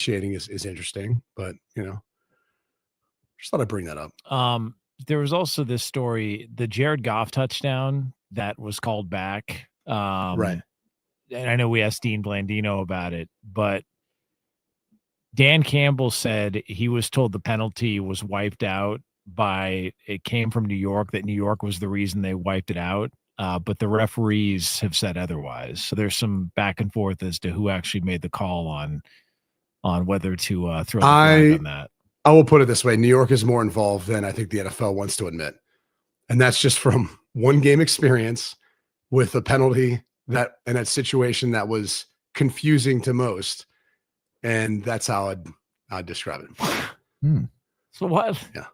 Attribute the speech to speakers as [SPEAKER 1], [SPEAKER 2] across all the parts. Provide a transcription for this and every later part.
[SPEAKER 1] officiating is interesting, but just thought I'd bring that up.
[SPEAKER 2] There was also this story, the Jared Goff touchdown that was called back.
[SPEAKER 1] Right.
[SPEAKER 2] And I know we asked Dean Blandino about it, but Dan Campbell said he was told the penalty was wiped out it came from New York, that New York was the reason they wiped it out. But the referees have said otherwise. So there's some back and forth as to who actually made the call on whether to throw the flag on that.
[SPEAKER 1] I will put it this way. New York is more involved than I think the NFL wants to admit. And that's just from one game experience with a penalty that situation that was confusing to most. And that's how I'd describe it.
[SPEAKER 2] So what?
[SPEAKER 1] Yeah.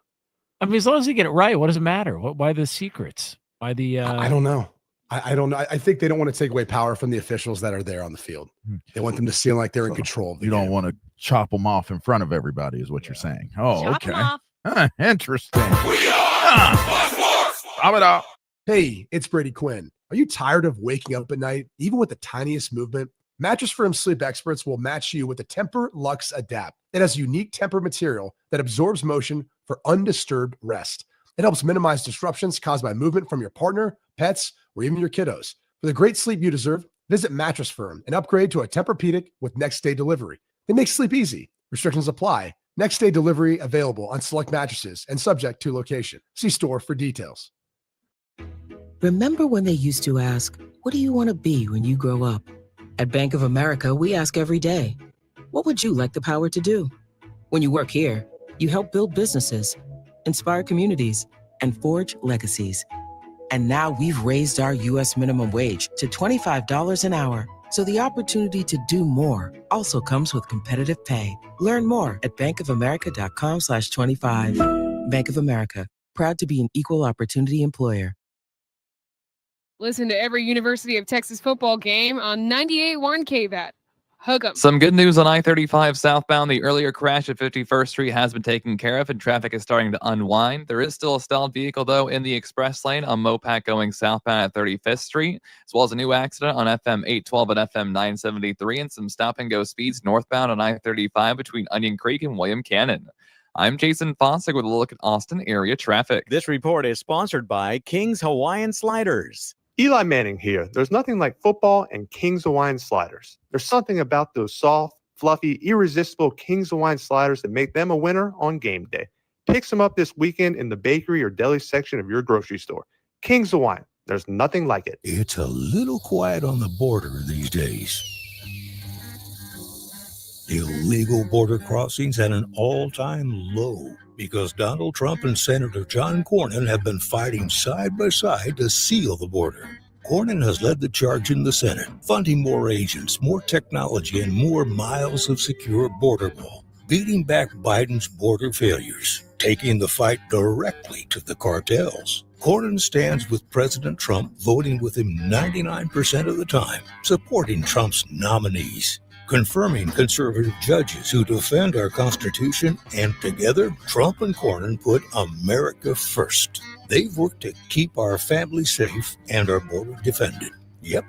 [SPEAKER 2] I mean, as long as you get it right, what does it matter? Why the secrets? Why the?
[SPEAKER 1] I don't know. I don't know. I think they don't want to take away power from the officials that are there on the field. They want them to seem like they're in control of the game.
[SPEAKER 3] Don't want to chop them off in front of everybody, is what you're saying. Oh,
[SPEAKER 4] Chop them off.
[SPEAKER 3] Interesting. Chop it off.
[SPEAKER 1] Hey, it's Brady Quinn. Are you tired of waking up at night, even with the tiniest movement? Mattress Firm sleep experts will match you with the Temper Luxe Adapt. It has unique temper material that absorbs motion for undisturbed rest. It helps minimize disruptions caused by movement from your partner, pets, or even your kiddos. For the great sleep you deserve, visit Mattress Firm and upgrade to a Tempur-Pedic with next-day delivery. They make sleep easy. Restrictions apply. Next-day delivery available on select mattresses and subject to location. See store for details.
[SPEAKER 5] Remember when they used to ask, what do you want to be when you grow up? At Bank of America, we ask every day, what would you like the power to do? When you work here, you help build businesses, inspire communities, and forge legacies. And now we've raised our U.S. minimum wage to $25 an hour. So the opportunity to do more also comes with competitive pay. Learn more at bankofamerica.com/25. Bank of America, proud to be an equal opportunity employer.
[SPEAKER 4] Listen to every University of Texas football game on 98.1 KVAT. Hook 'em.
[SPEAKER 6] Some good news on I-35 southbound. The earlier crash at 51st Street has been taken care of and traffic is starting to unwind. There is still a stalled vehicle, though, in the express lane on Mopac going southbound at 35th Street, as well as a new accident on FM 812 and FM 973 and some stop-and-go speeds northbound on I-35 between Onion Creek and William Cannon. I'm Jason Fossick with a look at Austin area traffic.
[SPEAKER 7] This report is sponsored by King's Hawaiian Sliders.
[SPEAKER 8] Eli Manning here. There's nothing like football and King's Hawaiian Sliders. There's something about those soft, fluffy, irresistible King's Hawaiian Sliders that make them a winner on game day. Pick some up this weekend in the bakery or deli section of your grocery store. King's Hawaiian. There's nothing like it.
[SPEAKER 9] It's a little quiet on the border these days. Illegal border crossings at an all-time low because Donald Trump and Senator John Cornyn have been fighting side by side to seal the border. Cornyn has led the charge in the Senate, funding more agents, more technology, and more miles of secure border wall, beating back Biden's border failures, taking the fight directly to the cartels. Cornyn stands with President Trump, voting with him 99% of the time, supporting Trump's nominees, confirming conservative judges who defend our Constitution, and together, Trump and Cornyn put America first. They've worked to keep our families safe and our border defended. Yep,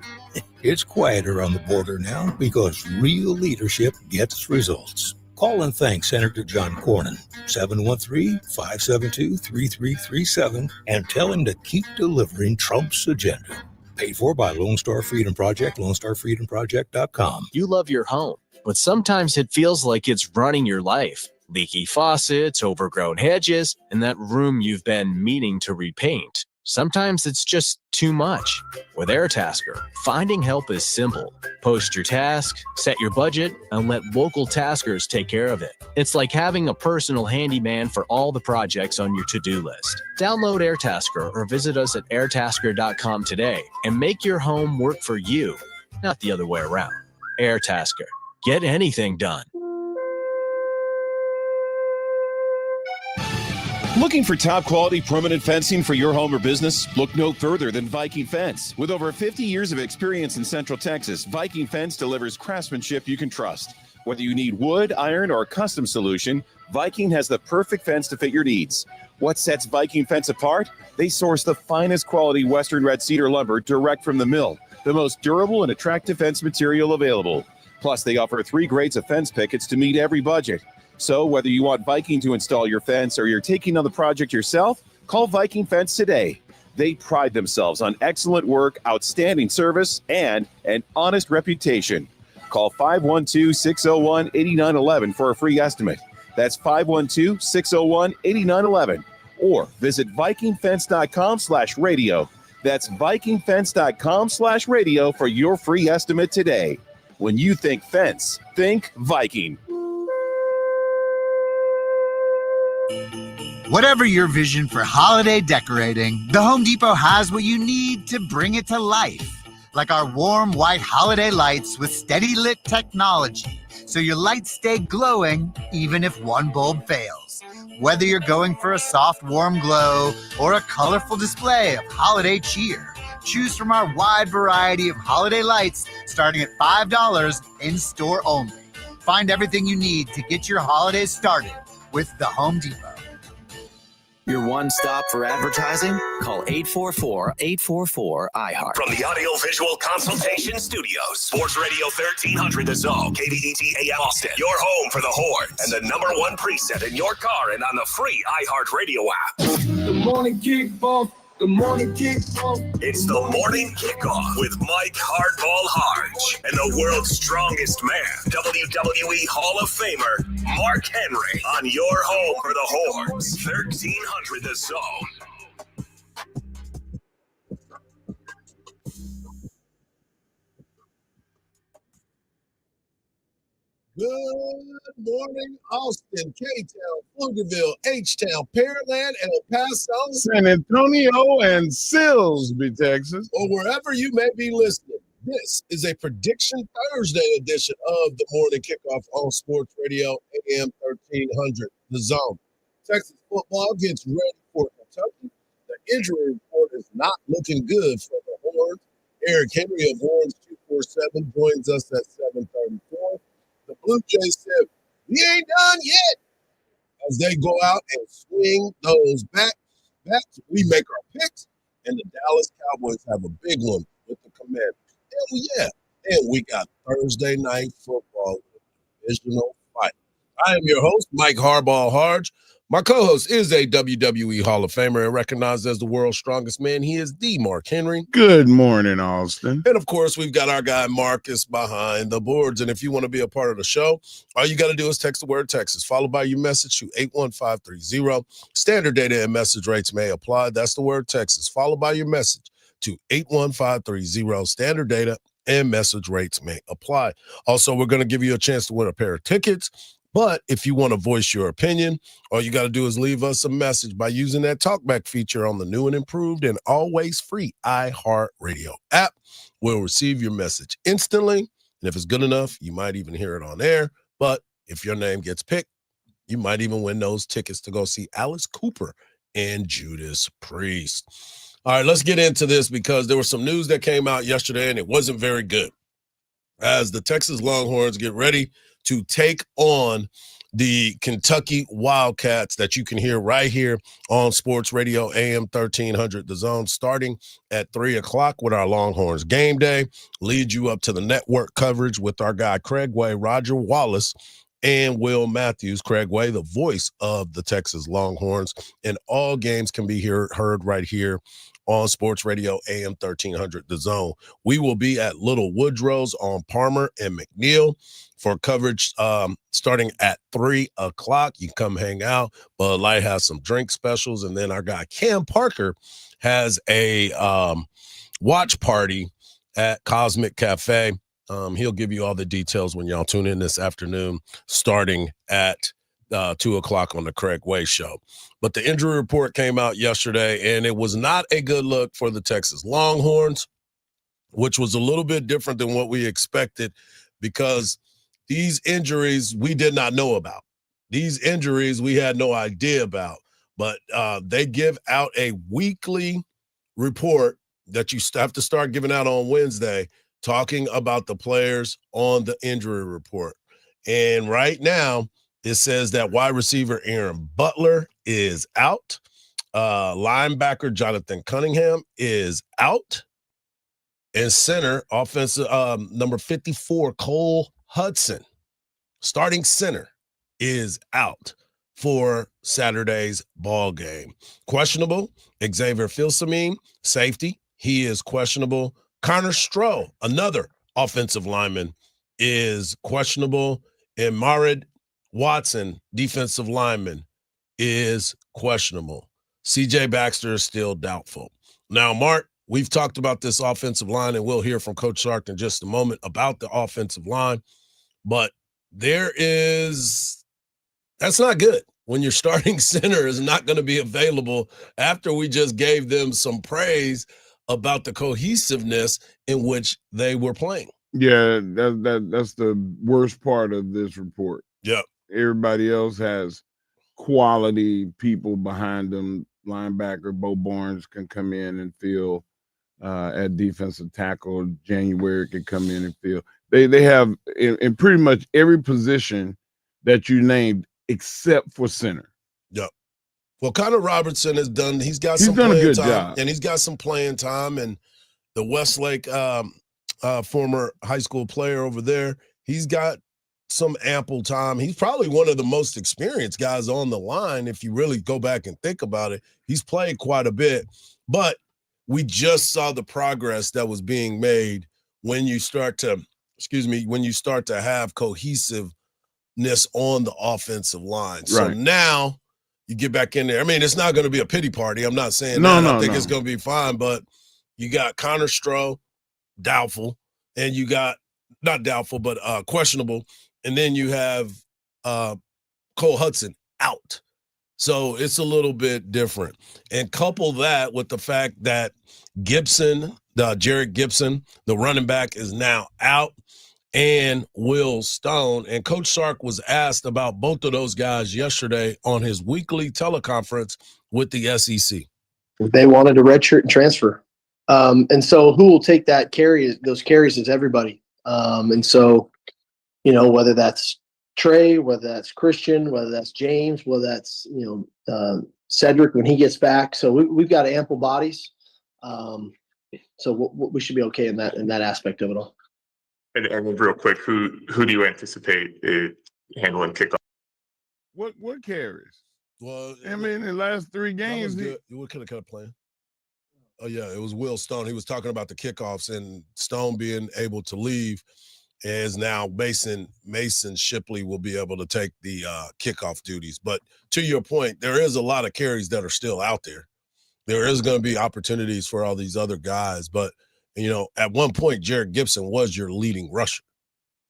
[SPEAKER 9] it's quieter on the border now because real leadership gets results. Call and thank Senator John Cornyn, 713-572-3337, and tell him to keep delivering Trump's agenda. Paid for by Lone Star Freedom Project, LoneStarFreedomProject.com.
[SPEAKER 10] You love your home, but sometimes it feels like it's running your life. Leaky faucets, overgrown hedges, and that room you've been meaning to repaint. Sometimes it's just too much. With AirTasker, finding help is simple. Post your task, set your budget, and let local taskers take care of it. It's like having a personal handyman for all the projects on your to-do list. Download AirTasker or visit us at airtasker.com today and make your home work for you, not the other way around. AirTasker. Get anything done.
[SPEAKER 11] Looking for top quality permanent fencing for your home or business? Look no further than Viking Fence. With over 50 years of experience in Central Texas, Viking Fence delivers craftsmanship you can trust. Whether you need wood, iron, or a custom solution, Viking has the perfect fence to fit your needs. What sets Viking Fence apart? They source the finest quality Western red cedar lumber direct from the mill, the most durable and attractive fence material available. Plus, they offer 3 grades of fence pickets to meet every budget. So whether you want Viking to install your fence or you're taking on the project yourself, call Viking Fence today. They pride themselves on excellent work, outstanding service, and an honest reputation. Call 512-601-8911 for a free estimate. That's 512-601-8911. Or visit VikingFence.com/radio. That's VikingFence.com/radio for your free estimate today. When you think fence, think Viking.
[SPEAKER 12] Whatever your vision for holiday decorating, the Home Depot has what you need to bring it to life. Like our warm white holiday lights with steady lit technology, so your lights stay glowing even if one bulb fails. Whether you're going for a soft, warm glow or a colorful display of holiday cheer, choose from our wide variety of holiday lights starting at $5 in-store only. Find everything you need to get your holidays started with the Home Depot.
[SPEAKER 13] Your one stop for advertising? Call 844-844-iHeart.
[SPEAKER 14] From the Audio Visual Consultation Studios, Sports Radio 1300 The Zone, KVET AM Austin, your home for the Horns, and the #1 preset in your car and on the free iHeart Radio app.
[SPEAKER 15] The morning kickoff. The morning kickoff.
[SPEAKER 14] It's the morning kickoff with Mike Hardball Hardge and the world's strongest man, WWE Hall of Famer, Mark Henry, on your home for the Horns, 1300 The Zone.
[SPEAKER 16] Good morning, Austin, K-Town, Pflugerville, H-Town, Pearland, El Paso,
[SPEAKER 17] San Antonio, and Silsbee, Texas,
[SPEAKER 16] or wherever you may be listening. This is a Prediction Thursday edition of the Morning Kickoff on Sports Radio AM 1300, The Zone. Texas football gets ready for Kentucky. The injury report is not looking good for the Horns. Eric Henry of Horns 247 joins us at 7:34. The Blue Jays said, "We ain't done yet." As they go out and swing those bats, we make our picks, and the Dallas Cowboys have a big one with the Commanders. And we got Thursday night football with a divisional fight. I am your host, Mike Hardball Hardge. My co-host is a WWE Hall of Famer and recognized as the world's strongest man. He is the Mark Henry.
[SPEAKER 17] Good morning, Austin.
[SPEAKER 16] And, of course, we've got our guy Marcus behind the boards. And if you want to be a part of the show, all you got to do is text the word Texas, followed by your message to 81530. Standard data and message rates may apply. That's the word Texas, followed by your message to 81530. Standard data and message rates may apply. Also, we're going to give you a chance to win a pair of tickets. But if you want to voice your opinion, all you got to do is leave us a message by using that talkback feature on the new and improved and always free iHeartRadio app. We'll receive your message instantly. And if it's good enough, you might even hear it on air. But if your name gets picked, you might even win those tickets to go see Alice Cooper and Judas Priest. All right, let's get into this because there was some news that came out yesterday and it wasn't very good. As the Texas Longhorns get ready to take on the Kentucky Wildcats that you can hear right here on Sports Radio AM 1300, The Zone, starting at 3 o'clock with our Longhorns Game Day. Lead you up to the network coverage with our guy Craig Way, Roger Wallace, and Will Matthews. Craig Way, the voice of the Texas Longhorns. And all games can be heard right here on Sports Radio AM 1300, The Zone. We will be at Little Woodrow's on Palmer and McNeil for coverage starting at 3 o'clock. You can come hang out. Bud Light has some drink specials. And then our guy Cam Parker has a watch party at Cosmic Cafe. He'll give you all the details when y'all tune in this afternoon, starting at 2 o'clock on the Craig Way Show. But the injury report came out yesterday, and it was not a good look for the Texas Longhorns, which was a little bit different than what we expected because these injuries we did not know about. These injuries we had no idea about, but they give out a weekly report that you have to start giving out on Wednesday, talking about the players on the injury report. And right now, it says that wide receiver Aaron Butler is out. Linebacker Jonathan Cunningham is out. And center, offensive number 54, Cole Hudson, starting center, is out for Saturday's ball game. Questionable, Xavier Filsamin, safety. He is questionable. Connor Stroh, another offensive lineman, is questionable. And Marid Watson, defensive lineman, is questionable. CJ Baxter is still doubtful. Now, Mark, we've talked about this offensive line, and we'll hear from Coach Sark in just a moment about the offensive line. But that's not good when your starting center is not going to be available after we just gave them some praise about the cohesiveness in which they were playing.
[SPEAKER 17] Yeah, that's the worst part of this report.
[SPEAKER 16] Yeah.
[SPEAKER 17] Everybody else has quality people behind them. Linebacker Bo Barnes can come in and fill at defensive tackle. January can come in and fill. They have in pretty much every position that you named except for center.
[SPEAKER 16] Yep. Well, Connor Robertson has done. He's done
[SPEAKER 17] a good
[SPEAKER 16] time,
[SPEAKER 17] job,
[SPEAKER 16] and he's got some playing time. And the Westlake former high school player over there, he's got some ample time. He's probably one of the most experienced guys on the line. If you really go back and think about it, he's played quite a bit. But we just saw the progress that was being made when you start to have cohesiveness on the offensive line. So
[SPEAKER 17] Right.
[SPEAKER 16] now you get back in there. I mean, it's not going to be a pity party. I'm not saying
[SPEAKER 17] No,
[SPEAKER 16] that.
[SPEAKER 17] no,
[SPEAKER 16] I think
[SPEAKER 17] no.
[SPEAKER 16] it's going to be fine, but you got Connor Stroh, doubtful, and you got not doubtful, but questionable. And then you have Cole Hudson out. So it's a little bit different. And couple that with the fact that Jared Gibson, the running back, is now out, and Will Stone. And Coach Sark was asked about both of those guys yesterday on his weekly teleconference with the SEC.
[SPEAKER 18] They wanted a redshirt and transfer. And so who will take those carries is everybody. And so, whether that's Trey, whether that's Christian, whether that's James, whether that's, Cedric when he gets back. So we've got ample bodies. So we should be okay in that aspect of it all.
[SPEAKER 19] And real quick, who do you anticipate handling kickoff?
[SPEAKER 17] What carries?
[SPEAKER 16] Well,
[SPEAKER 17] I mean, in the last 3 games,
[SPEAKER 16] What kind of kept playing? Oh yeah, it was Will Stone. He was talking about the kickoffs and Stone being able to leave. As now Mason Shipley will be able to take the kickoff duties. But to your point, there is a lot of carries that are still out there. There is going to be opportunities for all these other guys. But, at one point, Jared Gibson was your leading rusher.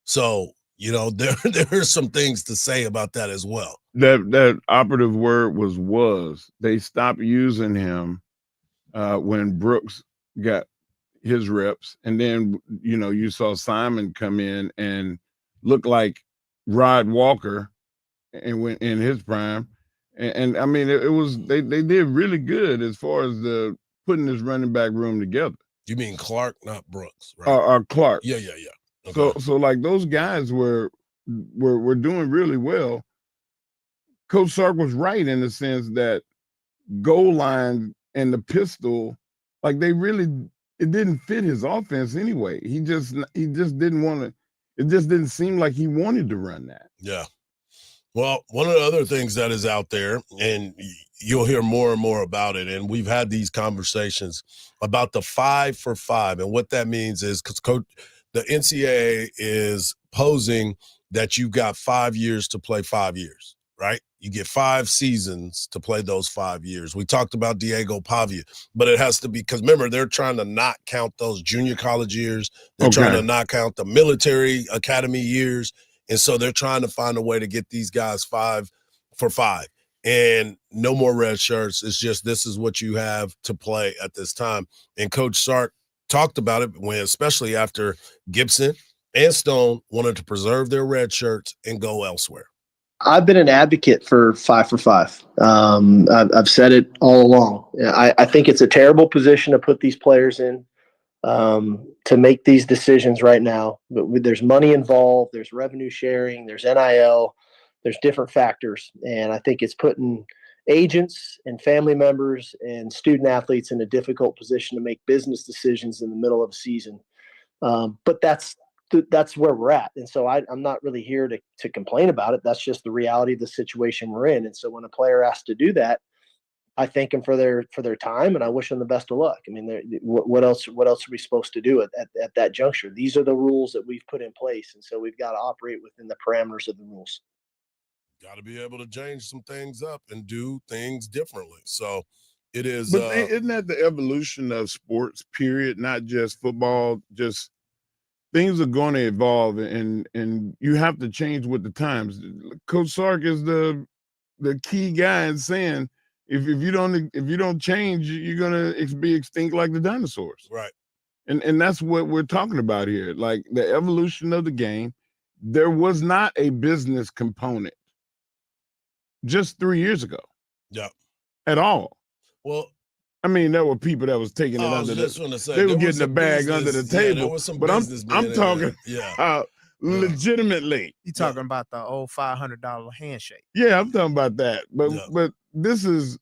[SPEAKER 16] So, there are some things to say about that as well.
[SPEAKER 17] That operative word was. They stopped using him when Brooks got his reps, and then you saw Simon come in and look like Rod Walker and went in his prime, and I mean it was they did really good as far as the putting this running back room together.
[SPEAKER 16] You mean Clark, not Brooks, right?
[SPEAKER 17] Or Clark.
[SPEAKER 16] Yeah. Okay.
[SPEAKER 17] So like those guys were doing really well. Coach Sark was right in the sense that goal line and the pistol, like it didn't fit his offense anyway. He just didn't want to. It just didn't seem like he wanted to run that.
[SPEAKER 16] Yeah. Well, one of the other things that is out there, and you'll hear more and more about it, and we've had these conversations about the 5 for 5, and what that means is because the NCAA is posing that you've got 5 years to play 5 years, right? You get 5 seasons to play those 5 years. We talked about Diego Pavia, but it has to be because remember, they're trying to not count those junior college years. They're trying to not count the military academy years. And so they're trying to find a way to get these guys 5 for 5 and no more red shirts. It's just this is what you have to play at this time. And Coach Sark talked about it especially after Gibson and Stone wanted to preserve their red shirts and go elsewhere.
[SPEAKER 18] I've been an advocate for 5 for 5. I've said it all along. I think it's a terrible position to put these players in to make these decisions right now. But there's money involved, there's revenue sharing, there's NIL, there's different factors. And I think it's putting agents and family members and student athletes in a difficult position to make business decisions in the middle of a season. But that's that's where we're at. And so I'm not really here to complain about it. That's just the reality of the situation we're in. And so when a player has to do that, I thank them for their time, and I wish them the best of luck. I mean, what else are we supposed to do at that juncture? These are the rules that we've put in place, and so we've got to operate within the parameters of the rules.
[SPEAKER 16] Got to be able to change some things up and do things differently. So it is.
[SPEAKER 17] But isn't that the evolution of sports? Period. Not just football. Just things are going to evolve, and you have to change with the times. Coach Sark is the key guy in saying, if you don't change, you're gonna be extinct like the dinosaurs.
[SPEAKER 16] Right.
[SPEAKER 17] And that's what we're talking about here. Like the evolution of the game, there was not a business component just 3 years ago.
[SPEAKER 16] Yeah.
[SPEAKER 17] At all.
[SPEAKER 16] Well,
[SPEAKER 17] I mean, there were people that was taking it under they were getting the bag under the table.
[SPEAKER 16] there was some
[SPEAKER 17] but I'm
[SPEAKER 16] business being
[SPEAKER 17] talking
[SPEAKER 16] in there.
[SPEAKER 17] legitimately.
[SPEAKER 20] You talking about the old $500 handshake?
[SPEAKER 17] Yeah, I'm talking about that. But this is,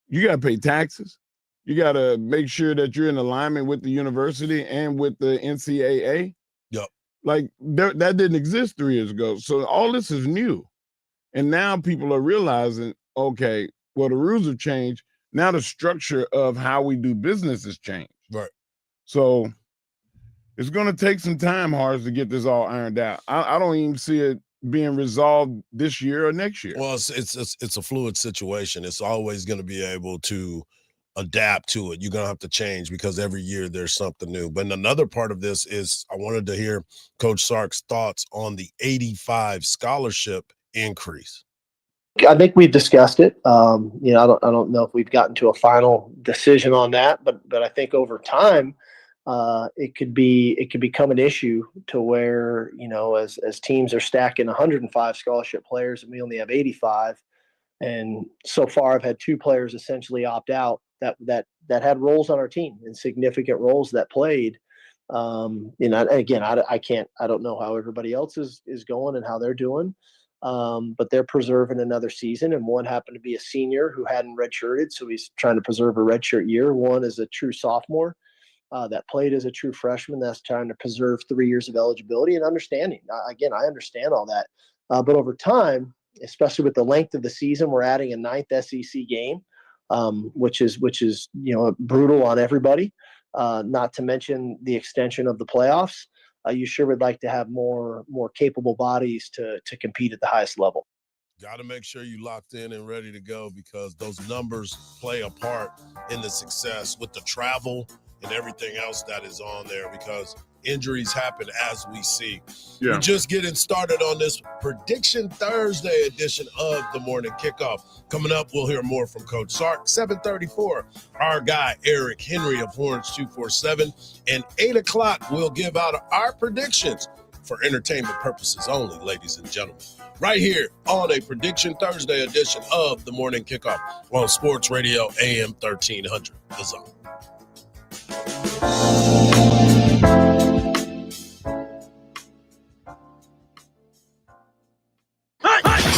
[SPEAKER 17] you got to pay taxes. You got to make sure that you're in alignment with the university and with the NCAA.
[SPEAKER 16] Yep.
[SPEAKER 17] Like that didn't exist 3 years ago. So all this is new. And now people are realizing, okay, well, the rules have changed. Now the structure of how we do business has changed.
[SPEAKER 16] Right. So
[SPEAKER 17] it's going to take some time, Hardge, to get this all ironed out. I don't even see it being resolved this year or next year.
[SPEAKER 16] Well, it's a fluid situation. It's always going to be able to adapt to it. You're going to have to change because every year there's something new. But another part of this is I wanted to hear Coach Sark's thoughts on the 85 scholarship increase.
[SPEAKER 18] I think we've discussed it. I don't know if we've gotten to a final decision on that, but I think over time, it could become an issue to where, as teams are stacking 105 scholarship players and we only have 85. And so far I've had 2 players essentially opt out that had roles on our team and significant roles that played. Again, I don't know how everybody else is going and how they're doing. But they're preserving another season, and one happened to be a senior who hadn't redshirted, so he's trying to preserve a redshirt year. One is a true sophomore that played as a true freshman that's trying to preserve 3 years of eligibility and understanding. Again, I understand all that, but over time, especially with the length of the season, we're adding a 9th SEC game, which is brutal on everybody. Not to mention the extension of the playoffs. You sure would like to have more capable bodies to compete at the highest level.
[SPEAKER 16] Got to make sure you locked in and ready to go because those numbers play a part in the success with the travel and everything else that is on there because injuries happen as we see.
[SPEAKER 17] Yeah.
[SPEAKER 16] We're just getting started on this Prediction Thursday edition of the Morning Kickoff. Coming up, we'll hear more from Coach Sark. 7:34, our guy Eric Henry of Horns 247. And 8 o'clock, we'll give out our predictions for entertainment purposes only, ladies and gentlemen. Right here on a Prediction Thursday edition of the Morning Kickoff on Sports Radio AM 1300. The Zone.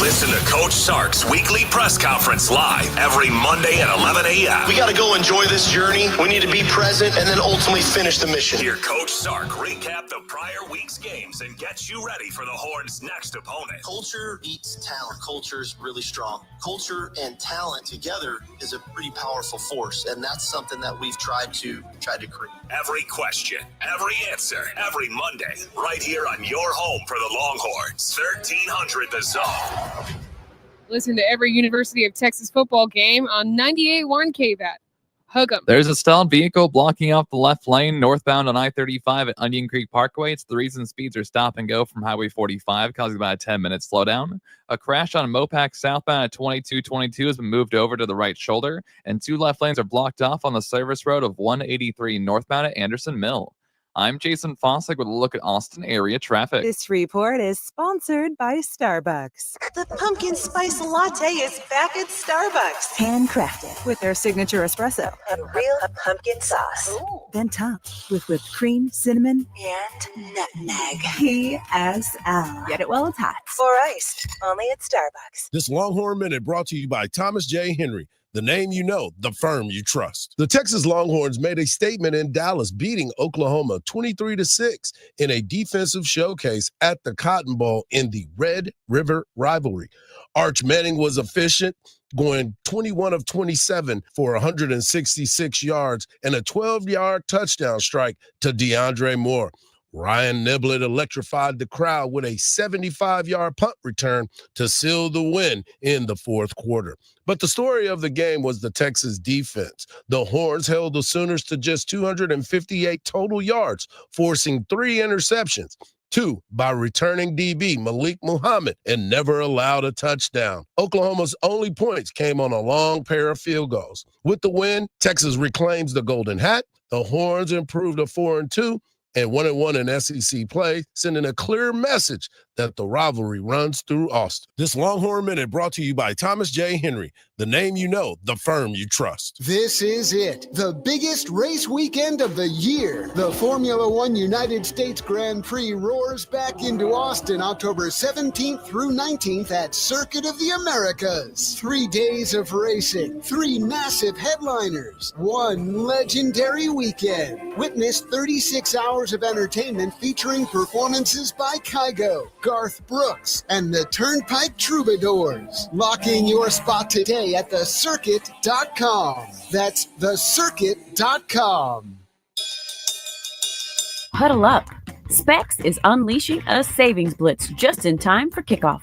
[SPEAKER 14] Listen to Coach Sark's weekly press conference live every Monday at 11 a.m.
[SPEAKER 13] We got to go enjoy this journey. We need to be present and then ultimately finish the mission.
[SPEAKER 14] Hear Coach Sark recap the prior week's games and get you ready for the Horns' next opponent.
[SPEAKER 13] Culture beats talent. Culture's really strong. Culture and talent together is a pretty powerful force, and that's something that we've tried to create.
[SPEAKER 14] Every question, every answer, every Monday, right here on your home for the Longhorns. 1300 The Zone.
[SPEAKER 4] Listen to every University of Texas football game on 98.1 KVAT. Hug 'em.
[SPEAKER 6] There's a stalled vehicle blocking off the left lane northbound on I-35 at Onion Creek Parkway. It's the reason speeds are stop and go from Highway 45, causing about a 10-minute slowdown. A crash on Mopac southbound at 2222 has been moved over to the right shoulder, and 2 left lanes are blocked off on the service road of 183 northbound at Anderson Mill. I'm Jason Fossick with a look at Austin area traffic.
[SPEAKER 21] This report is sponsored by Starbucks.
[SPEAKER 22] The pumpkin spice latte is back at Starbucks.
[SPEAKER 21] Handcrafted with their signature espresso.
[SPEAKER 22] And real pumpkin sauce.
[SPEAKER 21] Ooh. Then topped with whipped cream, cinnamon,
[SPEAKER 22] and nutmeg.
[SPEAKER 21] PSL. Get it while it's hot.
[SPEAKER 22] Or iced. Only at Starbucks.
[SPEAKER 16] This Longhorn Minute brought to you by Thomas J. Henry. the name you know, the firm you trust. The Texas Longhorns made a statement in Dallas, beating Oklahoma 23-6 in a defensive showcase at the Cotton Bowl in the Red River rivalry. Arch Manning was efficient, going 21 of 27 for 166 yards and a 12-yard touchdown strike to DeAndre Moore. Ryan Niblett electrified the crowd with a 75-yard punt return to seal the win in the fourth quarter. But the story of the game was the Texas defense. The Horns held the Sooners to just 258 total yards, forcing 3 interceptions, 2 by returning DB Malik Muhammad, and never allowed a touchdown. Oklahoma's only points came on a long pair of field goals. With the win, Texas reclaims the Golden Hat. The Horns improved to 4-2 and 1-1 in SEC play, sending a clear message that the rivalry runs through Austin. This Longhorn Minute brought to you by Thomas J. Henry, the name you know, the firm you trust.
[SPEAKER 2] This is it, the biggest race weekend of the year. The Formula One United States Grand Prix roars back into Austin October 17th through 19th at Circuit of the Americas. 3 days of racing, 3 massive headliners, 1 legendary weekend. Witness 36 hours of entertainment featuring performances by Kygo, Garth Brooks, and the Turnpike Troubadours. Lock in your spot today at thecircuit.com. That's thecircuit.com.
[SPEAKER 3] Huddle up. Specs is unleashing a savings blitz just in time for kickoff.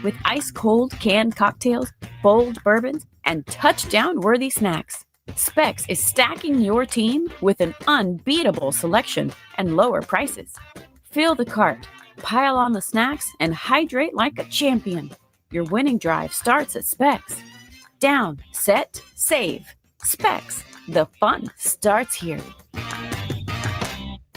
[SPEAKER 3] With ice-cold canned cocktails, bold bourbons, and touchdown-worthy snacks, Specs is stacking your team with an unbeatable selection and lower prices. Fill the cart, pile on the snacks, and hydrate like a champion. Your winning drive starts at Specs. Down, set, save. Specs. The fun starts here.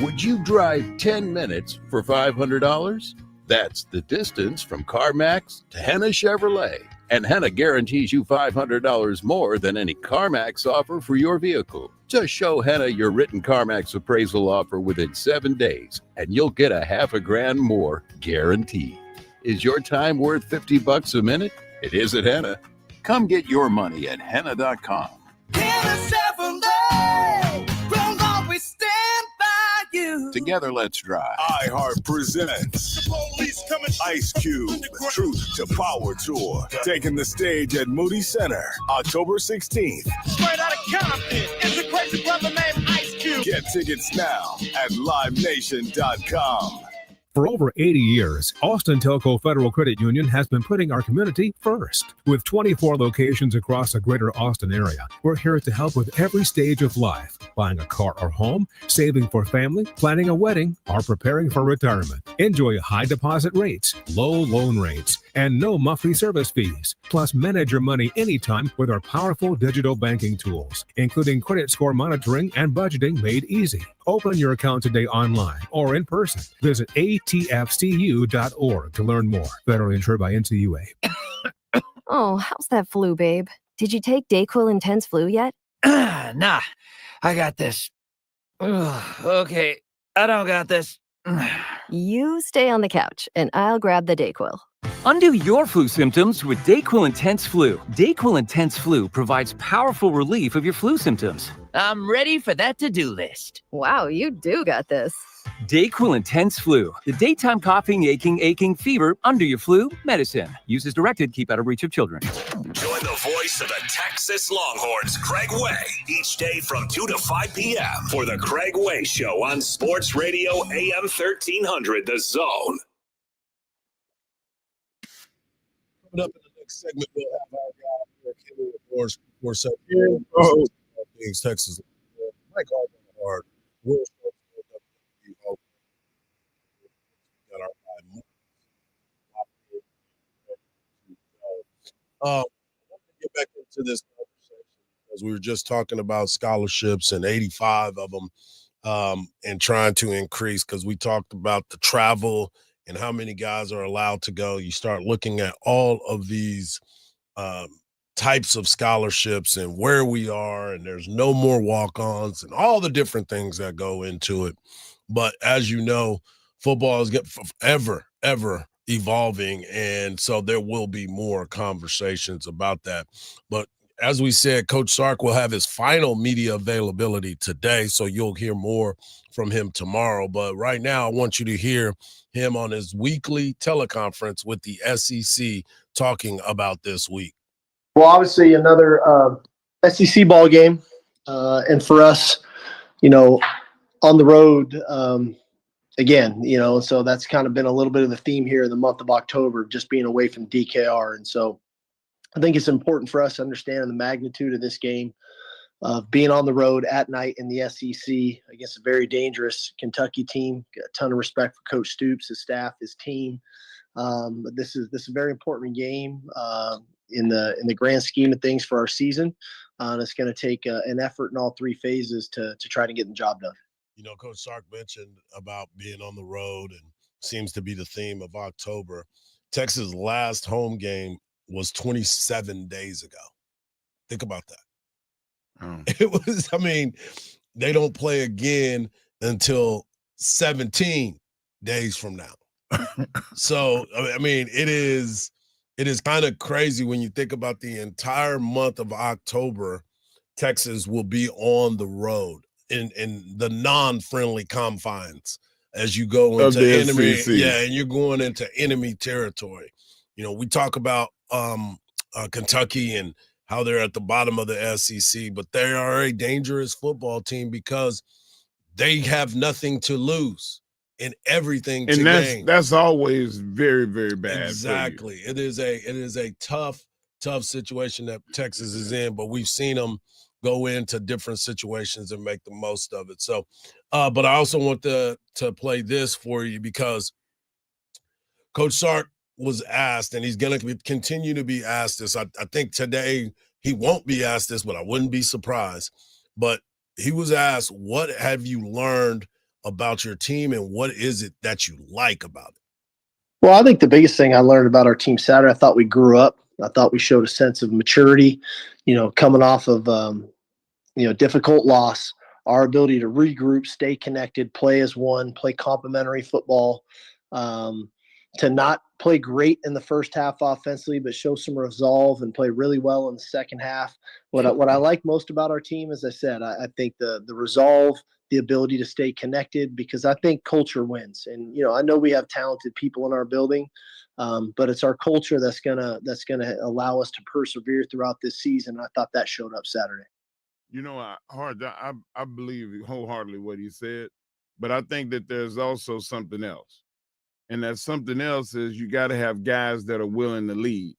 [SPEAKER 23] Would you drive 10 minutes for $500? That's the distance from CarMax to Henna Chevrolet. And Henna guarantees you $500 more than any CarMax offer for your vehicle. Just show Henna your written CarMax appraisal offer within 7 days, and you'll get a $500,000 more guaranteed. Is your time worth $50 a minute? It is at Henna. Come get your money at Henna.com.
[SPEAKER 15] Henna Chevrolet, we'll always stand by you.
[SPEAKER 23] Together, let's drive.
[SPEAKER 14] iHeart presents Ice Cube, Truth to Power Tour, taking the stage at Moody Center, October 16th.
[SPEAKER 15] Straight out of Compton, it's a crazy brother named Ice Cube.
[SPEAKER 14] Get tickets now at LiveNation.com.
[SPEAKER 24] For over 80 years, Austin Telco Federal Credit Union has been putting our community first. With 24 locations across the greater Austin area, we're here to help with every stage of life. Buying a car or home, saving for family, planning a wedding, or preparing for retirement. Enjoy high deposit rates, low loan rates, and no monthly service fees. Plus, manage your money anytime with our powerful digital banking tools, including credit score monitoring and budgeting made easy. Open your account today online or in person. Visit atfcu.org to learn more. Federally insured by NCUA.
[SPEAKER 25] Oh, how's that flu, babe? Did you take Dayquil Intense Flu yet?
[SPEAKER 26] Nah, I got this. Ugh, okay, I don't got this.
[SPEAKER 25] You stay on the couch, and I'll grab the Dayquil.
[SPEAKER 27] Undo your flu symptoms with Dayquil Intense Flu. Dayquil Intense Flu provides powerful relief of your flu symptoms.
[SPEAKER 26] I'm ready for that to-do list.
[SPEAKER 25] Wow, you do got this.
[SPEAKER 27] Dayquil Intense Flu. The daytime coughing, aching, fever, under your flu, medicine. Use as directed, keep out of reach of children.
[SPEAKER 14] Join the voice of the Texas Longhorns, Craig Way, each day from 2 to 5 p.m. for the Craig Way Show on Sports Radio AM 1300, The Zone.
[SPEAKER 16] Coming up in the next segment, we'll have our guy here, Kenny, of course, for Things Texas. Mike Hardball, Will got our guy. I want to get back into this conversation because we were just talking about scholarships and 85 of them and trying to increase because we talked about the travel and how many guys are allowed to go. You start looking at all of these types of scholarships and where we are, and there's no more walk-ons and all the different things that go into it. But as you know, football is ever evolving, and so there will be more conversations about that. But as we said, Coach Sark will have his final media availability today, so you'll hear more from him tomorrow. But right now, I want you to hear him on his weekly teleconference with the SEC talking about this week.
[SPEAKER 18] Well, obviously another SEC ball game, and for us, on the road again, so that's kind of been a little bit of the theme here in the month of October, just being away from DKR, and so I think it's important for us to understand the magnitude of this game, of being on the road at night in the SEC against a very dangerous Kentucky team. Got a ton of respect for Coach Stoops, his staff, his team. But this is a very important game in the grand scheme of things for our season. And it's going to take an effort in all three phases to try to get the job done.
[SPEAKER 16] Coach Sark mentioned about being on the road, and seems to be the theme of October. Texas' last home game was 27 days ago. Think about that. It was, they don't play again until 17 days from now. So, it is kind of crazy when you think about the entire month of October. Texas will be on the road in the non-friendly confines as you go into enemy.
[SPEAKER 17] SEC.
[SPEAKER 16] Yeah, and you're going into enemy territory. We talk about Kentucky and how they're at the bottom of the SEC, but they are a dangerous football team because they have nothing to lose and everything to gain.
[SPEAKER 17] And that's always very, very bad.
[SPEAKER 16] Exactly. It is a tough situation that Texas is in, but we've seen them go into different situations and make the most of it. So, but I also want to play this for you because Coach Sark was asked, and he's going to continue to be asked this. I think today he won't be asked this, but I wouldn't be surprised. But he was asked, what have you learned about your team, and what is it that you like about it?
[SPEAKER 18] Well, I think the biggest thing I learned about our team Saturday, I thought we grew up. I thought we showed a sense of maturity, coming off of, difficult loss, our ability to regroup, stay connected, play as one, play complementary football, to not play great in the first half offensively, but show some resolve and play really well in the second half. What I like most about our team, as I said, I think the resolve, the ability to stay connected, because I think culture wins. And, I know we have talented people in our building, but it's our culture that's gonna allow us to persevere throughout this season. I thought that showed up Saturday.
[SPEAKER 17] I believe wholeheartedly what he said, but I think that there's also something else. And that something else is you got to have guys that are willing to lead.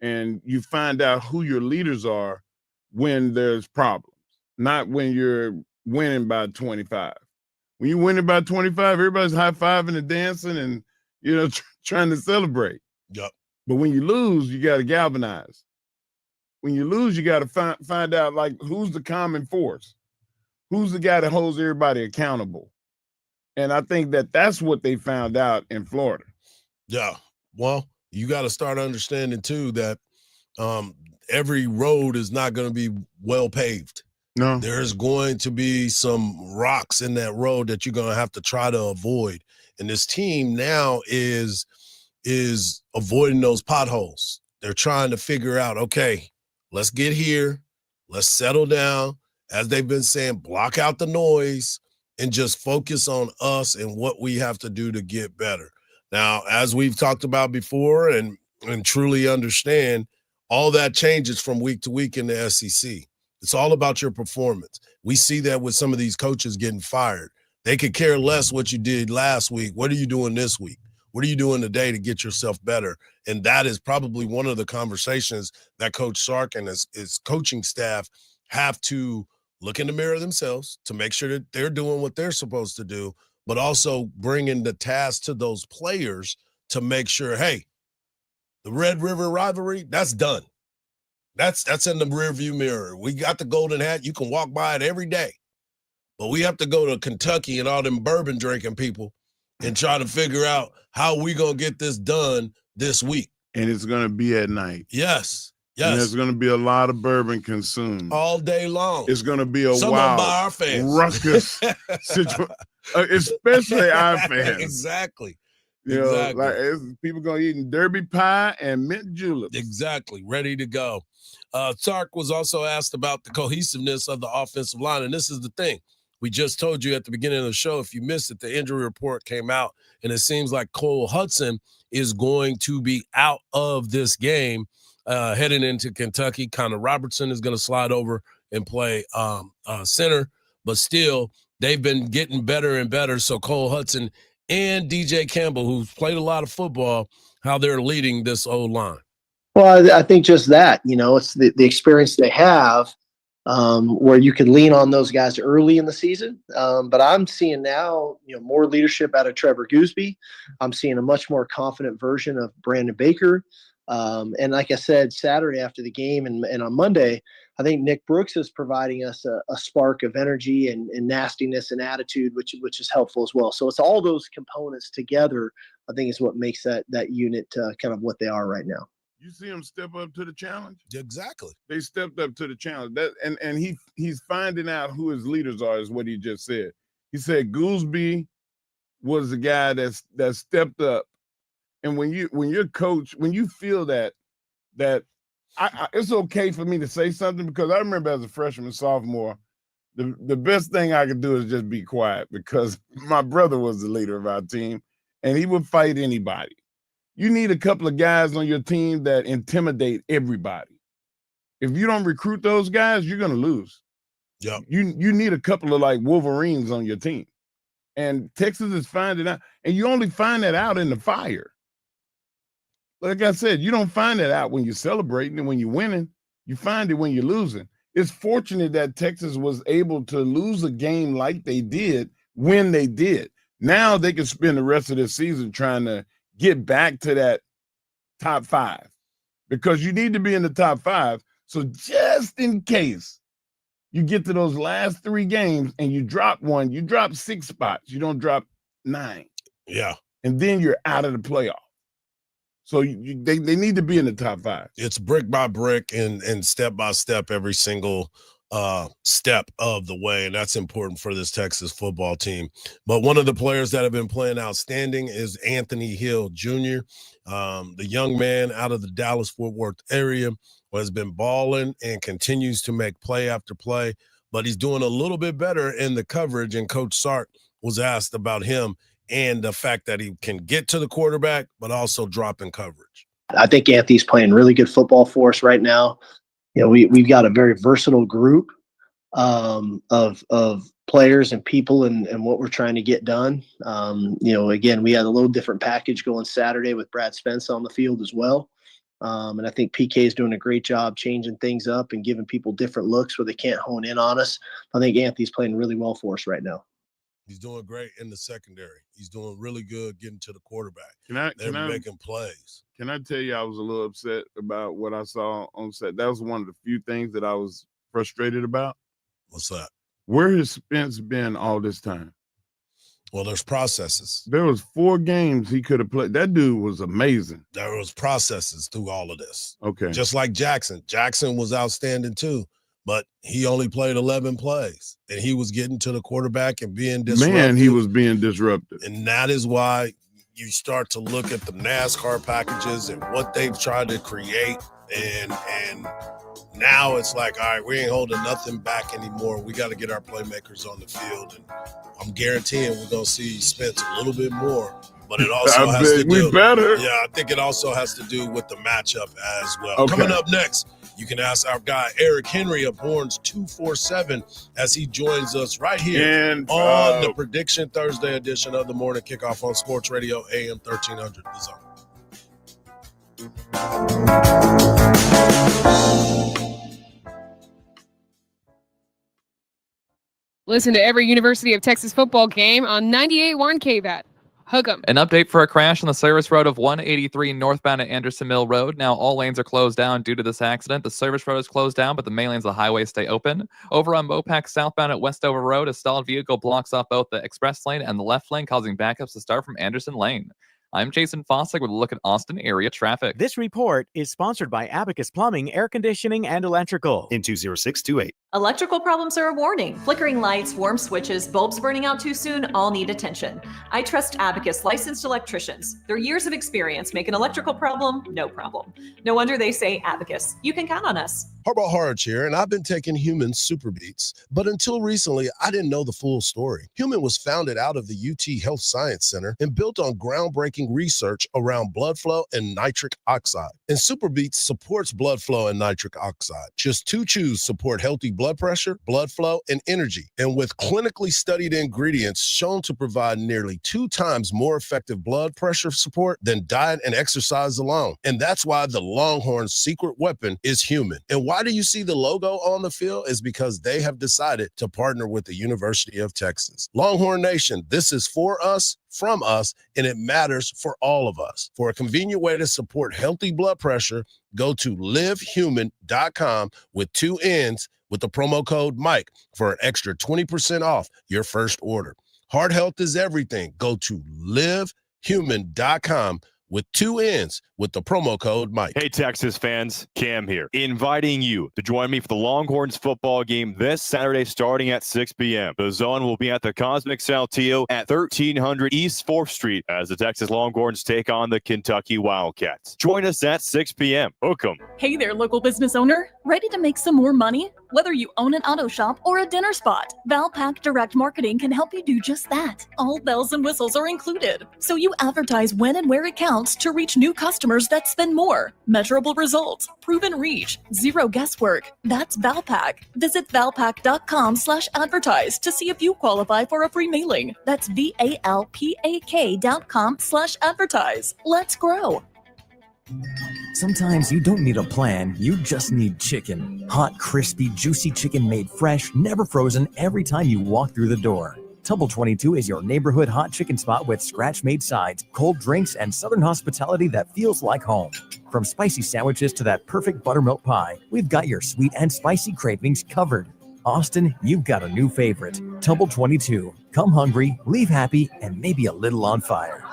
[SPEAKER 17] And you find out who your leaders are when there's problems, not when you're winning by 25. When you're winning by 25, everybody's high-fiving and dancing and, trying to celebrate.
[SPEAKER 16] Yep.
[SPEAKER 17] But when you lose, you got to galvanize. When you lose, you got to find out, who's the common force? Who's the guy that holds everybody accountable? And I think that's what they found out in Florida.
[SPEAKER 16] Yeah. Well, you got to start understanding, too, that every road is not going to be well paved.
[SPEAKER 17] No.
[SPEAKER 16] There's going to be some rocks in that road that you're going to have to try to avoid. And this team now is avoiding those potholes. They're trying to figure out, okay, let's get here. Let's settle down. As they've been saying, block out the noise and just focus on us and what we have to do to get better. Now, as we've talked about before and truly understand, all that changes from week to week in the SEC. It's all about your performance. We see that with some of these coaches getting fired. They could care less what you did last week. What are you doing this week? What are you doing today to get yourself better? And that is probably one of the conversations that Coach Sark and his coaching staff have to look in the mirror themselves to make sure that they're doing what they're supposed to do, but also bringing the task to those players to make sure, hey, the Red River rivalry, that's done. That's in the rearview mirror. We got the golden hat. You can walk by it every day. But we have to go to Kentucky and all them bourbon drinking people and try to figure out how we going to get this done this week.
[SPEAKER 17] And it's going to be at night.
[SPEAKER 16] Yes.
[SPEAKER 17] And there's going to be a lot of bourbon consumed.
[SPEAKER 16] All day long.
[SPEAKER 17] It's going to be a
[SPEAKER 16] Some
[SPEAKER 17] wild
[SPEAKER 16] by our fans.
[SPEAKER 17] ruckus situation, especially our fans.
[SPEAKER 16] Exactly.
[SPEAKER 17] You know, like people gonna eat derby pie and mint juleps.
[SPEAKER 16] Exactly, ready to go. Sark was also asked about the cohesiveness of the offensive line, and this is the thing. We just told you at the beginning of the show, if you missed it, the injury report came out, and it seems like Cole Hudson is going to be out of this game heading into Kentucky. Connor Robertson is going to slide over and play center, but still, they've been getting better and better. So Cole Hudson and DJ Campbell, who's played a lot of football, how they're leading this O-line.
[SPEAKER 18] Well, I think just that, it's the experience they have where you can lean on those guys early in the season. But I'm seeing now, more leadership out of Trevor Gooseby. I'm seeing a much more confident version of Brandon Baker. And like I said, Saturday after the game and on Monday, I think Nick Brooks is providing us a spark of energy and nastiness and attitude, which is helpful as well. So it's all those components together, I think, is what makes that unit kind of what they are right now.
[SPEAKER 17] You see them step up to the challenge?
[SPEAKER 16] Exactly.
[SPEAKER 17] They stepped up to the challenge. And he's finding out who his leaders are, is what he just said. He said Goolsby was the guy that stepped up. And when you're coach, when you feel that it's okay for me to say something, because I remember as a freshman, sophomore, the best thing I could do is just be quiet, because my brother was the leader of our team and he would fight anybody. You need a couple of guys on your team that intimidate everybody. If you don't recruit those guys, you're going to lose.
[SPEAKER 16] Yeah.
[SPEAKER 17] You need a couple of like Wolverines on your team. And Texas is finding out. And you only find that out in the fire. Like I said, you don't find that out when you're celebrating and when you're winning. You find it when you're losing. It's fortunate that Texas was able to lose a game like they did when they did. Now they can spend the rest of the season trying to get back to that top 5, because you need to be in the top 5. So just in case you get to those last 3 games and you drop one, you drop 6 spots. You don't drop 9.
[SPEAKER 16] Yeah.
[SPEAKER 17] And then you're out of the playoff. So they need to be in the top 5.
[SPEAKER 16] It's brick by brick and step by step, every single step of the way, and that's important for this Texas football team. But one of the players that have been playing outstanding is Anthony Hill Jr., the young man out of the Dallas-Fort Worth area who has been balling and continues to make play after play, but he's doing a little bit better in the coverage, and Coach Sark was asked about him and the fact that he can get to the quarterback, but also drop in coverage.
[SPEAKER 18] I think Anthony's playing really good football for us right now. We've got a very versatile group of players and people and what we're trying to get done. Again, we had a little different package going Saturday with Brad Spence on the field as well. And I think PK is doing a great job changing things up and giving people different looks where they can't hone in on us. I think Anthony's playing really well for us right now.
[SPEAKER 16] He's doing great in the secondary. He's doing really good getting to the quarterback.
[SPEAKER 17] They're
[SPEAKER 16] making plays.
[SPEAKER 17] Can I tell you I was a little upset about what I saw on set? That was one of the few things that I was frustrated about.
[SPEAKER 16] What's that?
[SPEAKER 17] Where has Spence been all this time?
[SPEAKER 16] Well, there's processes.
[SPEAKER 17] There was 4 games he could have played. That dude was amazing.
[SPEAKER 16] There was processes through all of this.
[SPEAKER 17] Okay.
[SPEAKER 16] Just like Jackson. Jackson was outstanding too, but he only played 11 plays, and he was getting to the quarterback and being disruptive.
[SPEAKER 17] Man, he was being disruptive.
[SPEAKER 16] And that is why you start to look at the NASCAR packages and what they've tried to create, and now it's like, all right, we ain't holding nothing back anymore. We got to get our playmakers on the field, and I'm guaranteeing we're going to see Spence a little bit more, but it also has to do.
[SPEAKER 17] Better.
[SPEAKER 16] Yeah, I think it also has to do with the matchup as well.
[SPEAKER 17] Okay.
[SPEAKER 16] Coming up next, you can ask our guy Eric Henry of Horns 247 as he joins us right here on the Prediction Thursday edition of the Morning Kickoff on Sports Radio AM 1300. The Zone.
[SPEAKER 4] Listen to every University of Texas football game on 98.1 KVAT. Hook 'em.
[SPEAKER 6] An update for a crash on the service road of 183 northbound at Anderson Mill Road. Now all lanes are closed down due to this accident. The service road is closed down, but the main lanes of the highway stay open. Over on Mopac southbound at Westover Road, a stalled vehicle blocks off both the express lane and the left lane, causing backups to start from Anderson Lane. I'm Jason Fossick with a look at Austin area traffic.
[SPEAKER 1] This report is sponsored by Abacus Plumbing, Air Conditioning, and Electrical.
[SPEAKER 5] In 20628.
[SPEAKER 7] Electrical problems are a warning. Flickering lights, warm switches, bulbs burning out too soon, all need attention. I trust Abacus licensed electricians. Their years of experience make an electrical problem no problem. No wonder they say Abacus. You can count on us.
[SPEAKER 16] Hardball Hardge here, and I've been taking Human Super Beats, but until recently, I didn't know the full story. Human was founded out of the UT Health Science Center and built on groundbreaking research around blood flow and nitric oxide. And Super Beats supports blood flow and nitric oxide. Just two chews support healthy blood pressure, blood flow, and energy. And with clinically studied ingredients shown to provide nearly 2 times more effective blood pressure support than diet and exercise alone. And that's why the Longhorn's secret weapon is Human. And why do you see the logo on the field is because they have decided to partner with the University of Texas. Longhorn Nation, this is for us, from us, and it matters for all of us. For a convenient way to support healthy blood pressure, go to livehuman.com with 2 N's with the promo code Mike for an extra 20% off your first order. Heart health is everything. Go to livehuman.com with 2 N's with the promo code Mike.
[SPEAKER 8] Hey, Texas fans, Cam here, inviting you to join me for the Longhorns football game this Saturday starting at 6 p.m. The Zone will be at the Cosmic Saltillo at 1300 East 4th Street as the Texas Longhorns take on the Kentucky Wildcats. Join us at 6 p.m. Hook 'em.
[SPEAKER 9] Hey there, local business owner. Ready to make some more money? Whether you own an auto shop or a dinner spot, Valpak Direct Marketing can help you do just that. All bells and whistles are included, so you advertise when and where it counts to reach new customers that spend more. Measurable results, proven reach, zero guesswork. That's Valpak. Visit valpak.com/advertise to see if you qualify for a free mailing. That's VALPAK.com/advertise. Let's grow.
[SPEAKER 10] Sometimes you don't need a plan, you just need chicken. Hot, crispy, juicy chicken made fresh, never frozen every time you walk through the door. Tumble 22 is your neighborhood hot chicken spot with scratch-made sides, cold drinks, and southern hospitality that feels like home. From spicy sandwiches to that perfect buttermilk pie, we've got your sweet and spicy cravings covered. Austin, you've got a new favorite. Tumble 22. Come hungry, leave happy, and maybe a little on fire.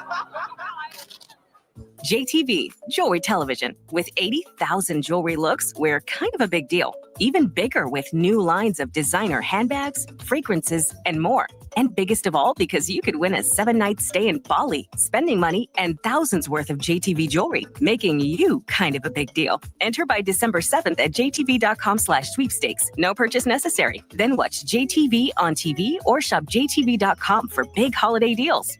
[SPEAKER 11] JTV, Jewelry Television. With 80,000 jewelry looks, we're kind of a big deal. Even bigger with new lines of designer handbags, fragrances, and more. And biggest of all, because you could win a 7-night stay in Bali, spending money, and thousands worth of JTV jewelry, making you kind of a big deal. Enter by December 7th at jtv.com/sweepstakes. No purchase necessary. Then watch JTV on TV or shop jtv.com for big holiday deals.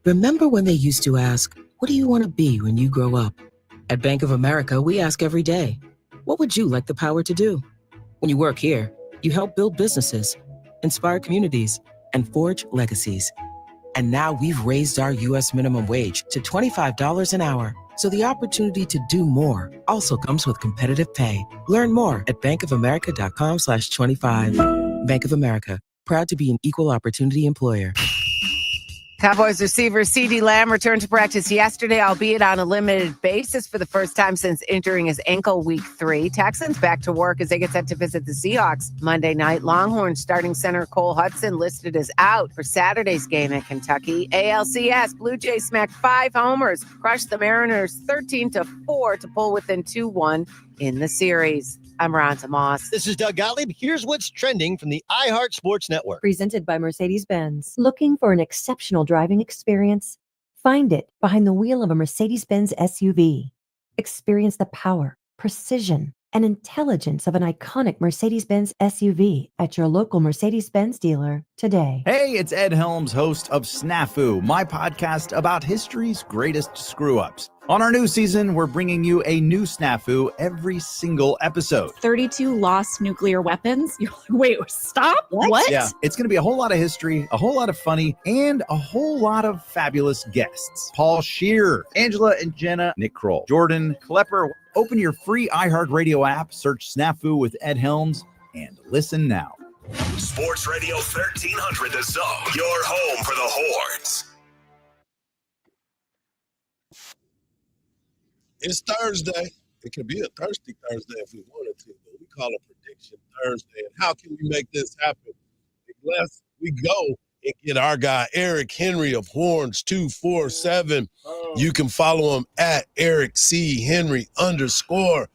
[SPEAKER 28] Remember when they used to ask, what do you want to be when you grow up? At Bank of America, we ask every day, what would you like the power to do? When you work here, you help build businesses, inspire communities, and forge legacies. And now we've raised our U.S. minimum wage to $25 an hour. So the opportunity to do more also comes with competitive pay. Learn more at bankofamerica.com/25. Bank of America, proud to be an equal opportunity employer.
[SPEAKER 29] Cowboys receiver CeeDee Lamb returned to practice yesterday, albeit on a limited basis for the first time since injuring his ankle week 3. Texans back to work as they get set to visit the Seahawks Monday night. Longhorns starting center Cole Hudson listed as out for Saturday's game at Kentucky. ALCS, Blue Jays smacked 5 homers, crushed the Mariners 13-4 to pull within 2-1 in the series. I'm Ronta Moss.
[SPEAKER 30] This is Doug Gottlieb. Here's what's trending from the iHeart Sports Network.
[SPEAKER 31] Presented by Mercedes-Benz. Looking for an exceptional driving experience? Find it behind the wheel of a Mercedes-Benz SUV. Experience the power, precision, and intelligence of an iconic Mercedes-Benz SUV at your local Mercedes-Benz dealer today.
[SPEAKER 32] Hey, it's Ed Helms, host of Snafu, my podcast about history's greatest screw-ups. On our new season, we're bringing you a new snafu every single episode.
[SPEAKER 33] 32 lost nuclear weapons? Wait, stop? What?
[SPEAKER 32] Yeah, it's going to be a whole lot of history, a whole lot of funny, and a whole lot of fabulous guests. Paul Scheer, Angela and Jenna, Nick Kroll, Jordan Klepper. Open your free iHeartRadio app, search Snafu with Ed Helms, and listen now.
[SPEAKER 14] Sports Radio 1300 The Zone, your home for the Horns.
[SPEAKER 16] It's Thursday. It could be a thirsty Thursday if we wanted to, but we call it Prediction Thursday. And how can we make this happen unless we go and get our guy Eric Henry of Horns 247. You can follow him at Eric C. Henry _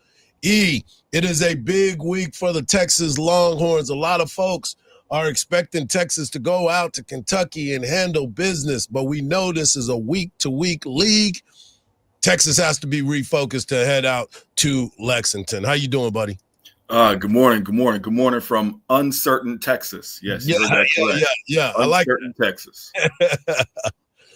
[SPEAKER 16] E. It is a big week for the Texas Longhorns. A lot of folks are expecting Texas to go out to Kentucky and handle business, but we know this is a week-to-week league. Texas has to be refocused to head out to Lexington. How you doing, buddy?
[SPEAKER 2] Good morning from uncertain Texas. Yes, you heard that correct.
[SPEAKER 16] Yeah. I like
[SPEAKER 2] uncertain Texas.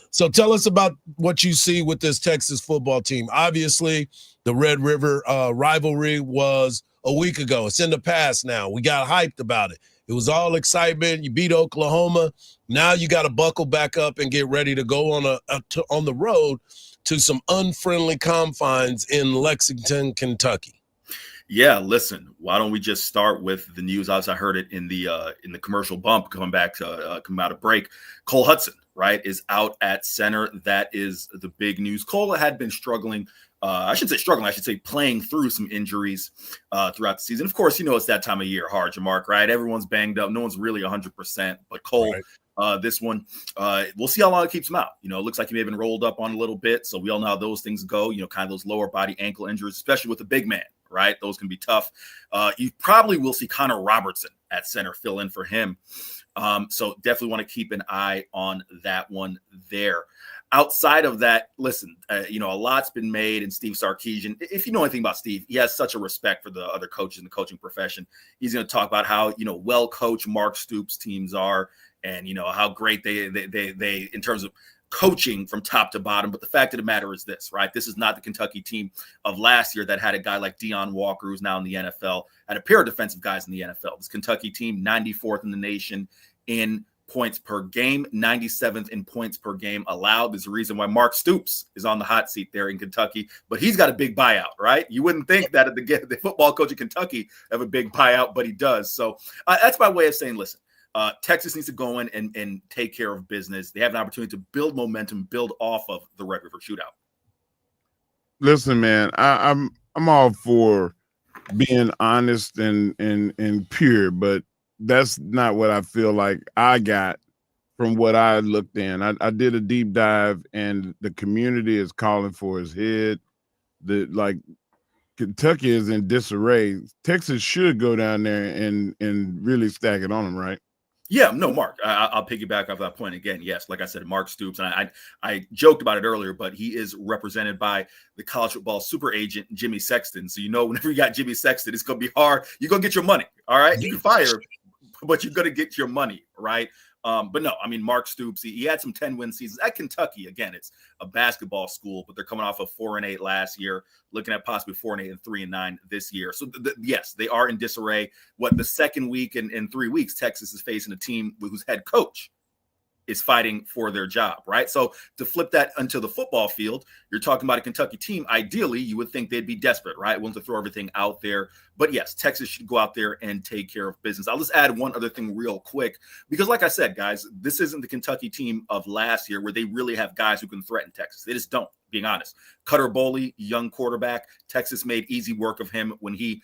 [SPEAKER 16] So tell us about what you see with this Texas football team. Obviously, the Red River rivalry was a week ago. It's in the past now. We got hyped about it. It was all excitement. You beat Oklahoma. Now you got to buckle back up and get ready to go on on the road to some unfriendly confines in Lexington, Kentucky.
[SPEAKER 2] Yeah, listen. Why don't we just start with the news? As I heard it in the commercial bump coming out of break. Cole Hudson, right, is out at center. That is the big news. Cole had been struggling. I should say playing through some injuries throughout the season. Of course, it's that time of year, Hardge and Mark, right? Everyone's banged up. No one's really 100%. But Cole, this one, we'll see how long it keeps him out. It looks like he may have been rolled up on a little bit. So we all know how those things go, kind of those lower body ankle injuries, especially with a big man, right? Those can be tough. You probably will see Connor Robertson at center fill in for him. So definitely want to keep an eye on that one there. Outside of that, listen, a lot's been made in Steve Sarkisian. If you know anything about Steve, he has such a respect for the other coaches in the coaching profession. He's going to talk about how, well coached Mark Stoops teams are and, how great they in terms of coaching from top to bottom. But the fact of the matter is this, right? This is not the Kentucky team of last year that had a guy like Deion Walker, who's now in the NFL, had a pair of defensive guys in the NFL. This Kentucky team, 94th in the nation in points per game, 97th in points per game allowed. There's a reason why Mark Stoops is on the hot seat there in Kentucky, but he's got a big buyout, right? You wouldn't think that the football coach in Kentucky have a big buyout, but he does. So that's my way of saying, listen, Texas needs to go in and take care of business. They have an opportunity to build momentum, build off of the Red River shootout.
[SPEAKER 17] Listen, man, I'm all for being honest and pure, but that's not what I feel like I got from what I looked in. I did a deep dive, and the community is calling for his head. Kentucky is in disarray. Texas should go down there and really stack it on them, right?
[SPEAKER 2] Yeah, no, Mark, I'll piggyback off that point again. Yes, like I said, Mark Stoops, and I joked about it earlier, but he is represented by the college football super agent, Jimmy Sexton. So, whenever you got Jimmy Sexton, it's going to be hard. You're going to get your money, all right? You can fire him, but you're going to get your money, right? But no, Mark Stoops, he had some 10-win seasons at Kentucky. Again, it's a basketball school, but they're coming off of 4-8 last year, looking at possibly 4-8 and 3-9 this year. So yes, they are in disarray. The second week in 3 weeks, Texas is facing a team whose head coach is fighting for their job, right? So to flip that onto the football field, you're talking about a Kentucky team. Ideally, you would think they'd be desperate, right? Willing to throw everything out there. But yes, Texas should go out there and take care of business. I'll just add one other thing real quick, because like I said, guys, this isn't the Kentucky team of last year where they really have guys who can threaten Texas. They just don't, being honest. Cutter Boley, young quarterback. Texas made easy work of him when he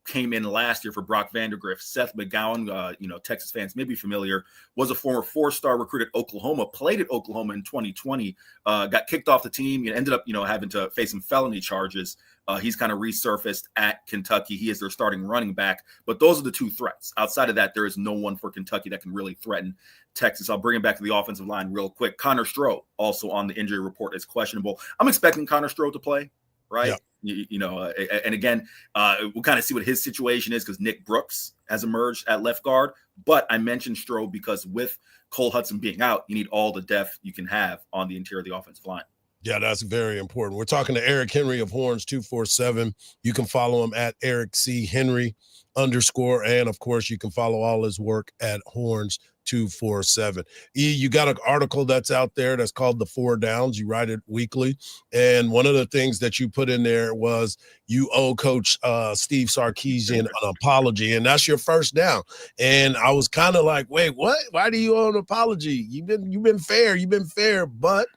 [SPEAKER 2] came in last year for Brock Vandagriff. Seth McGowan, Texas fans may be familiar, was a former 4-star recruit at Oklahoma, played at Oklahoma in 2020, got kicked off the team, ended up, having to face some felony charges. He's kind of resurfaced at Kentucky. He is their starting running back. But those are the two threats. Outside of that, there is no one for Kentucky that can really threaten Texas. I'll bring it back to the offensive line real quick. Connor Stroh, also on the injury report, is questionable. I'm expecting Connor Stroh to play, right? Yeah. And again, we'll kind of see what his situation is because Nick Brooks has emerged at left guard. But I mentioned Stroh because with Cole Hudson being out, you need all the depth you can have on the interior of the offensive line.
[SPEAKER 16] Yeah, that's very important. We're talking to Eric Henry of Horns 247. You can follow him at Eric C. Henry _. And of course, you can follow all his work at Horns 247. You got an article that's out there that's called The 4 Downs. You write it weekly. And one of the things that you put in there was you owe Coach Steve Sarkisian an apology. And that's your first down. And I was kind of like, wait, what? Why do you owe an apology? You've been fair. But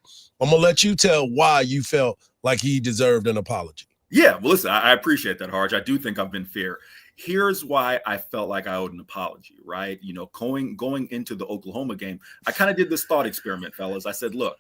[SPEAKER 16] I'm going to let you tell why you felt like he deserved an apology.
[SPEAKER 2] Yeah, well, listen, I appreciate that, Hardge. I do think I've been fair. Here's why I felt like I owed an apology, right? You know, going into the Oklahoma game, I kind of did this thought experiment, fellas. I said, look,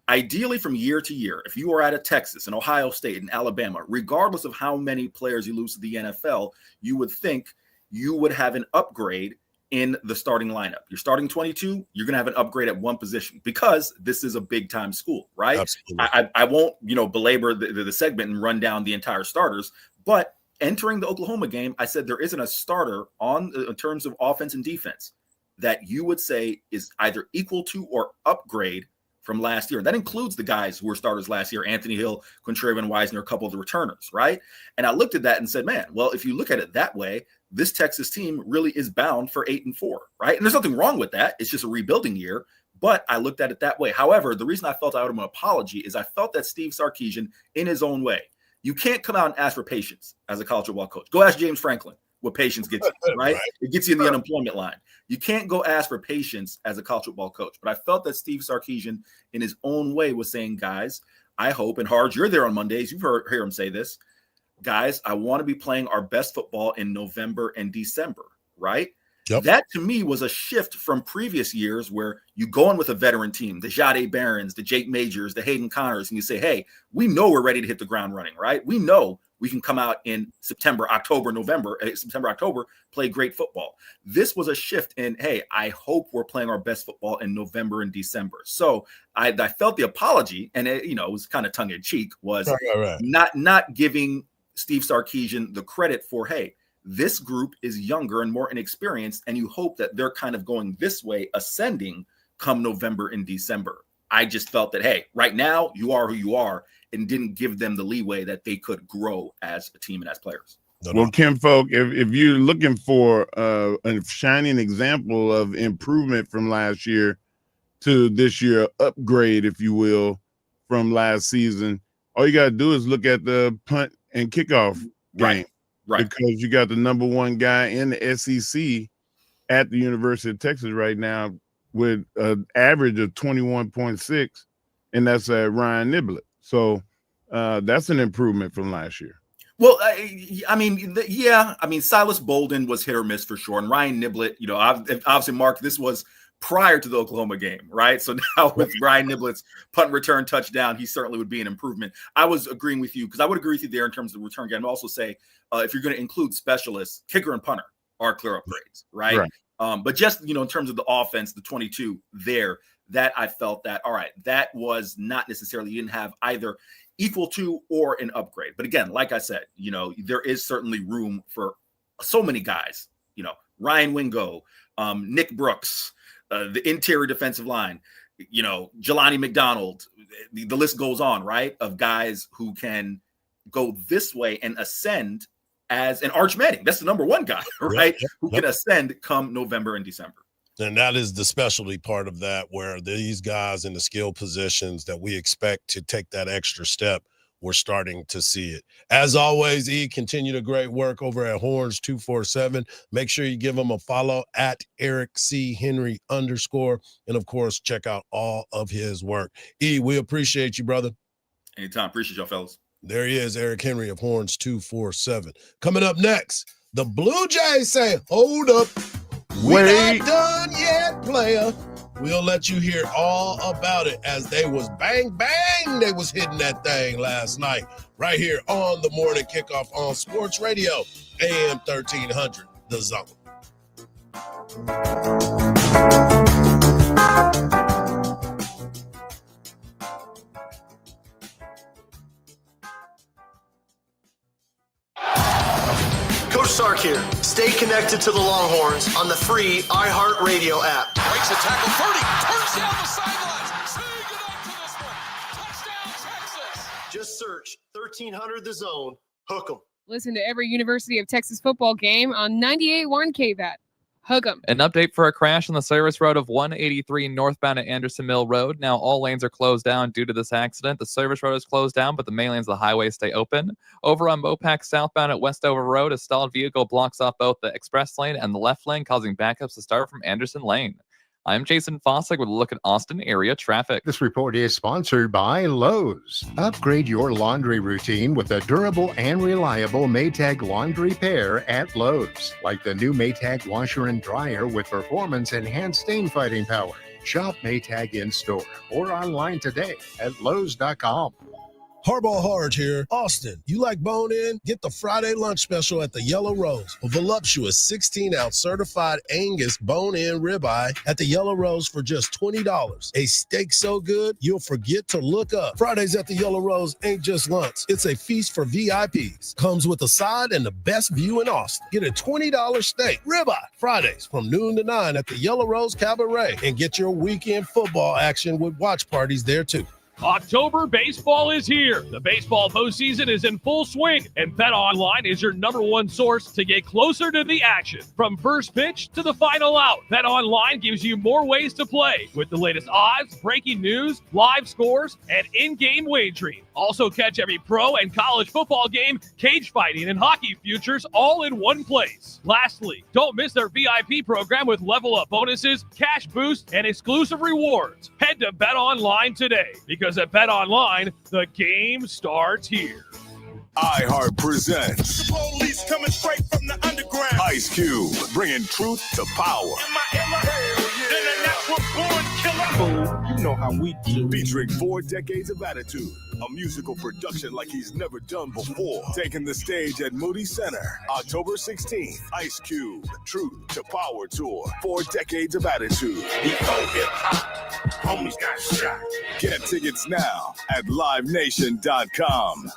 [SPEAKER 2] ideally from year to year, if you are at a Texas and Ohio State and Alabama, regardless of how many players you lose to the NFL, you would think you would have an upgrade in the starting lineup. You're starting 22, you're going to have an upgrade at one position because this is a big time school, right?
[SPEAKER 16] Absolutely.
[SPEAKER 2] I won't, belabor the segment and run down the entire starters, but entering the Oklahoma game, I said there isn't a starter in terms of offense and defense that you would say is either equal to or upgrade from last year. That includes the guys who were starters last year, Anthony Hill, Quintrevin Wisner, a couple of the returners, right? And I looked at that and said, man, well, if you look at it that way, this Texas team really is bound for 8-4, right? And there's nothing wrong with that. It's just a rebuilding year, but I looked at it that way. However, the reason I felt I owed him an apology is I felt that Steve Sarkisian, in his own way, you can't come out and ask for patience as a college football coach. Go ask James Franklin what patience gets you, right? It gets you in the unemployment line. You can't go ask for patience as a college football coach. But I felt that Steve Sarkisian, in his own way, was saying, guys, I hope, and Hardge, you're there on Mondays. You've heard him say this. Guys, I want to be playing our best football in November and December, right?
[SPEAKER 16] Yep.
[SPEAKER 2] That, to me, was a shift from previous years where you go in with a veteran team, the Jade Barons, the Jake Majors, the Hayden Connors, and you say, hey, we know we're ready to hit the ground running, right? We know we can come out in September, October, play great football. This was a shift in, hey, I hope we're playing our best football in November and December. So I felt the apology, and it was kind of tongue in cheek, was not giving Steve Sarkisian the credit for, hey, this group is younger and more inexperienced, and you hope that they're kind of going this way, ascending come November and December. I just felt that, hey, right now you are who you are, and didn't give them the leeway that they could grow as a team and as players.
[SPEAKER 17] Well, Kim Folk, if you're looking for a shining example of improvement from last year to this year, upgrade, if you will, from last season, all you got to do is look at the punt and kickoff game.
[SPEAKER 2] Right.
[SPEAKER 17] Because you got the number one guy in the SEC at the University of Texas right now with an average of 21.6, and that's Ryan Niblett. So that's an improvement from last year.
[SPEAKER 2] Well, Silas Bolden was hit or miss for sure. And Ryan Niblett, obviously, Mark, this was prior to the Oklahoma game, right? So now with Ryan Niblett's punt and return touchdown, he certainly would be an improvement. I was agreeing with you because I would agree with you there in terms of the return game. I'd also say if you're going to include specialists, kicker and punter are clear upgrades, right? But just, in terms of the offense, the 22 there, that I felt that, all right, that was not necessarily, you didn't have either equal to or an upgrade. But again, like I said, there is certainly room for so many guys, Ryan Wingo, Nick Brooks, the interior defensive line, Jelani McDonald, the list goes on, right? Of guys who can go this way and ascend and Arch Manning, that's the number one guy, right? Who can ascend come November and December.
[SPEAKER 16] And that is the specialty part of that, where these guys in the skill positions that we expect to take that extra step, we're starting to see it. As always, continue the great work over at Horns 247. Make sure you give him a follow at Eric C. Henry _. And of course, check out all of his work. We appreciate you, brother.
[SPEAKER 2] Anytime. Appreciate y'all, fellas.
[SPEAKER 16] There he is, Eric Henry of Horns 247. Coming up next, the Blue Jays say, hold up. We not done yet, player. We'll let you hear all about it as they was bang, bang. They was hitting that thing last night right here on the morning kickoff on Sports Radio, AM 1300, The Zone.
[SPEAKER 3] Coach Sark here. Stay connected to the Longhorns on the free iHeartRadio app.
[SPEAKER 5] Breaks a tackle, 30, turns down the sidelines. Say goodnight to this one. Touchdown, Texas.
[SPEAKER 3] Just search 1300 The Zone. Hook 'em.
[SPEAKER 4] Listen to every University of Texas football game on 98.1 KVAT. Hook 'em.
[SPEAKER 6] An update for a crash on the service road of 183 northbound at Anderson Mill Road. Now all lanes are closed down due to this accident. The service road is closed down, but the main lanes of the highway stay open. Over on Mopac southbound at Westover Road, a stalled vehicle blocks off both the express lane and the left lane, causing backups to start from Anderson Lane. I'm Jason Fossick with a look at Austin area traffic.
[SPEAKER 12] This report is sponsored by Lowe's. Upgrade your laundry routine with a durable and reliable Maytag laundry pair at Lowe's. Like the new Maytag washer and dryer with performance enhanced stain fighting power. Shop Maytag in store or online today at Lowe's.com.
[SPEAKER 16] Hardball Hardge here. Austin, you like bone-in? Get the Friday lunch special at the Yellow Rose. A voluptuous 16-ounce certified Angus bone-in ribeye at the Yellow Rose for just $20. A steak so good, you'll forget to look up. Fridays at the Yellow Rose ain't just lunch. It's a feast for VIPs. Comes with a side and the best view in Austin. Get a $20 steak ribeye Fridays from noon to 9 at the Yellow Rose Cabaret. And get your weekend football action with watch parties there, too.
[SPEAKER 13] October baseball is here. The baseball postseason is in full swing, and BetOnline is your #1 source to get closer to the action. From first pitch to the final out, BetOnline gives you more ways to play with the latest odds, breaking news, live scores, and in-game wagering. Also catch every pro and college football game, cage fighting, and hockey futures all in one place. Lastly, don't miss their VIP program with level-up bonuses, cash boosts, and exclusive rewards. Head to BetOnline today because at BetOnline, the game starts here.
[SPEAKER 14] iHeart presents the police coming straight from the underground. Ice Cube bringing truth to power. You know how we do. Featuring 4 decades of attitude, a musical production like he's never done before. Taking the stage at Moody Center, October 16th. Ice Cube, Truth to Power Tour. 4 decades of attitude. Before hip-hop, homies got shot. Get tickets now at livenation.com.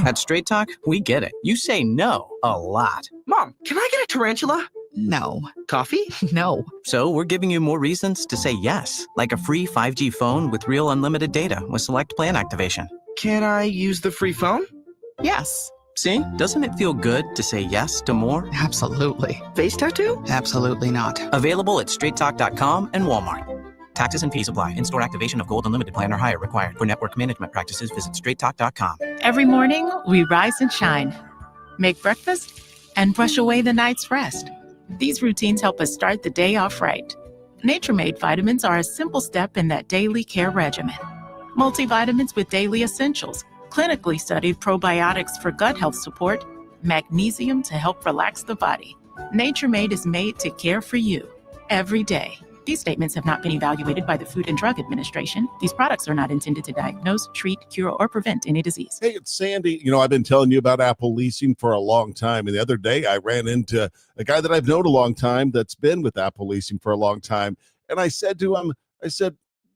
[SPEAKER 15] At Straight Talk, we get it. You say no a lot.
[SPEAKER 18] Mom, can I get a tarantula?
[SPEAKER 15] No.
[SPEAKER 18] Coffee?
[SPEAKER 15] No. So we're giving you more reasons to say yes, like a free 5G phone with real unlimited data with select plan activation.
[SPEAKER 18] Can I use the free phone?
[SPEAKER 15] Yes. See? Doesn't it feel good to say yes to more?
[SPEAKER 18] Absolutely. Face tattoo?
[SPEAKER 15] Absolutely not. Available at straighttalk.com and Walmart. Taxes and fees apply. In-store activation of Gold Unlimited plan or higher required. For network management practices, visit straighttalk.com.
[SPEAKER 19] Every morning, we rise and shine, make breakfast, and brush away the night's rest. These routines help us start the day off right. Nature-made vitamins are a simple step in that daily care regimen. Multivitamins with daily essentials, clinically studied probiotics for gut health support, magnesium to help relax the body. Nature-Made is made to care for you every day. These statements have not been evaluated by the Food and Drug Administration. These products are not intended to diagnose, treat, cure, or prevent any disease.
[SPEAKER 20] Hey, it's Sandy. You know, I've been telling you about Apple Leasing for a long time. And the other day I ran into a guy that I've known a long time that's been with Apple Leasing for a long time. And I said to him,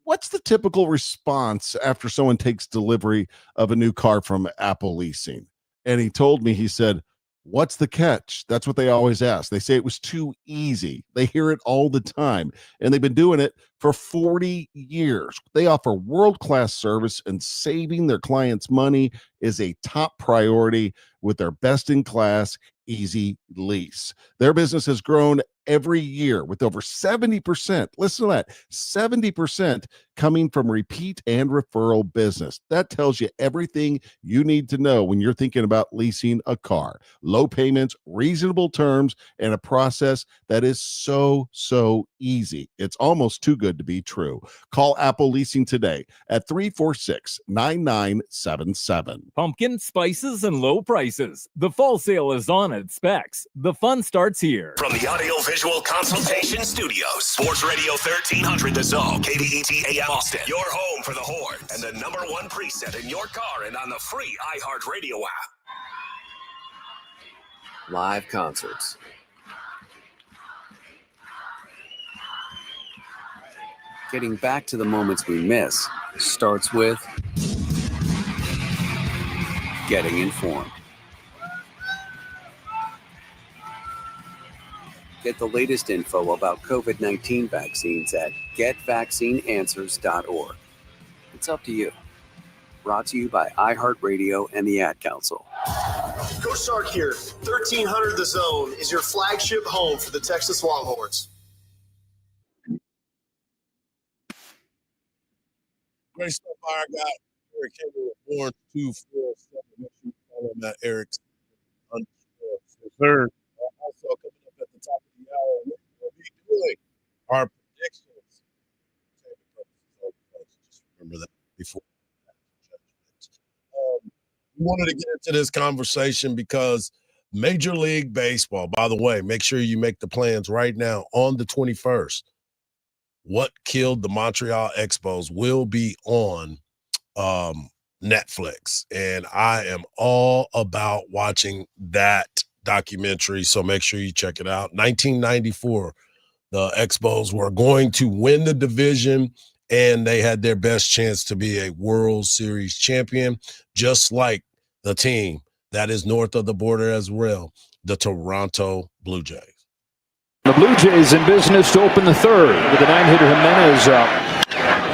[SPEAKER 20] what's the typical response after someone takes delivery of a new car from Apple Leasing? And he told me, he said, what's the catch? That's what they always ask. They say it was too easy. They hear it all the time, and they've been doing it for 40 years. They offer world-class service, and saving their clients money is a top priority with their best-in-class easy lease. Their business has grown every year with over 70%. Listen to that, 70% coming from repeat and referral business. That tells you everything you need to know when you're thinking about leasing a car. Low payments, reasonable terms, and a process that is so easy. It's almost too good to be true. Call Apple Leasing today at 346-9977.
[SPEAKER 21] Pumpkin, spices, and low prices. The fall sale is on at Specs. The fun starts here.
[SPEAKER 14] From the Audio-Visual Consultation Studios, Sports Radio 1300 The Zone, KDET AM Austin, your home for the Horns, and the #1 preset in your car and on the free iHeartRadio app.
[SPEAKER 22] Live concerts. Getting back to the moments we miss starts with getting informed. Get the latest info about COVID-19 vaccines at getvaccineanswers.org. It's up to you. Brought to you by iHeartRadio and the Ad Council.
[SPEAKER 3] Coach Sark here. 1300 The Zone is your flagship home for the Texas Longhorns.
[SPEAKER 16] Great stuff, our guy. Eric Henry was born 247. Make sure you follow him at Eric's _
[SPEAKER 17] Sir.
[SPEAKER 16] Also coming up at the top of the hour, what are we doing? wanted to get into this conversation because Major League Baseball, by the way, make sure you make the plans right now on the 21st. What Killed the Montreal Expos will be on Netflix. And I am all about watching that documentary. So make sure you check it out. 1994, the Expos were going to win the division, and they had their best chance to be a World Series champion, just like the team that is north of the border as well, the Toronto Blue Jays.
[SPEAKER 13] The Blue Jays in business to open the third with the 9-hitter Jimenez up.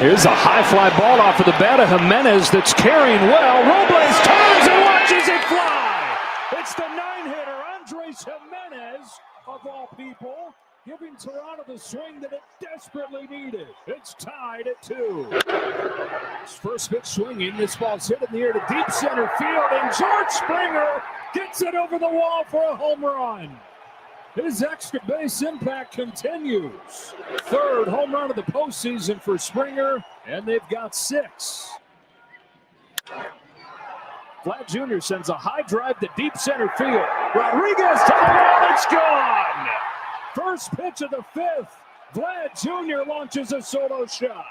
[SPEAKER 13] Here's a high fly ball off of the bat of Jimenez that's carrying well. Robles turns and watches it fly. It's the 9-hitter Andres Jimenez, of all people, giving Toronto the swing that it desperately needed. It's tied at 2. First pitch swinging. This ball's hit in the air to deep center field, and George Springer gets it over the wall for a home run. His extra base impact continues. Third home run of the postseason for Springer, and they've got 6. Vlad Jr. sends a high drive to deep center field. Rodriguez to the wall, it's gone. First pitch of the 5th. Vlad Jr. launches a solo shot.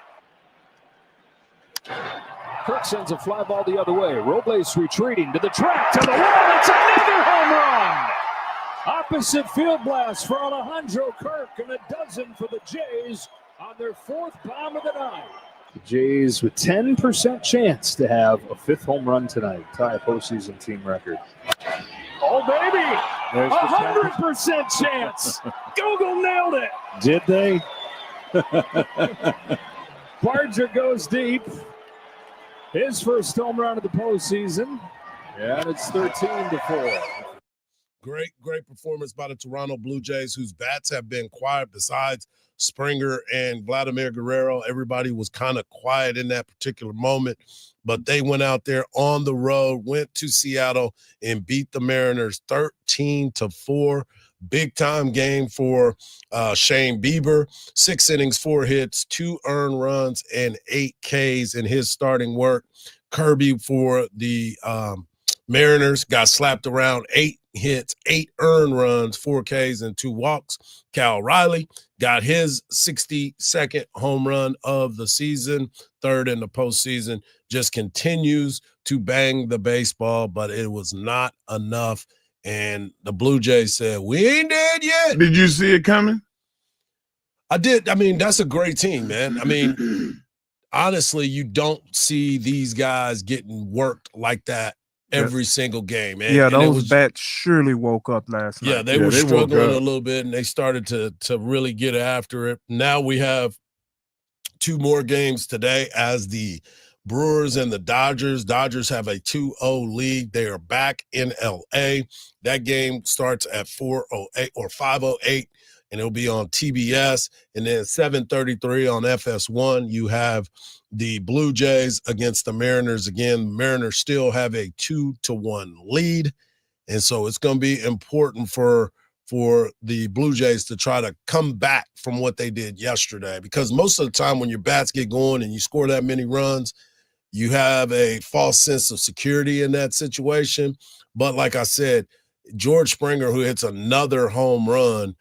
[SPEAKER 13] Kirk sends a fly ball the other way. Robles retreating to the track, to the wall. It's another home run. Opposite field blast for Alejandro Kirk, and a dozen for the Jays on their 4th bomb of the night. The Jays with 10% chance to have a 5th home run tonight, tie a postseason team record. Oh, baby! 100% chance! Google nailed it! Did they? Barger goes deep. His first home run of the postseason. Yeah, and it's 13-4.
[SPEAKER 16] Great performance by the Toronto Blue Jays, whose bats have been quiet besides Springer and Vladimir Guerrero. Everybody was kind of quiet in that particular moment, but they went out there on the road, went to Seattle, and beat the Mariners 13-4. Big-time game for Shane Bieber. 6 innings, 4 hits, 2 earned runs, and 8 Ks in his starting work. Kirby for the Mariners got slapped around, 8 hits, 8 earned runs, 4 Ks, and 2 walks. Cal Riley got his 62nd home run of the season, 3rd in the postseason. Just continues to bang the baseball, but it was not enough. And the Blue Jays said, "We ain't dead yet."
[SPEAKER 17] Did you see it coming?
[SPEAKER 16] I did. I mean, that's a great team, man. I mean, honestly, you don't see these guys getting worked like that every single game, man.
[SPEAKER 1] Yeah,
[SPEAKER 16] And
[SPEAKER 1] those bats surely woke up last night.
[SPEAKER 16] Yeah, they were struggling a little bit, and they started to really get after it. Now we have 2 more games today as the Brewers and the Dodgers. Dodgers have a 2-0 lead. They are back in L.A. That game starts at 4:08 or 5:08, and it'll be on TBS. And then 7:33 on FS1, you have the Blue Jays against the Mariners. Again, the Mariners still have a 2-1 lead. And so it's going to be important for the Blue Jays to try to come back from what they did yesterday, because most of the time when your bats get going and you score that many runs, you have a false sense of security in that situation. But like I said, George Springer, who hits another home run,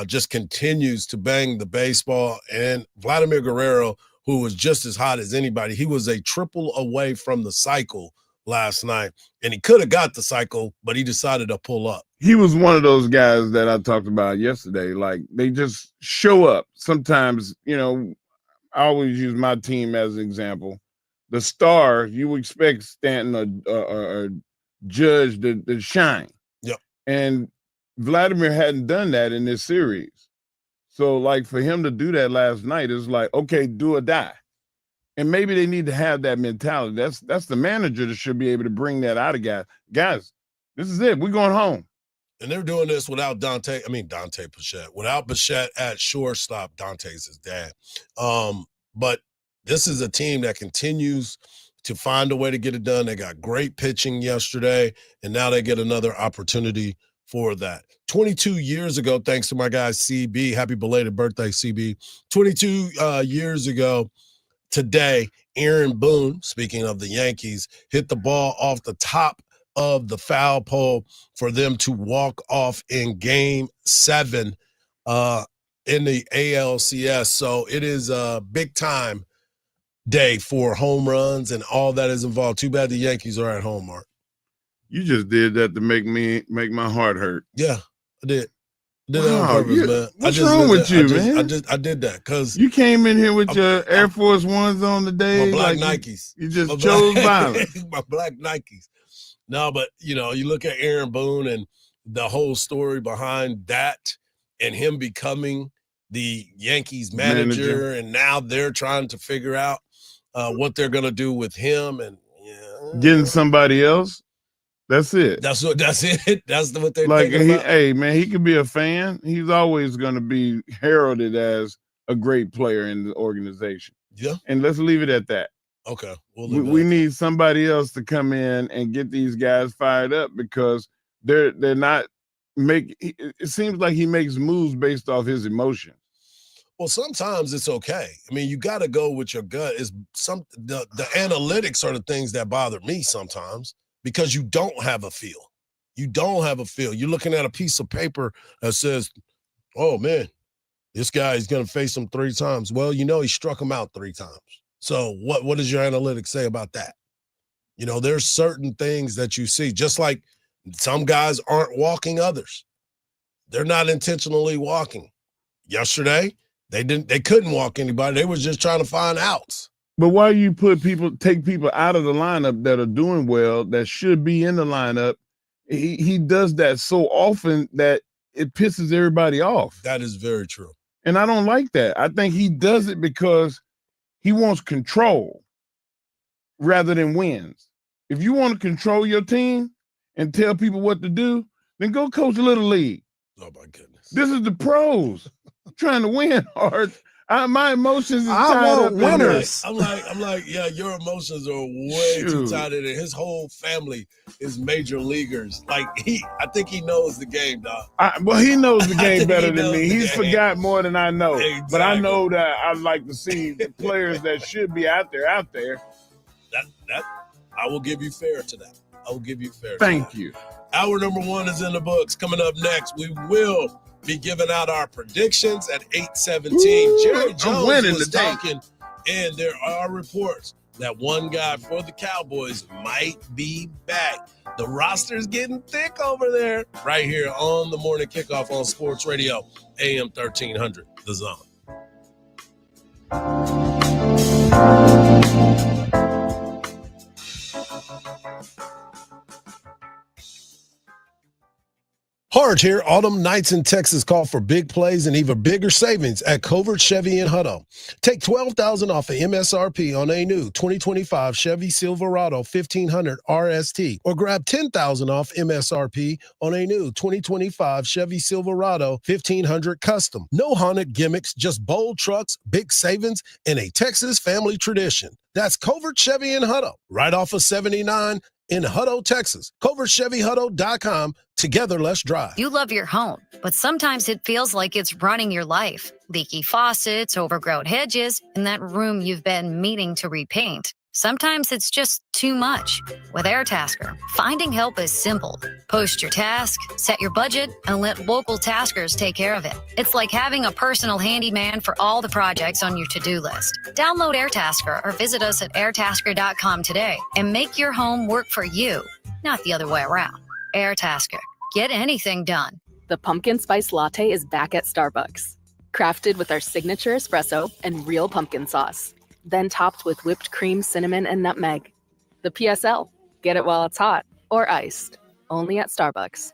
[SPEAKER 16] just continues to bang the baseball. And Vladimir Guerrero, who was just as hot as anybody, he was a triple away from the cycle last night. And he could have got the cycle, but he decided to pull up.
[SPEAKER 17] He was one of those guys that I talked about yesterday. Like, they just show up. Sometimes, you know, I always use my team as an example. The star, you expect Stanton or Judge to shine.
[SPEAKER 16] Yep.
[SPEAKER 17] And Vladimir hadn't done that in this series. So, like, for him to do that last night is like, okay, do or die. And maybe they need to have that mentality. That's the manager that should be able to bring that out of guys. Guys, this is it. We're going home.
[SPEAKER 16] And they're doing this without Dante Bichette. Without Bichette at shortstop, Dante's his dad. But this is a team that continues to find a way to get it done. They got great pitching yesterday, and now they get another opportunity for that. 22 years ago, thanks to my guy CB, happy belated birthday, CB. 22 years ago today Aaron Boone, speaking of the Yankees, hit the ball off the top of the foul pole for them to walk off in Game 7 in the ALCS. So it is a big-time day for home runs and all that is involved. Too bad the Yankees are at home, Mark.
[SPEAKER 17] You just did that to make my heart hurt.
[SPEAKER 16] Yeah, I did. Did that on purpose, man.
[SPEAKER 17] What's wrong with you, man?
[SPEAKER 16] I did that because
[SPEAKER 17] you came in here with your Air Force Ones on today.
[SPEAKER 16] My black
[SPEAKER 17] like
[SPEAKER 16] Nikes.
[SPEAKER 17] You just chose violence.
[SPEAKER 16] My black Nikes. No, but you look at Aaron Boone and the whole story behind that, and him becoming the Yankees manager, and now they're trying to figure out what they're gonna do with him, and
[SPEAKER 17] getting somebody else. That's it.
[SPEAKER 16] That's it. That's what they're
[SPEAKER 17] like.
[SPEAKER 16] thinking about.
[SPEAKER 17] Hey, man, he could be a fan. He's always going to be heralded as a great player in the organization.
[SPEAKER 16] Yeah.
[SPEAKER 17] And let's leave it at that.
[SPEAKER 16] Okay.
[SPEAKER 17] We need somebody else to come in and get these guys fired up because they're not making. It seems like he makes moves based off his emotion.
[SPEAKER 16] Well, sometimes it's okay. I mean, you got to go with your gut. The analytics are the things that bother me sometimes. Because you don't have a feel. You don't have a feel. You're looking at a piece of paper that says, oh, man, this guy is going to face him 3 times. Well, he struck him out 3 times. So what does your analytics say about that? There's certain things that you see, just like some guys aren't walking others. They're not intentionally walking. Yesterday, they couldn't walk anybody. They were just trying to find outs.
[SPEAKER 17] But why you take people out of the lineup that are doing well, that should be in the lineup? He does that so often that it pisses everybody off.
[SPEAKER 16] That is very true.
[SPEAKER 17] And I don't like that. I think he does it because he wants control rather than wins. If you want to control your team and tell people what to do, then go coach a little league.
[SPEAKER 16] Oh, my goodness.
[SPEAKER 17] This is the pros. I'm trying to win hard. My emotions is
[SPEAKER 20] I
[SPEAKER 17] tied
[SPEAKER 20] want
[SPEAKER 17] up
[SPEAKER 20] winners.
[SPEAKER 16] I'm like, yeah, your emotions are way too tied in. His whole family is major leaguers. Like I think he knows the game, dog.
[SPEAKER 17] Well, he knows the game better than me. He's forgot more than I know.
[SPEAKER 16] Exactly.
[SPEAKER 17] But I know that I'd like to see the players that should be out there.
[SPEAKER 16] That I will give you fair to that. I will give you fair.
[SPEAKER 17] Thank you.
[SPEAKER 16] Hour number 1 is in the books. Coming up next, we will be giving out our predictions at 8:17. Jerry Jones was talking, and there are reports that one guy for the Cowboys might be back. The roster's getting thick over there. Right here on the Morning Kickoff on Sports Radio, AM 1300, The Zone. Hardge here. Autumn nights in Texas call for big plays and even bigger savings at Covert Chevy in Hutto. Take $12,000 off of MSRP on a new 2025 Chevy Silverado 1500 RST, or grab $10,000 off MSRP on a new 2025 Chevy Silverado 1500 Custom. No haunted gimmicks, just bold trucks, big savings, and a Texas family tradition. That's Covert Chevy in Hutto, right off of 79 in Hutto, Texas. CovertChevyHutto.com. Together, let's drive.
[SPEAKER 7] You love your home, but sometimes it feels like it's running your life. Leaky faucets, overgrown hedges, and that room you've been meaning to repaint. Sometimes it's just too much. With AirTasker, finding help is simple. Post your task, set your budget, and let local taskers take care of it. It's like having a personal handyman for all the projects on your to-do list. Download AirTasker or visit us at airtasker.com today and make your home work for you, not the other way around. AirTasker. Get anything done.
[SPEAKER 8] The pumpkin spice latte is back at Starbucks. Crafted with our signature espresso and real pumpkin sauce. Then topped with whipped cream, cinnamon, and nutmeg. The PSL. Get it while it's hot or iced. Only at Starbucks.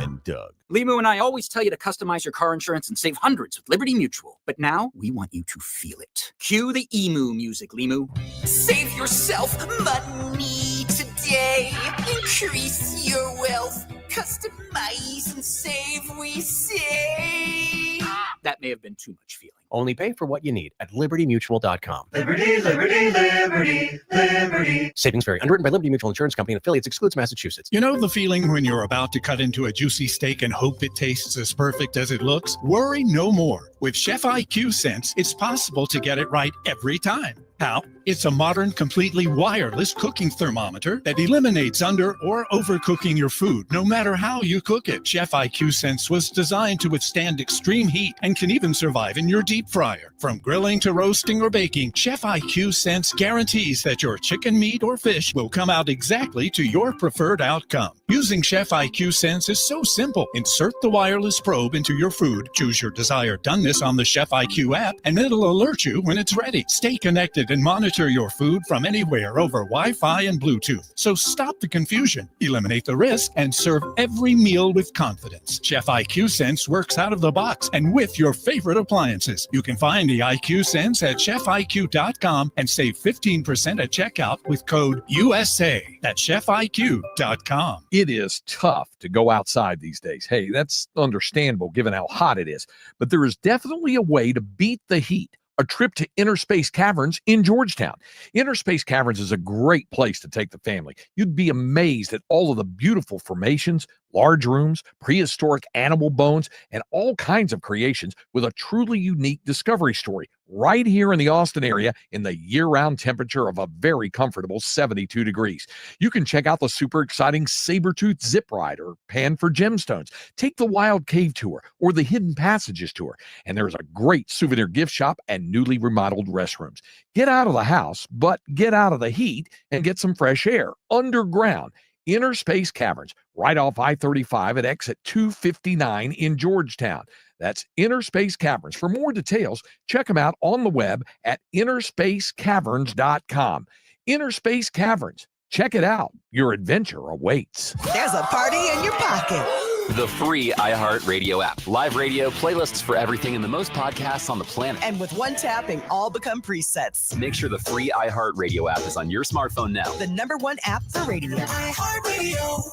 [SPEAKER 9] And Doug. Limu and I always tell you to customize your car insurance and save hundreds with Liberty Mutual. But now we want you to feel it. Cue the emu music, Limu.
[SPEAKER 10] Save yourself money today. Increase your wealth. Customize and save, we say.
[SPEAKER 9] That may have been too much feeling.
[SPEAKER 2] Only pay for what you need at libertymutual.com.
[SPEAKER 3] Liberty, liberty, liberty, liberty.
[SPEAKER 2] Savings vary. Underwritten by Liberty Mutual Insurance Company and affiliates. Excludes Massachusetts.
[SPEAKER 11] You know the feeling when you're about to cut into a juicy steak and hope it tastes as perfect as it looks? Worry no more. With Chef IQ Sense, it's possible to get it right every time. How? It's a modern, completely wireless cooking thermometer that eliminates under or overcooking your food, no matter how you cook it. Chef IQ Sense was designed to withstand extreme heat and can even survive in your deep fryer. From grilling to roasting or baking, Chef IQ Sense guarantees that your chicken, meat, or fish will come out exactly to your preferred outcome. Using Chef IQ Sense is so simple. Insert the wireless probe into your food, choose your desired doneness on the Chef IQ app, and it'll alert you when it's ready. Stay connected and monitor your food from anywhere over Wi-Fi and Bluetooth. So stop the confusion, eliminate the risk, and serve every meal with confidence. Chef IQ Sense works out of the box and with your favorite appliances. You can find the IQ Sense at chefiq.com and save 15% at checkout with code USA at chefiq.com.
[SPEAKER 23] It is tough to go outside these days. Hey, that's understandable given how hot it is. But there is definitely a way to beat the heat. A trip to Inner Space Caverns in Georgetown. Inner Space Caverns is a great place to take the family. You'd be amazed at all of the beautiful formations, large rooms, prehistoric animal bones, and all kinds of creations with a truly unique discovery story right here in the Austin area in the year-round temperature of a very comfortable 72 degrees. You can check out the super exciting saber-tooth zip ride or pan for gemstones. Take the wild cave tour or the hidden passages tour. And there's a great souvenir gift shop and newly remodeled restrooms. Get out of the house, but get out of the heat and get some fresh air underground. Inner Space Caverns, right off I-35 at exit 259 in Georgetown. That's Inner Space Caverns. For more details, check them out on the web at innerspacecaverns.com. Inner Space Caverns. Check it out. Your adventure awaits.
[SPEAKER 24] There's a party in your pocket.
[SPEAKER 25] The free iHeartRadio app. Live radio, playlists for everything, and the most podcasts on the planet.
[SPEAKER 24] And with one tapping, all become presets.
[SPEAKER 25] Make sure the free iHeartRadio app is on your smartphone now.
[SPEAKER 24] The #1 app for radio.
[SPEAKER 14] iHeartRadio.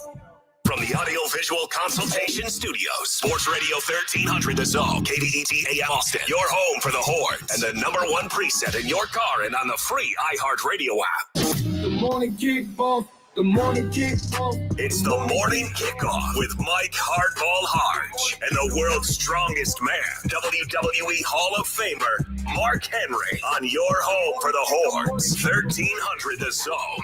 [SPEAKER 14] From the Audio-Visual Consultation Studios, Sports Radio 1300 The Zone, KDET AM Austin, your home for the Horns, and the #1 preset in your car and on the free iHeartRadio app.
[SPEAKER 26] The morning kickoff. The morning kickoff.
[SPEAKER 14] It's the morning kickoff with Mike Hardball Hardge and the world's strongest man, WWE Hall of Famer Mark Henry, on your home for the Horns, 1300 The Zone.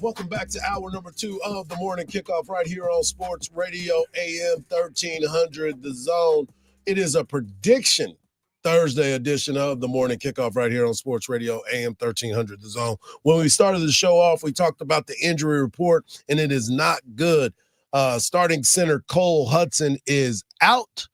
[SPEAKER 16] Welcome back to hour number 2 of the morning kickoff right here on Sports Radio AM 1300 The Zone. It is a prediction Thursday edition of the morning kickoff right here on Sports Radio AM 1300 The Zone. When we started the show off, we talked about the injury report, and it is not good. Starting center Cole Hudson is out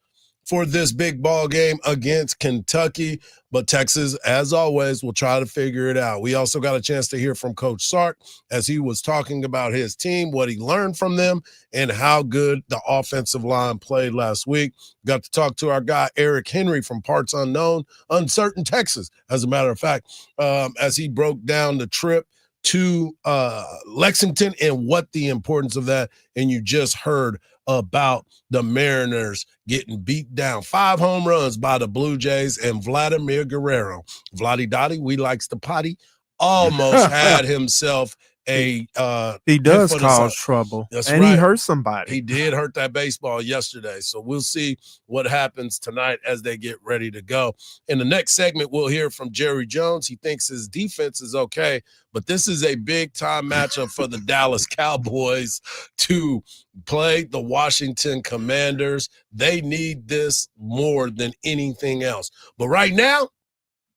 [SPEAKER 16] for this big ball game against Kentucky, but Texas, as always, will try to figure it out. We also got a chance to hear from Coach Sark as he was talking about his team, what he learned from them, and how good the offensive line played last week. Got to talk to our guy, Eric Henry from Parts Unknown, Uncertain Texas, as a matter of fact, as he broke down the trip to Lexington and what the importance of that. And you just heard about the Mariners getting beat down. 5 home runs by the Blue Jays and Vladimir Guerrero. Vladdy Dottie, we likes the potty, almost had himself a
[SPEAKER 1] he does cause trouble.
[SPEAKER 16] That's
[SPEAKER 1] and
[SPEAKER 16] right.
[SPEAKER 1] He hurt somebody.
[SPEAKER 16] He did hurt that baseball yesterday. So we'll see what happens tonight as they get ready to go. In the next segment, we'll hear from Jerry Jones. He thinks his defense is okay, but this is a big time matchup for the Dallas Cowboys to play the Washington Commanders. They need this more than anything else. But right now,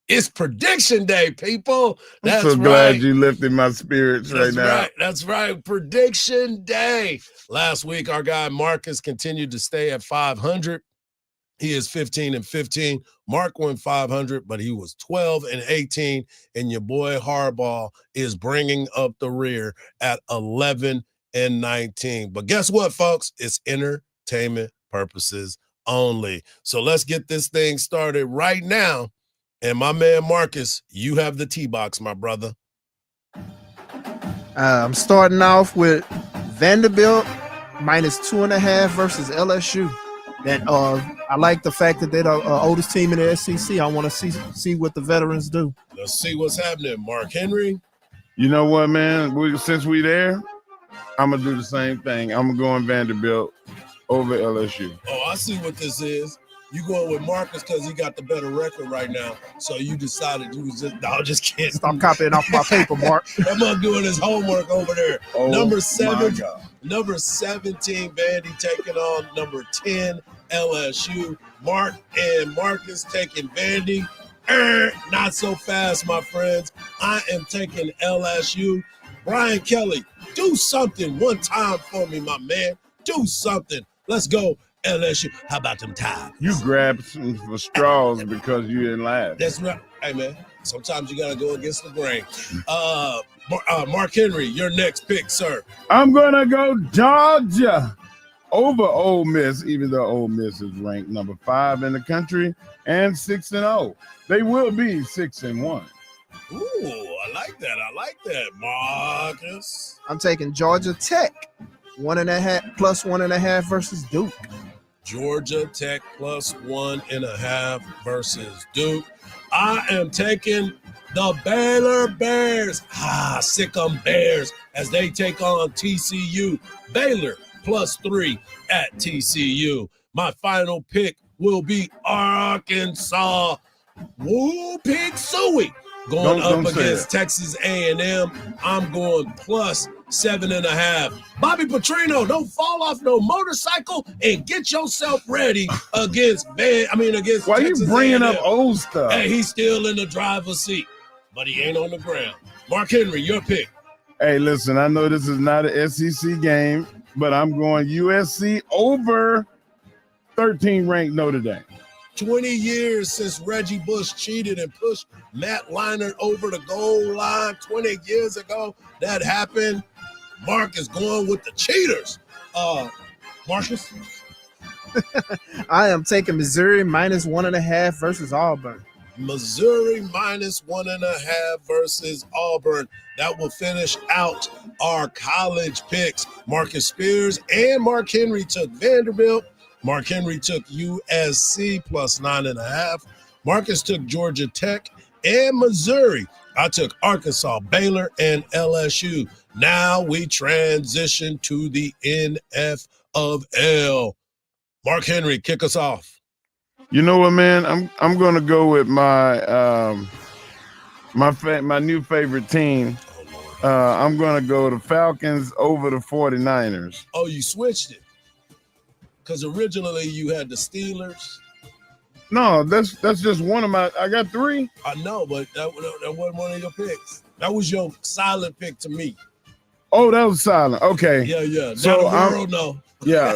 [SPEAKER 16] it's prediction day, people. That's
[SPEAKER 17] I'm so glad you lifted my spirits right now.
[SPEAKER 16] That's right. Prediction day. Last week, our guy Marcus continued to stay at 500. He is 15-15. Mark went 500, but he was 12-18. And your boy Hardball is bringing up the rear at 11-19. But guess what, folks? It's entertainment purposes only. So let's get this thing started right now. And my man Marcus, you have the T-box, my brother.
[SPEAKER 1] I'm starting off with Vanderbilt -2.5 versus LSU. that I like the fact that they're the oldest team in the SEC. I want to see what the veterans do.
[SPEAKER 16] Let's see what's happening. Mark Henry.
[SPEAKER 17] You know what, man? Since we there, I'm going to do the same thing. I'm going to go in Vanderbilt over LSU.
[SPEAKER 16] Oh, I see what this is. You going with Marcus because he got the better record right now. So you decided you was just kidding.
[SPEAKER 1] Stop copying off my paper, Mark.
[SPEAKER 16] I'm not doing his homework over there.
[SPEAKER 17] Oh,
[SPEAKER 16] number 17, Vandy taking on number 10, LSU. Mark and Marcus taking Vandy. Not so fast, my friends. I am taking LSU. Brian Kelly, do something one time for me, my man. Do something. Let's go, LSU. How about them ties?
[SPEAKER 17] You grabbed some for straws because you didn't laugh.
[SPEAKER 16] That's right. Hey, man, sometimes you got to go against the grain. Mark Henry, your next pick, sir.
[SPEAKER 17] I'm going to go Georgia over Ole Miss, even though Ole Miss is ranked number 5 in the country and 6-0. They will be 6-1.
[SPEAKER 16] Ooh, I like that, Marcus.
[SPEAKER 1] I'm taking Georgia Tech, 1.5 plus 1.5 versus Duke.
[SPEAKER 16] Georgia Tech plus 1.5 versus Duke. I am taking the Baylor Bears. Sick 'em Bears as they take on TCU. Baylor plus 3 at TCU. My final pick will be Arkansas. Woo Pig Suey going up against Texas A&M. I'm going plus 7.5. Bobby Petrino, don't fall off no motorcycle and get yourself ready against against.
[SPEAKER 17] Why
[SPEAKER 16] Texas
[SPEAKER 17] you bringing
[SPEAKER 16] A&M.
[SPEAKER 17] up old stuff?
[SPEAKER 16] Hey, he's still in the driver's seat, but he ain't on the ground. Mark Henry, your pick.
[SPEAKER 17] Hey, listen, I know this is not an SEC game, but I'm going USC over 13th-ranked Notre Dame.
[SPEAKER 16] 20 years since Reggie Bush cheated and pushed Matt Leinart over the goal line 20 years ago. That happened. Mark is going with the cheaters. Marcus?
[SPEAKER 1] I am taking Missouri minus 1.5 versus Auburn.
[SPEAKER 16] Missouri minus 1.5 versus Auburn. That will finish out our college picks. Marcus Spears and Mark Henry took Vanderbilt. Mark Henry took USC plus 9.5. Marcus took Georgia Tech and Missouri. I took Arkansas, Baylor, and LSU. Now we transition to the NFL. Mark Henry, kick us off.
[SPEAKER 17] You know what, man? I'm going to go with my my new favorite team. I'm going to go the Falcons over the 49ers.
[SPEAKER 16] Oh, you switched it. Because originally you had the Steelers.
[SPEAKER 17] No, that's just one of my. I got 3.
[SPEAKER 16] I know, but that wasn't one of your picks. That was your silent pick to me.
[SPEAKER 17] Oh, that was silent. Okay.
[SPEAKER 16] Yeah.
[SPEAKER 17] So
[SPEAKER 16] now the world know.
[SPEAKER 17] Yeah.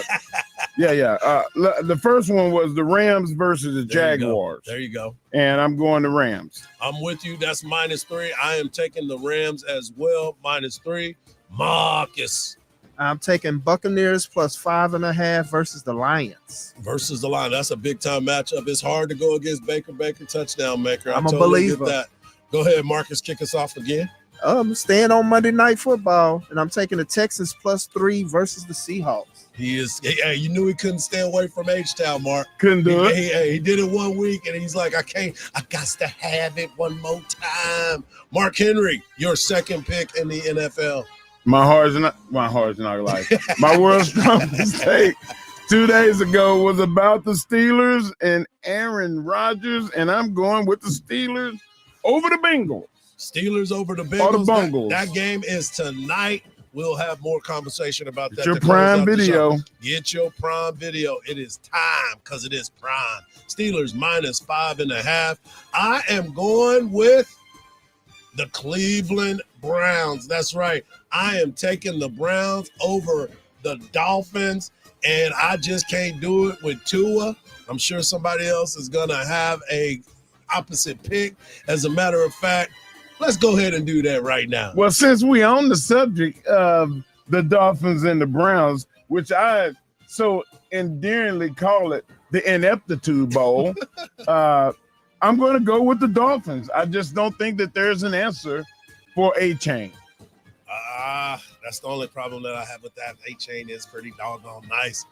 [SPEAKER 17] The first one was the Rams versus the Jaguars.
[SPEAKER 16] There you go.
[SPEAKER 17] And I'm going to Rams.
[SPEAKER 16] I'm with you. That's minus 3. I am taking the Rams as well. minus 3. Marcus.
[SPEAKER 1] I'm taking Buccaneers plus 5.5 versus the Lions.
[SPEAKER 16] Versus the Lions. That's a big-time matchup. It's hard to go against Baker touchdown maker.
[SPEAKER 1] I'm a believer.
[SPEAKER 16] Get that. Go ahead, Marcus. Kick us off again.
[SPEAKER 1] I'm staying on Monday Night Football, and I'm taking the Texans plus 3 versus the Seahawks.
[SPEAKER 16] He is. Hey, you knew he couldn't stay away from H-Town, Mark.
[SPEAKER 17] Couldn't do it.
[SPEAKER 16] He did it one week, and he's like, I got to have it one more time. Mark Henry, your second pick in the NFL.
[SPEAKER 17] My heart's not like my world's strongest take 2 days ago was about the Steelers and Aaron Rodgers, and I'm going with the Steelers over the Bengals.
[SPEAKER 16] Steelers over the Bengals.
[SPEAKER 17] Or the Bungles.
[SPEAKER 16] That game is tonight. We'll have more conversation about that.
[SPEAKER 17] Get your Prime Video.
[SPEAKER 16] Get your Prime Video. It is time because it is Prime. Steelers minus 5.5. I am going with the Cleveland Browns. That's right. I am taking the Browns over the Dolphins, and I just can't do it with Tua. I'm sure somebody else is going to have a opposite pick. As a matter of fact, let's go ahead and do that right now.
[SPEAKER 17] Well, since we on the subject of the Dolphins and the Browns, which I so endearingly call it the Ineptitude Bowl, I'm going to go with the Dolphins. I just don't think that there's an answer for A-Chain.
[SPEAKER 16] That's the only problem that I have with that. A-Chain is pretty doggone nice.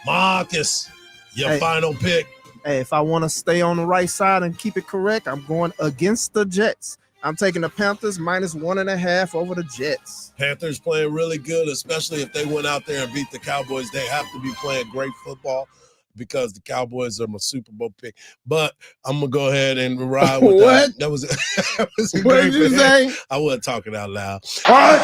[SPEAKER 16] Marcus, your
[SPEAKER 1] Hey.
[SPEAKER 16] final pick.
[SPEAKER 1] Hey, if I want to stay on the right side and keep it correct, I'm going against the Jets. I'm taking the Panthers -1.5 over the Jets.
[SPEAKER 16] Panthers playing really good, especially if they went out there and beat the Cowboys. They have to be playing great football because the Cowboys are my Super Bowl pick. But I'm going to go ahead and ride with
[SPEAKER 17] What?
[SPEAKER 16] that. That was a
[SPEAKER 17] What
[SPEAKER 16] great
[SPEAKER 17] did you
[SPEAKER 16] pick.
[SPEAKER 17] say?
[SPEAKER 16] I wasn't talking out loud.
[SPEAKER 17] What?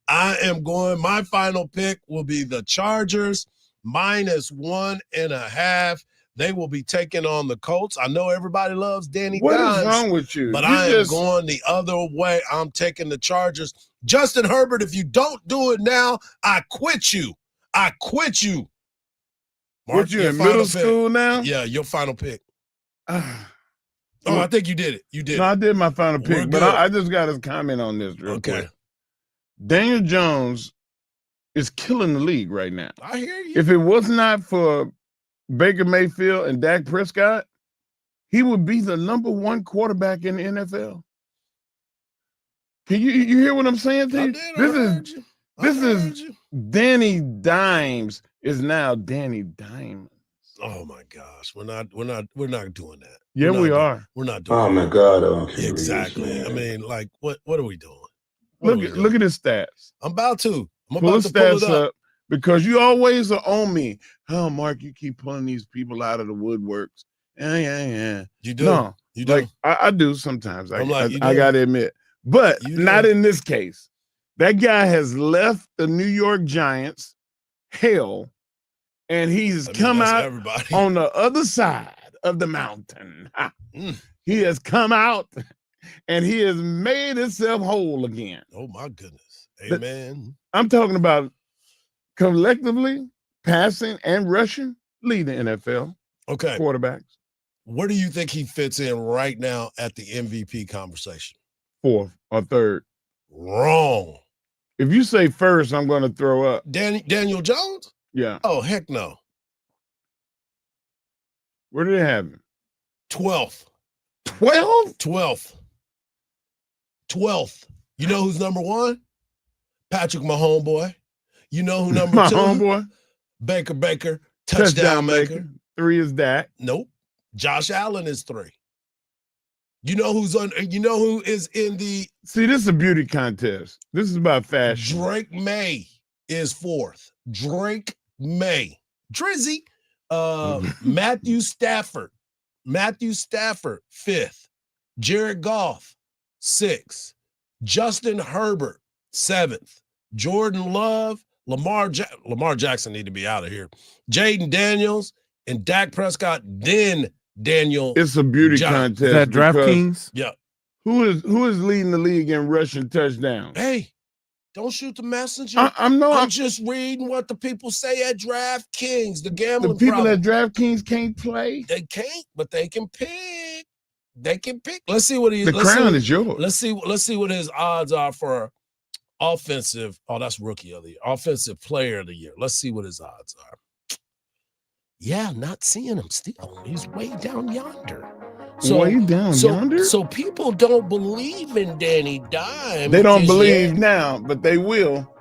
[SPEAKER 16] I am going, my final pick will be the Chargers -1.5. They will be taking on the Colts. I know everybody loves Danny
[SPEAKER 17] What
[SPEAKER 16] Dimes,
[SPEAKER 17] is wrong with you?
[SPEAKER 16] but
[SPEAKER 17] You
[SPEAKER 16] I am
[SPEAKER 17] just-
[SPEAKER 16] going the other way. I'm taking the Chargers. Justin Herbert, if you don't do it now, I quit you. I quit you.
[SPEAKER 17] What, you
[SPEAKER 16] your
[SPEAKER 17] in
[SPEAKER 16] final
[SPEAKER 17] middle
[SPEAKER 16] pick.
[SPEAKER 17] school now?
[SPEAKER 16] Yeah, your final pick. I think you did it. You did
[SPEAKER 17] No,
[SPEAKER 16] it.
[SPEAKER 17] I did my final
[SPEAKER 16] We're
[SPEAKER 17] pick, but
[SPEAKER 16] good.
[SPEAKER 17] I just got to comment on this real
[SPEAKER 16] Okay.
[SPEAKER 17] quick. Daniel Jones is killing the league right now.
[SPEAKER 16] I hear you.
[SPEAKER 17] If it was not for Baker Mayfield and Dak Prescott, he would be the #1 quarterback in the NFL. Can you hear what I'm saying to you? This is Danny Dimes is now Danny Diamond.
[SPEAKER 16] Oh my gosh, we're not doing that.
[SPEAKER 17] Yeah, we are.
[SPEAKER 16] We're not doing.
[SPEAKER 26] Oh my God, I don't care.
[SPEAKER 16] Exactly. I mean, like, what are we doing?
[SPEAKER 17] Look at his stats.
[SPEAKER 16] I'm about to. I'm
[SPEAKER 17] Pull
[SPEAKER 16] about
[SPEAKER 17] his
[SPEAKER 16] to pull
[SPEAKER 17] stats
[SPEAKER 16] it up.
[SPEAKER 17] because you always are on me. Oh, Mark, you keep pulling these people out of the woodworks. Yeah.
[SPEAKER 16] You do.
[SPEAKER 17] No,
[SPEAKER 16] You do.
[SPEAKER 17] like I do sometimes.
[SPEAKER 16] I'm like, you
[SPEAKER 17] I
[SPEAKER 16] do.
[SPEAKER 17] gotta admit, but
[SPEAKER 16] You
[SPEAKER 17] not
[SPEAKER 16] do.
[SPEAKER 17] in this case. That guy has left the New York Giants hell, and he's come
[SPEAKER 16] that's
[SPEAKER 17] out
[SPEAKER 16] everybody.
[SPEAKER 17] on the other side of the mountain. He has come out and he has made himself whole again.
[SPEAKER 16] Oh my goodness.
[SPEAKER 17] The-
[SPEAKER 16] Amen.
[SPEAKER 17] I'm talking about collectively passing and rushing lead the NFL
[SPEAKER 16] Okay.
[SPEAKER 17] quarterbacks.
[SPEAKER 16] Where do you think he fits in right now at the MVP conversation?
[SPEAKER 17] 4th or 3rd.
[SPEAKER 16] Wrong.
[SPEAKER 17] If you say first, I'm going to throw up.
[SPEAKER 16] Daniel Jones?
[SPEAKER 17] Yeah.
[SPEAKER 16] Oh, heck no.
[SPEAKER 17] Where do they have him?
[SPEAKER 16] 12th.
[SPEAKER 17] 12?
[SPEAKER 16] 12th. You know who's number 1? Patrick, my homeboy. You know who number
[SPEAKER 17] My
[SPEAKER 16] 2?
[SPEAKER 17] homeboy.
[SPEAKER 16] Baker, touchdown maker.
[SPEAKER 17] 3 is Dak.
[SPEAKER 16] Nope. Josh Allen is 3. You know who is in the
[SPEAKER 17] See, this is a beauty contest. This is about fashion.
[SPEAKER 16] Drake May is 4th. Drake May. Drizzy. Matthew Stafford. 5th. Jared Goff, 6th. Justin Herbert, 7th. Jordan Love, Lamar Jackson need to be out of here. Jaden Daniels and Dak Prescott, then Daniel.
[SPEAKER 17] It's a beauty contest.
[SPEAKER 1] Is that
[SPEAKER 17] because
[SPEAKER 1] DraftKings?
[SPEAKER 16] Yeah.
[SPEAKER 17] Who is leading the league in rushing touchdowns?
[SPEAKER 16] Hey, don't shoot the messenger. I'm just reading what the people say at DraftKings, the
[SPEAKER 17] The
[SPEAKER 16] gambling
[SPEAKER 17] people
[SPEAKER 16] problem.
[SPEAKER 17] at DraftKings can't play.
[SPEAKER 16] They can't, but they can pick. They can pick. Let's see what he.
[SPEAKER 17] The
[SPEAKER 16] let's see
[SPEAKER 17] crown
[SPEAKER 16] what-
[SPEAKER 17] is yours.
[SPEAKER 16] Let's see what his odds are for offensive. Oh, that's rookie of the year. Offensive player of the year. Let's see what his odds are. Yeah, not seeing him still. He's way down yonder.
[SPEAKER 17] Way down yonder?
[SPEAKER 16] So people don't believe in Danny Dimes.
[SPEAKER 17] They don't
[SPEAKER 16] just
[SPEAKER 17] believe
[SPEAKER 16] yet.
[SPEAKER 17] now, but they will.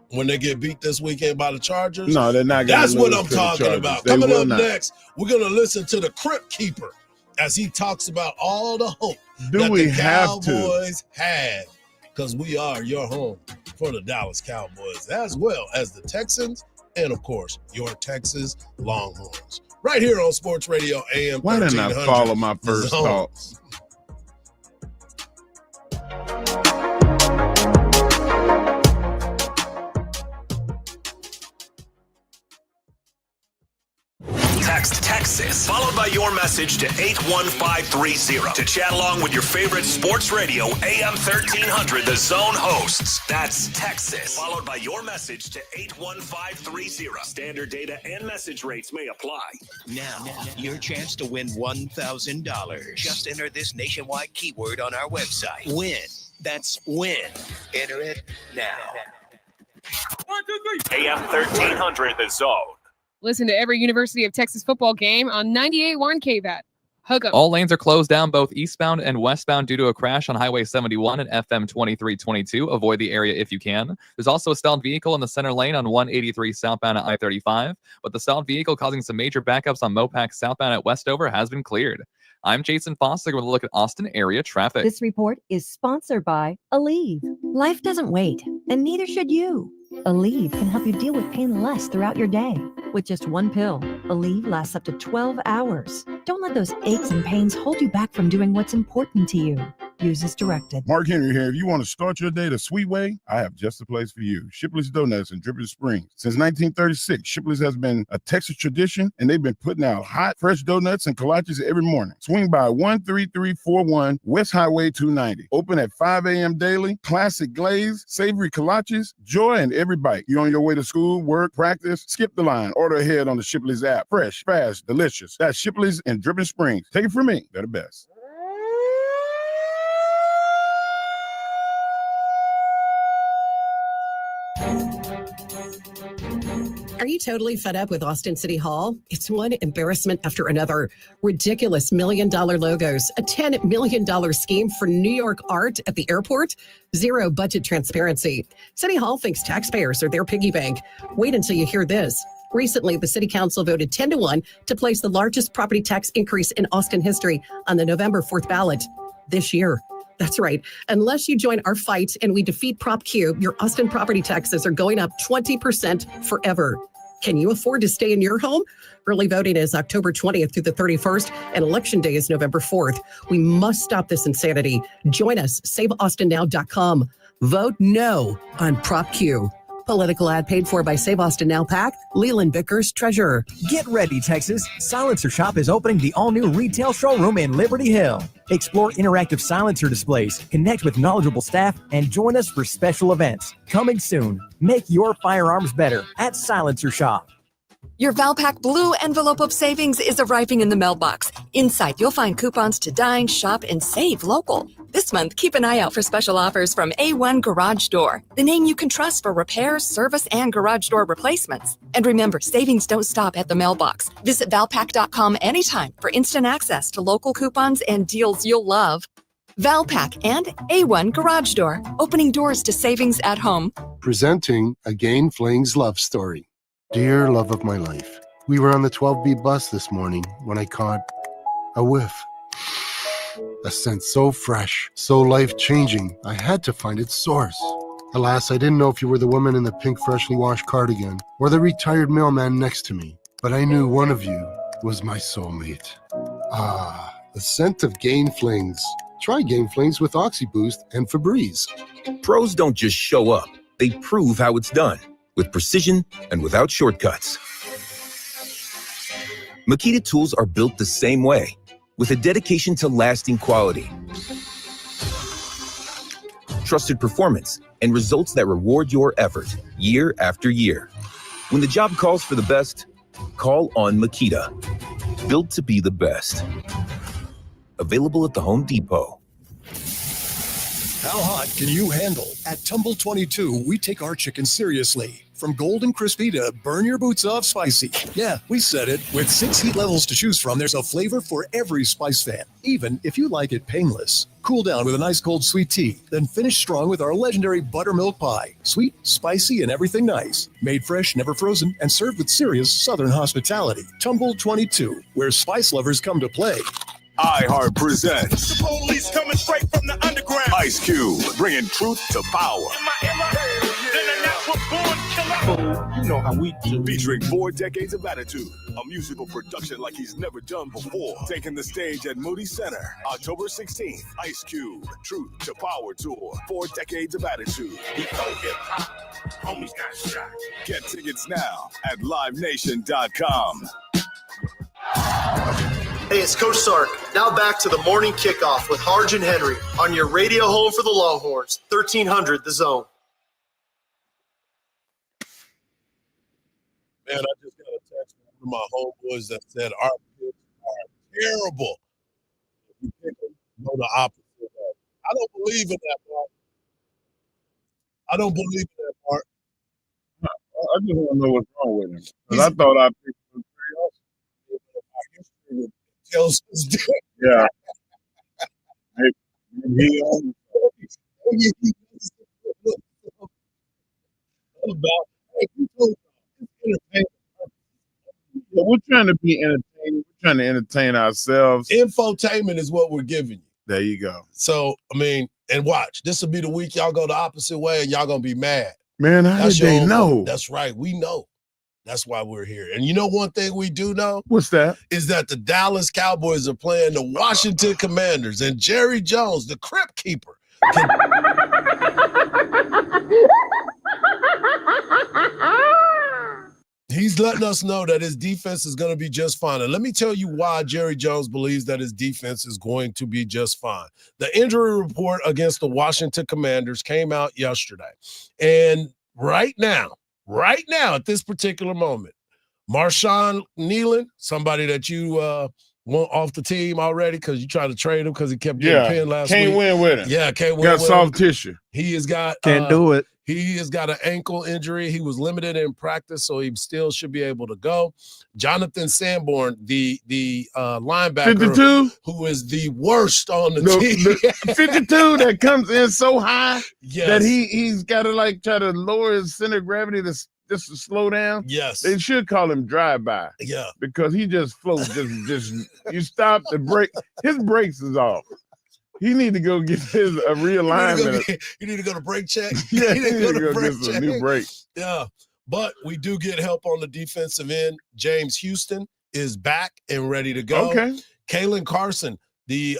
[SPEAKER 16] When they get beat this weekend by the Chargers.
[SPEAKER 17] No, they're not gonna
[SPEAKER 16] That's what
[SPEAKER 17] lose
[SPEAKER 16] I'm
[SPEAKER 17] to the
[SPEAKER 16] talking
[SPEAKER 17] Chargers.
[SPEAKER 16] about.
[SPEAKER 17] They
[SPEAKER 16] Coming
[SPEAKER 17] will
[SPEAKER 16] up
[SPEAKER 17] not.
[SPEAKER 16] next, we're going to listen to the Crypt Keeper as he talks about all the hope
[SPEAKER 17] Do
[SPEAKER 16] that
[SPEAKER 17] we
[SPEAKER 16] the
[SPEAKER 17] have to?
[SPEAKER 16] Cowboys have, because we are your home for the Dallas Cowboys, as well as the Texans and, of course, your Texas Longhorns. Right here on Sports Radio AM
[SPEAKER 17] Why didn't I
[SPEAKER 16] 1300.
[SPEAKER 17] follow my
[SPEAKER 16] The
[SPEAKER 17] first
[SPEAKER 16] Zone.
[SPEAKER 17] thoughts?
[SPEAKER 14] Text Texas, followed by your message to 81530 to chat along with your favorite sports radio AM 1300 The Zone hosts. That's Texas, followed by your message to 81530. Standard data and message rates may apply.
[SPEAKER 4] Now, your chance to win $1,000. Just enter this nationwide keyword on our website. Win. That's win. Enter it now.
[SPEAKER 14] 1, 2, 3. AM 1300 The Zone.
[SPEAKER 5] Listen to every University of Texas football game on 98.1 KVAT. All lanes are closed down both eastbound and westbound due to a crash on Highway 71 and FM 2322. Avoid the area if you can. There's also a stalled vehicle in the center lane on 183 southbound at I-35, but the stalled vehicle causing some major backups on Mopac southbound at Westover has been cleared. I'm Jason Foster with a look at Austin area traffic.
[SPEAKER 6] This report is sponsored by Aleve. Life doesn't wait, and neither should you. Aleve can help you deal with pain less throughout your day. With just one pill, Aleve lasts up to 12 hours. Don't let those aches and pains hold you back from doing what's important to you. Use as directed.
[SPEAKER 12] Mark Henry here. If you want to start your day the sweet way, I have just the place for you. Shipley's Donuts in Dripping Springs. Since 1936, Shipley's has been a Texas tradition, and they've been putting out hot, fresh donuts and kolaches every morning. Swing by 13341 West Highway 290. Open at 5 a.m. daily. Classic glaze, savory kolaches, joy in every bite. You on your way to school, work, practice? Skip the line. Order ahead on the Shipley's app. Fresh, fast, delicious. That's Shipley's in Dripping Springs. Take it from me. They're the best.
[SPEAKER 15] Are you totally fed up with Austin City Hall? It's one embarrassment after another. Ridiculous $1 million logos, a $10 million scheme for New York art at the airport, zero budget transparency. City Hall thinks taxpayers are their piggy bank. Wait until you hear this. Recently, the City Council voted 10-1 to place the largest property tax increase in Austin history on the November 4th ballot this year. That's right. Unless you join our fight and we defeat Prop Q, your Austin property taxes are going up 20% forever. Can you afford to stay in your home? Early voting is October 20th through the 31st, and Election Day is November 4th. We must stop this insanity. Join us, SaveAustinNow.com. Vote no on Prop Q. Political ad paid for by Save Austin Now PAC, Leland Vickers, Treasurer.
[SPEAKER 18] Get ready, Texas. Silencer Shop is opening the all-new retail showroom in Liberty Hill. Explore interactive silencer displays, connect with knowledgeable staff, and join us for special events. Coming soon. Make your firearms better at Silencer Shop.
[SPEAKER 19] Your Valpak Blue envelope of savings is arriving in the mailbox. Inside, you'll find coupons to dine, shop, and save local. This month, keep an eye out for special offers from A1 Garage Door, the name you can trust for repairs, service, and garage door replacements. And remember, savings don't stop at the mailbox. Visit Valpak.com anytime for instant access to local coupons and deals you'll love. Valpak and A1 Garage Door, opening doors to savings at home.
[SPEAKER 27] Presenting a Gain Flings love story. Dear love of my life, we were on the 12B bus this morning when I caught a whiff. A scent so fresh, so life-changing, I had to find its source. Alas, I didn't know if you were the woman in the pink freshly washed cardigan or the retired mailman next to me, but I knew one of you was my soulmate. Ah, the scent of Gain Flings. Try Gain Flings with OxyBoost and Febreze.
[SPEAKER 28] Pros don't just show up, they prove how it's done. With precision and without shortcuts. Makita tools are built the same way, with a dedication to lasting quality, trusted performance, and results that reward your effort year after year. When the job calls for the best, call on Makita. Built to be the best. Available at the Home Depot.
[SPEAKER 29] How hot can you handle? At Tumble 22, we take our chicken seriously. From golden crispy to burn your boots off spicy. Yeah, we said it. With 6 heat levels to choose from, there's a flavor for every spice fan, even if you like it painless. Cool down with an ice cold sweet tea, then finish strong with our legendary buttermilk pie. Sweet, spicy, and everything nice. Made fresh, never frozen, and served with serious Southern hospitality. Tumble 22, where spice lovers come to play.
[SPEAKER 14] iHeart presents
[SPEAKER 30] The police coming straight from the underground.
[SPEAKER 14] Ice Cube, bringing truth to power.
[SPEAKER 30] You know how we do.
[SPEAKER 14] Featuring 4 decades of attitude, a musical production like he's never done before. Taking the stage at Moody Center, October 16th. Ice Cube, Truth to Power Tour, 4 decades of attitude.
[SPEAKER 30] Homies got shot.
[SPEAKER 14] Get tickets now at livenation.com.
[SPEAKER 3] Hey, it's Coach Sark. Now back to the morning kickoff with Hardge and Henry on your radio home for the Longhorns, 1300 The Zone.
[SPEAKER 16] Man, I just got a text from one of my homeboys that said our picks are terrible. If you pick them, go the opposite way. I don't believe in that part. I don't believe in that part.
[SPEAKER 17] I just want to know what's wrong with him. Because I thought I picked him pretty awesome.
[SPEAKER 16] Our history would else was doing.
[SPEAKER 17] Yeah. We're trying to be entertaining. We're trying to entertain ourselves.
[SPEAKER 16] Infotainment is what we're giving you.
[SPEAKER 17] There you go.
[SPEAKER 16] So, I mean, and watch, this will be the week y'all go the opposite way and y'all going to be mad.
[SPEAKER 17] Man, how did they know?
[SPEAKER 16] That's right. We know. That's why we're here. And you know one thing we do know?
[SPEAKER 17] What's that?
[SPEAKER 16] Is that the Dallas Cowboys are playing the Washington Commanders, and Jerry Jones, the crypt keeper, he's letting us know that his defense is going to be just fine. And let me tell you why Jerry Jones believes that his defense is going to be just fine. The injury report against the Washington Commanders came out yesterday. And right now, at this particular moment, Marshawn Nealon, somebody that you want off the team already because you tried to trade him because he kept getting pinned last week.
[SPEAKER 17] Can't win with him.
[SPEAKER 16] Yeah, can't win
[SPEAKER 17] with him. Got soft
[SPEAKER 16] him.
[SPEAKER 17] tissue.
[SPEAKER 16] He has got
[SPEAKER 17] Can't do it.
[SPEAKER 16] He has got an ankle injury. He was limited in practice, so he still should be able to go. Jonathan Sanborn, the linebacker,
[SPEAKER 17] 52?
[SPEAKER 16] who is the worst on the team.
[SPEAKER 17] 52 that comes in so high
[SPEAKER 16] Yes.
[SPEAKER 17] that he's got to like try to lower his center of gravity to just to slow down.
[SPEAKER 16] Yes.
[SPEAKER 17] They should call him drive-by.
[SPEAKER 16] Yeah.
[SPEAKER 17] Because he just floats. just you stop the brake. His brakes is off. He need to go get his realignment.
[SPEAKER 16] You need to go to brake check.
[SPEAKER 17] Yeah,
[SPEAKER 16] You need to go to
[SPEAKER 17] get
[SPEAKER 16] brake
[SPEAKER 17] some
[SPEAKER 16] check.
[SPEAKER 17] new brake.
[SPEAKER 16] Yeah. But we do get help on the defensive end. James Houston is back and ready to go.
[SPEAKER 17] Okay.
[SPEAKER 16] Kalen Carson, the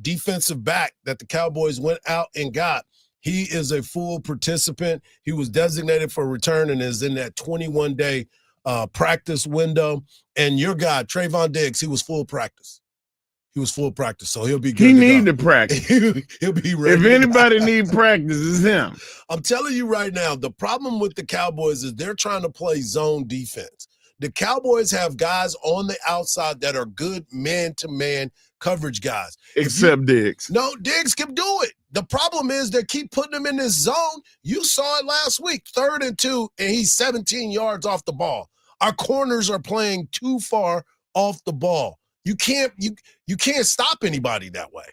[SPEAKER 16] defensive back that the Cowboys went out and got, he is a full participant. He was designated for return and is in that 21-day practice window. And your guy, Trayvon Diggs, he was full practice. So he'll be good.
[SPEAKER 17] He need to practice.
[SPEAKER 16] He'll be ready.
[SPEAKER 17] If anybody need practice, it's him.
[SPEAKER 16] I'm telling you right now, the problem with the Cowboys is they're trying to play zone defense. The Cowboys have guys on the outside that are good man-to-man coverage guys.
[SPEAKER 17] Except Diggs.
[SPEAKER 16] No, Diggs can do it. The problem is they keep putting him in this zone. You saw it last week, 3rd and 2, and he's 17 yards off the ball. Our corners are playing too far off the ball. You can't stop anybody that way.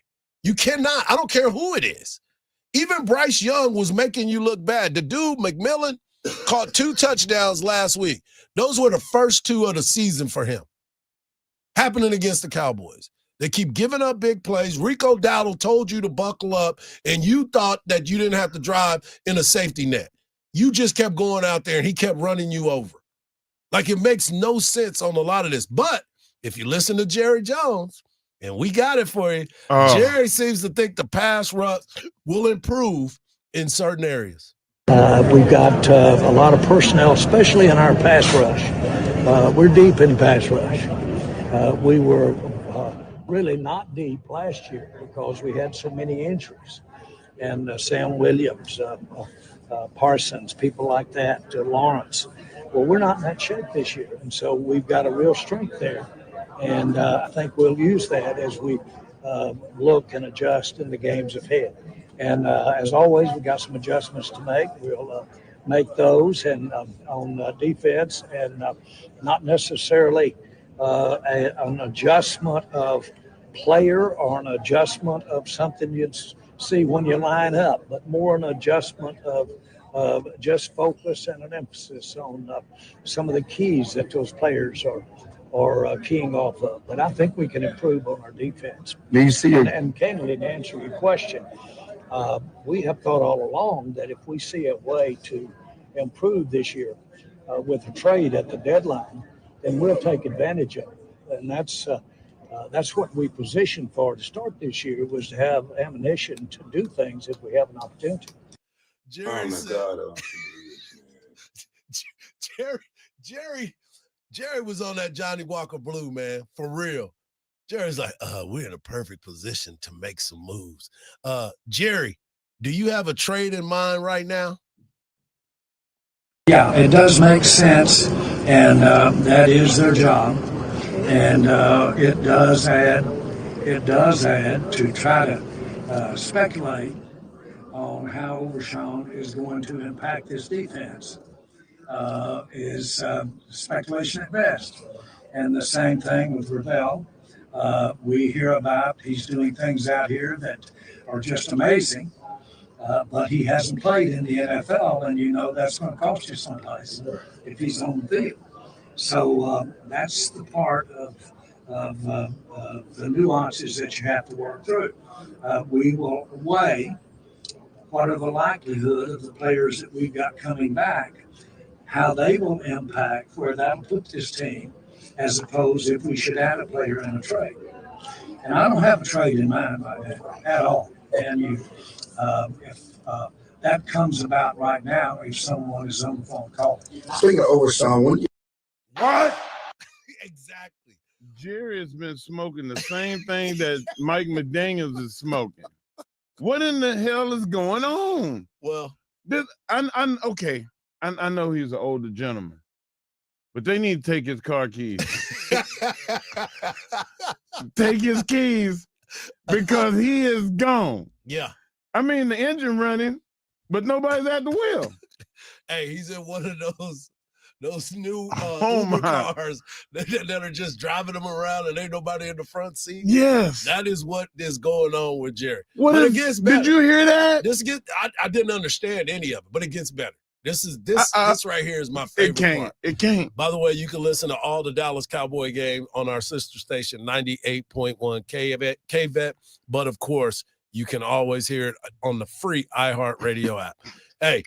[SPEAKER 16] You cannot. I don't care who it is. Even Bryce Young was making you look bad. The dude, McMillan, caught 2 touchdowns last week. Those were the first 2 of the season for him. Happening against the Cowboys. They keep giving up big plays. Rico Dowdle told you to buckle up, and you thought that you didn't have to drive in a safety net. You just kept going out there, and he kept running you over. Like, it makes no sense on a lot of this. But if you listen to Jerry Jones, and we got it for you, Jerry seems to think the pass rush will improve in certain areas.
[SPEAKER 2] We've got a lot of personnel, especially in our pass rush. We're deep in pass rush. We were really not deep last year because we had so many injuries. And Sam Williams, Parsons, people like that, Lawrence. Well, we're not in that shape this year. And so we've got a real strength there. And I think we'll use that as we look and adjust in the games ahead. And as always, we've got some adjustments to make. We'll make those and on defense, and not necessarily an adjustment of player or an adjustment of something you'd see when you line up, but more an adjustment of just focus and an emphasis on some of the keys that those players are keying off of. But I think we can improve on our defense.
[SPEAKER 27] Do you see
[SPEAKER 2] and candidly, to answer your question, we have thought all along that if we see a way to improve this year with a trade at the deadline, then we'll take advantage of it. And that's what we positioned for to start this year, was to have ammunition to do things if we have an opportunity.
[SPEAKER 16] Jerry Jerry was on that Johnny Walker Blue, man, for real. Jerry's like, we're in a perfect position to make some moves. Jerry, do you have a trade in mind right now?
[SPEAKER 2] Yeah, it does make sense, and that is their job. And it does add to try to speculate on how Overshawn is going to impact this defense. Is speculation at best. And the same thing with Ravel. We hear about he's doing things out here that are just amazing, but he hasn't played in the NFL, and that's going to cost you someplace if he's on the field. So that's the part of the nuances that you have to work through. We will weigh what are the likelihood of the players that we've got coming back, how they will impact where that'll put this team, as opposed if we should add a player in a trade. And I don't have a trade in mind right now at all. And if that comes about right now, if someone is on the phone call.
[SPEAKER 7] Speaking of overshawn,
[SPEAKER 17] What? Exactly. Jerry has been smoking the same thing that Mike McDaniels is smoking. What in the hell is going on?
[SPEAKER 16] Well,
[SPEAKER 17] okay. I know he's an older gentleman, but they need to take his car keys. Take his keys because he is gone.
[SPEAKER 16] Yeah.
[SPEAKER 17] I mean, the engine running, but nobody's at the wheel.
[SPEAKER 16] Hey, he's in one of those new
[SPEAKER 17] Oh
[SPEAKER 16] Uber
[SPEAKER 17] my.
[SPEAKER 16] cars that are just driving them around and ain't nobody in the front seat.
[SPEAKER 17] Yes.
[SPEAKER 16] That is what is going on with Jerry.
[SPEAKER 17] What
[SPEAKER 16] But
[SPEAKER 17] is-
[SPEAKER 16] it gets better.
[SPEAKER 17] did you hear that?
[SPEAKER 16] I didn't understand any of it, but it gets better. This right here is my favorite part.
[SPEAKER 17] It can't.
[SPEAKER 16] By the way, you can listen to all the Dallas Cowboy game on our sister station, 98.1 KVET. But of course, you can always hear it on the free iHeartRadio app. Hey,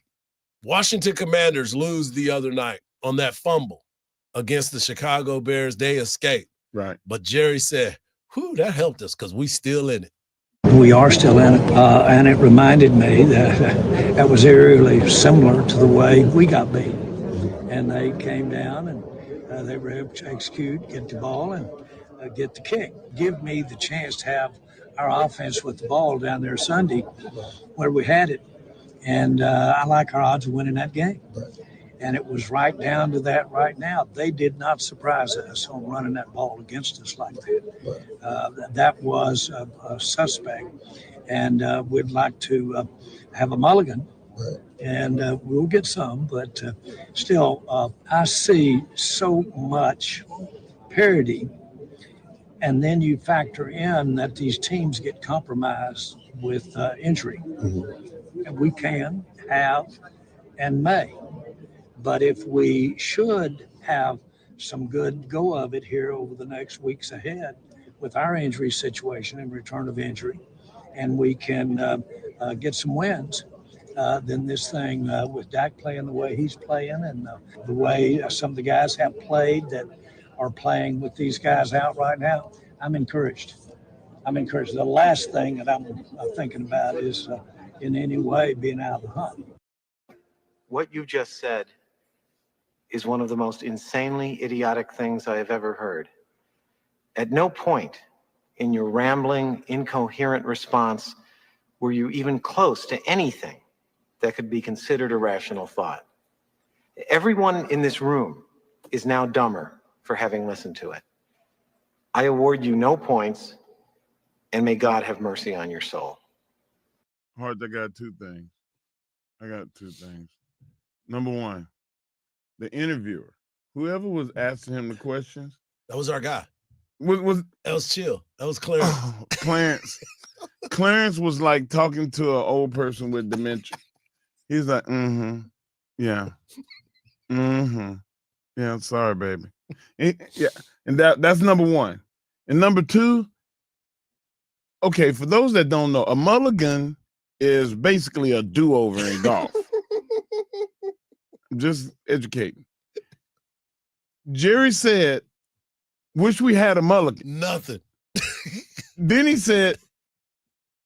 [SPEAKER 16] Washington Commanders lose the other night on that fumble against the Chicago Bears. They escaped.
[SPEAKER 17] Right.
[SPEAKER 16] But Jerry said, whew, that helped us because we still in it.
[SPEAKER 2] We are still in it, and it reminded me that was eerily similar to the way we got beat. And they came down and they were able to execute, get the ball, and get the kick. Give me the chance to have our offense with the ball down there Sunday where we had it. And I like our odds of winning that game. And it was right down to that right now. They did not surprise us on running that ball against us like that. That was a suspect. And we'd like to have a mulligan. And we'll get some. But still, I see so much parity. And then you factor in that these teams get compromised with injury. And we can, have, and may. But if we should have some good go of it here over the next weeks ahead with our injury situation and return of injury, and we can get some wins, then this thing with Dak playing the way he's playing and the way some of the guys have played that are playing with these guys out right now, I'm encouraged. The last thing that I'm thinking about is in any way being out of the hunt.
[SPEAKER 8] What you just said is one of the most insanely idiotic things I have ever heard. At no point in your rambling, incoherent response were you even close to anything that could be considered a rational thought. Everyone in this room is now dumber for having listened to it. I award you no points, and may God have mercy on your soul.
[SPEAKER 17] Hard, I got two things. Number one, the interviewer, whoever was asking him the questions.
[SPEAKER 16] That was our guy.
[SPEAKER 17] That
[SPEAKER 16] was chill. That was Clarence.
[SPEAKER 17] Clarence. Clarence was like talking to an old person with dementia. He's like, yeah. Yeah, sorry, baby. Yeah, and that's number one. And number two, okay, for those that don't know, a mulligan is basically a do-over in golf. Just educating. Jerry said, wish we had a mulligan.
[SPEAKER 16] Nothing.
[SPEAKER 17] Then he said,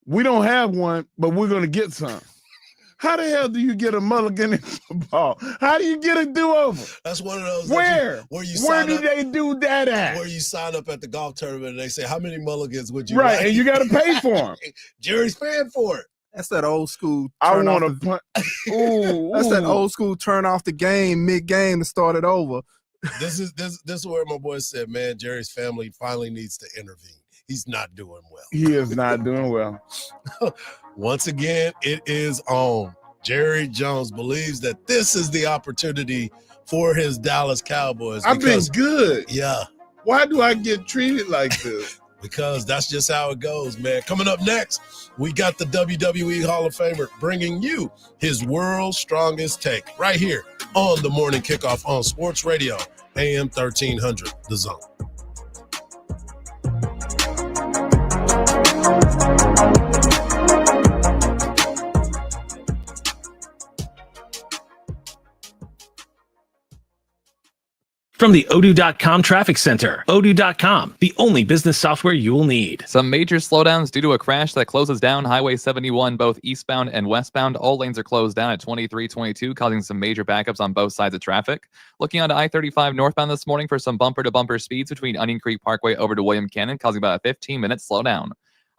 [SPEAKER 17] we don't have one, but we're going to get some. How the hell do you get a mulligan in football? How do you get a do-over?
[SPEAKER 16] That's one of those.
[SPEAKER 17] Where? Where do they do that at?
[SPEAKER 16] Where you sign up at the golf tournament and they say, how many mulligans would you
[SPEAKER 17] Right,
[SPEAKER 16] like?
[SPEAKER 17] and you got to pay for them.
[SPEAKER 16] Jerry's paying for it.
[SPEAKER 1] That's that old school.
[SPEAKER 17] I
[SPEAKER 1] turn
[SPEAKER 17] want
[SPEAKER 1] off
[SPEAKER 17] to punt. Ooh,
[SPEAKER 1] That's that
[SPEAKER 17] ooh.
[SPEAKER 1] old school turn off the game mid-game and start it over.
[SPEAKER 16] This is where my boy said, man, Jerry's family finally needs to intervene. He's not doing well.
[SPEAKER 17] He is not doing well.
[SPEAKER 16] Once again, it is on. Jerry Jones believes that this is the opportunity for his Dallas Cowboys.
[SPEAKER 17] I've been good.
[SPEAKER 16] Yeah.
[SPEAKER 17] Why do I get treated like this?
[SPEAKER 16] because that's just how it goes, man. Coming up next, we got the WWE Hall of Famer bringing you his world's strongest take right here on the Morning Kickoff on Sports Radio, AM 1300, The Zone.
[SPEAKER 7] From the Odoo.com Traffic Center, Odoo.com, the only business software you will need.
[SPEAKER 5] Some major slowdowns due to a crash that closes down Highway 71, both eastbound and westbound. All lanes are closed down at 2322, causing some major backups on both sides of traffic. Looking onto I-35 northbound this morning for some bumper-to-bumper speeds between Onion Creek Parkway over to William Cannon, causing about a 15-minute slowdown.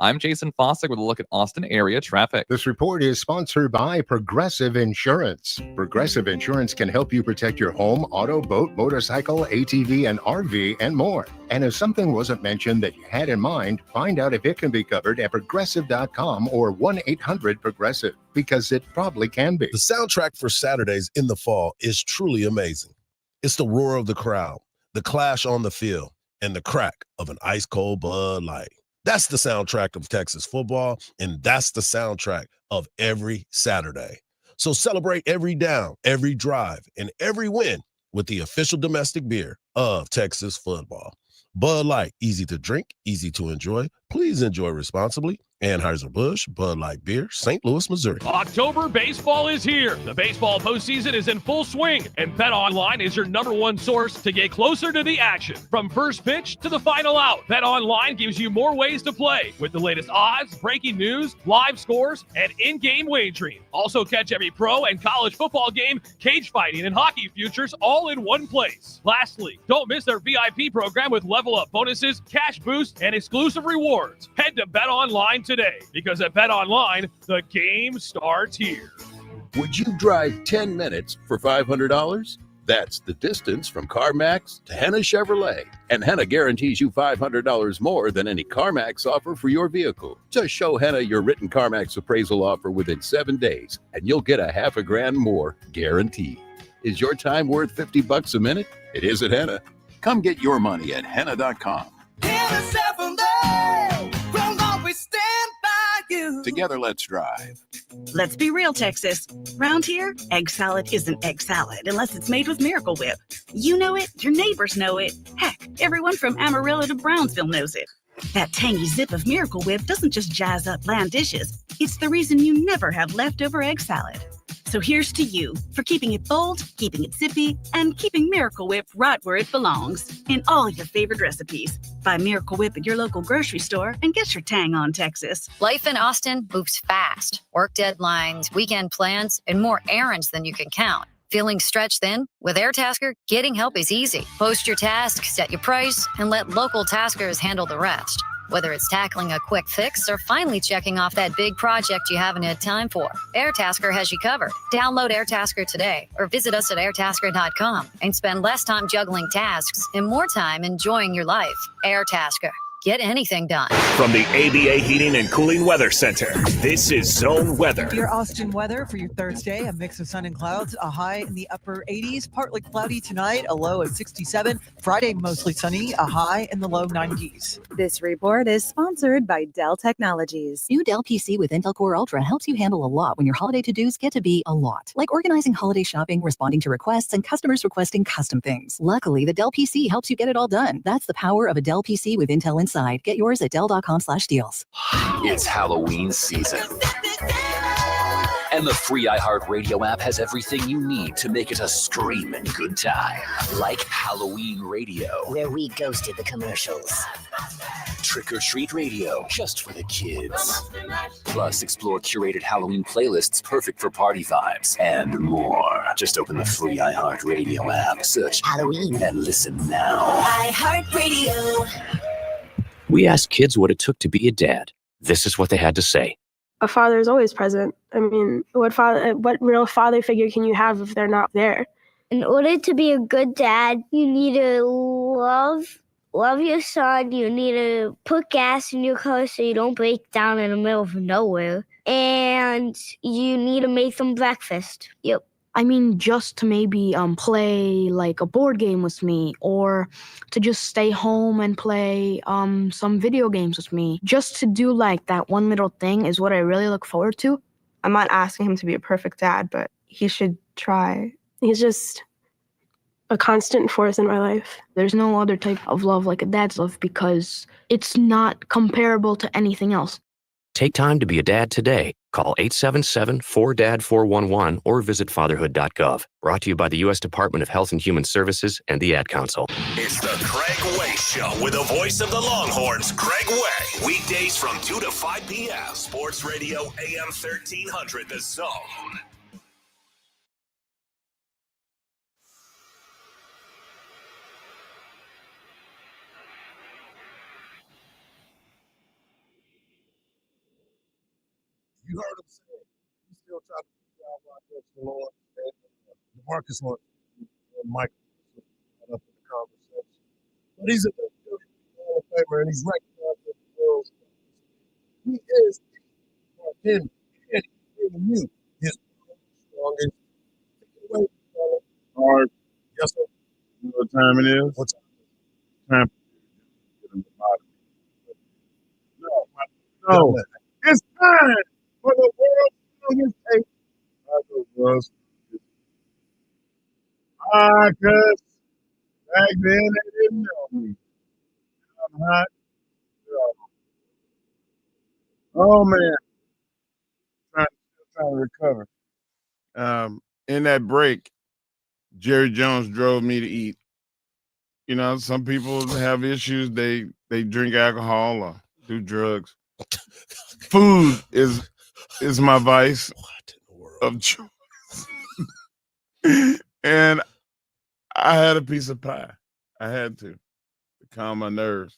[SPEAKER 5] I'm Jason Fossick with a look at Austin area traffic.
[SPEAKER 9] This report is sponsored by Progressive Insurance. Progressive Insurance can help you protect your home, auto, boat, motorcycle, ATV, and RV, and more. And if something wasn't mentioned that you had in mind, find out if it can be covered at progressive.com or 1-800-PROGRESSIVE, because it probably can be.
[SPEAKER 16] The soundtrack for Saturdays in the fall is truly amazing. It's the roar of the crowd, the clash on the field, and the crack of an ice-cold Bud Light. That's the soundtrack of Texas football, and that's the soundtrack of every Saturday. So celebrate every down, every drive, and every win with the official domestic beer of Texas football. Bud Light, easy to drink, easy to enjoy. Please enjoy responsibly. Anheuser-Busch, Bud Light Beer, St. Louis, Missouri.
[SPEAKER 10] October baseball is here. The baseball postseason is in full swing, and BetOnline is your #1 source to get closer to the action. From first pitch to the final out, BetOnline gives you more ways to play with the latest odds, breaking news, live scores, and in-game wagering. Also catch every pro and college football game, cage fighting, and hockey futures all in one place. Lastly, don't miss their VIP program with level-up bonuses, cash boosts, and exclusive rewards. Head to BetOnline today, because at BetOnline, the game starts here.
[SPEAKER 11] Would you drive 10 minutes for $500? That's the distance from CarMax to Henna Chevrolet. And Henna guarantees you $500 more than any CarMax offer for your vehicle. Just show Henna your written CarMax appraisal offer within 7 days, and you'll get $1,000 more guaranteed. Is your time worth $50 a minute? It is at Henna. Come get your money at Henna.com. Together, let's drive.
[SPEAKER 13] Let's be real, Texas. Round here, egg salad isn't egg salad unless it's made with Miracle Whip. You know it, your neighbors know it. Heck, everyone from Amarillo to Brownsville knows it. That tangy zip of Miracle Whip doesn't just jazz up bland dishes. It's the reason you never have leftover egg salad. So here's to you for keeping it bold, keeping it zippy, and keeping Miracle Whip right where it belongs in all your favorite recipes. Buy Miracle Whip at your local grocery store and get your tang on, Texas.
[SPEAKER 20] Life in Austin moves fast. Work deadlines, weekend plans, and more errands than you can count. Feeling stretched thin? With AirTasker, getting help is easy. Post your task, set your price, and let local taskers handle the rest. Whether it's tackling a quick fix or finally checking off that big project you haven't had time for, AirTasker has you covered. Download AirTasker today or visit us at airtasker.com and spend less time juggling tasks and more time enjoying your life. AirTasker. Get anything done.
[SPEAKER 14] From the ABA Heating and Cooling Weather Center, this is Zone Weather.
[SPEAKER 21] Your Austin weather for your Thursday, a mix of sun and clouds, a high in the upper 80s, partly cloudy tonight, a low of 67. Friday, mostly sunny, a high in the low 90s.
[SPEAKER 22] This report is sponsored by Dell Technologies.
[SPEAKER 23] New Dell PC with Intel Core Ultra helps you handle a lot when your holiday to-dos get to be a lot. Like organizing holiday shopping, responding to requests, and customers requesting custom things. Luckily, the Dell PC helps you get it all done. That's the power of a Dell PC with Intel Inside. Get yours at Dell.com/deals.
[SPEAKER 25] It's Halloween season. And the free iHeartRadio app has everything you need to make it a screaming good time. Like Halloween Radio,
[SPEAKER 31] where we ghosted the commercials.
[SPEAKER 25] Trick or Treat Radio, just for the kids. Plus, explore curated Halloween playlists perfect for party vibes and more. Just open the free iHeartRadio app, search Halloween, and listen now.
[SPEAKER 31] iHeartRadio.
[SPEAKER 25] We asked kids what it took to be a dad. This is what they had to say.
[SPEAKER 32] A father is always present. I mean, what real father figure can you have if they're not there?
[SPEAKER 33] In order to be a good dad, you need to love your son. You need to put gas in your car so you don't break down in the middle of nowhere. And you need to make them breakfast. Yep.
[SPEAKER 3] I mean, just to maybe play like a board game with me, or to just stay home and play some video games with me. Just to do like that one little thing is what I really look forward to.
[SPEAKER 4] I'm not asking him to be a perfect dad, but he should try.
[SPEAKER 32] He's just a constant force in my life.
[SPEAKER 3] There's no other type of love like a dad's love because it's not comparable to anything else.
[SPEAKER 6] Take time to be a dad today. Call 877-4DAD-411 or visit fatherhood.gov. Brought to you by the U.S. Department of Health and Human Services and the Ad Council.
[SPEAKER 14] It's the Craig Way Show with the voice of the Longhorns, Craig Way. Weekdays from 2 to 5 p.m. Sports Radio AM 1300, The Zone.
[SPEAKER 16] You heard him say it. He's still trying to figure out why the Lord and DeMarcus Lawrence and Mike up in the conversation. But he's a Hall of Famer and he's recognized as the world's strongest. He is Mark Henry. And he's you. His strongest. Take it away, fellas.
[SPEAKER 17] Hard.
[SPEAKER 16] Yes, sir.
[SPEAKER 17] You know what time it is?
[SPEAKER 16] What time?
[SPEAKER 17] Time for the bottom. No. It's time for the world's strongest tape. Cuz back then they didn't know me. I'm hot. Oh man. Trying to recover. In that break, Jerry Jones drove me to eat. You know, some people have issues. They drink alcohol or do drugs. Food is my vice of choice. And I had a piece of pie. I had to calm my nerves.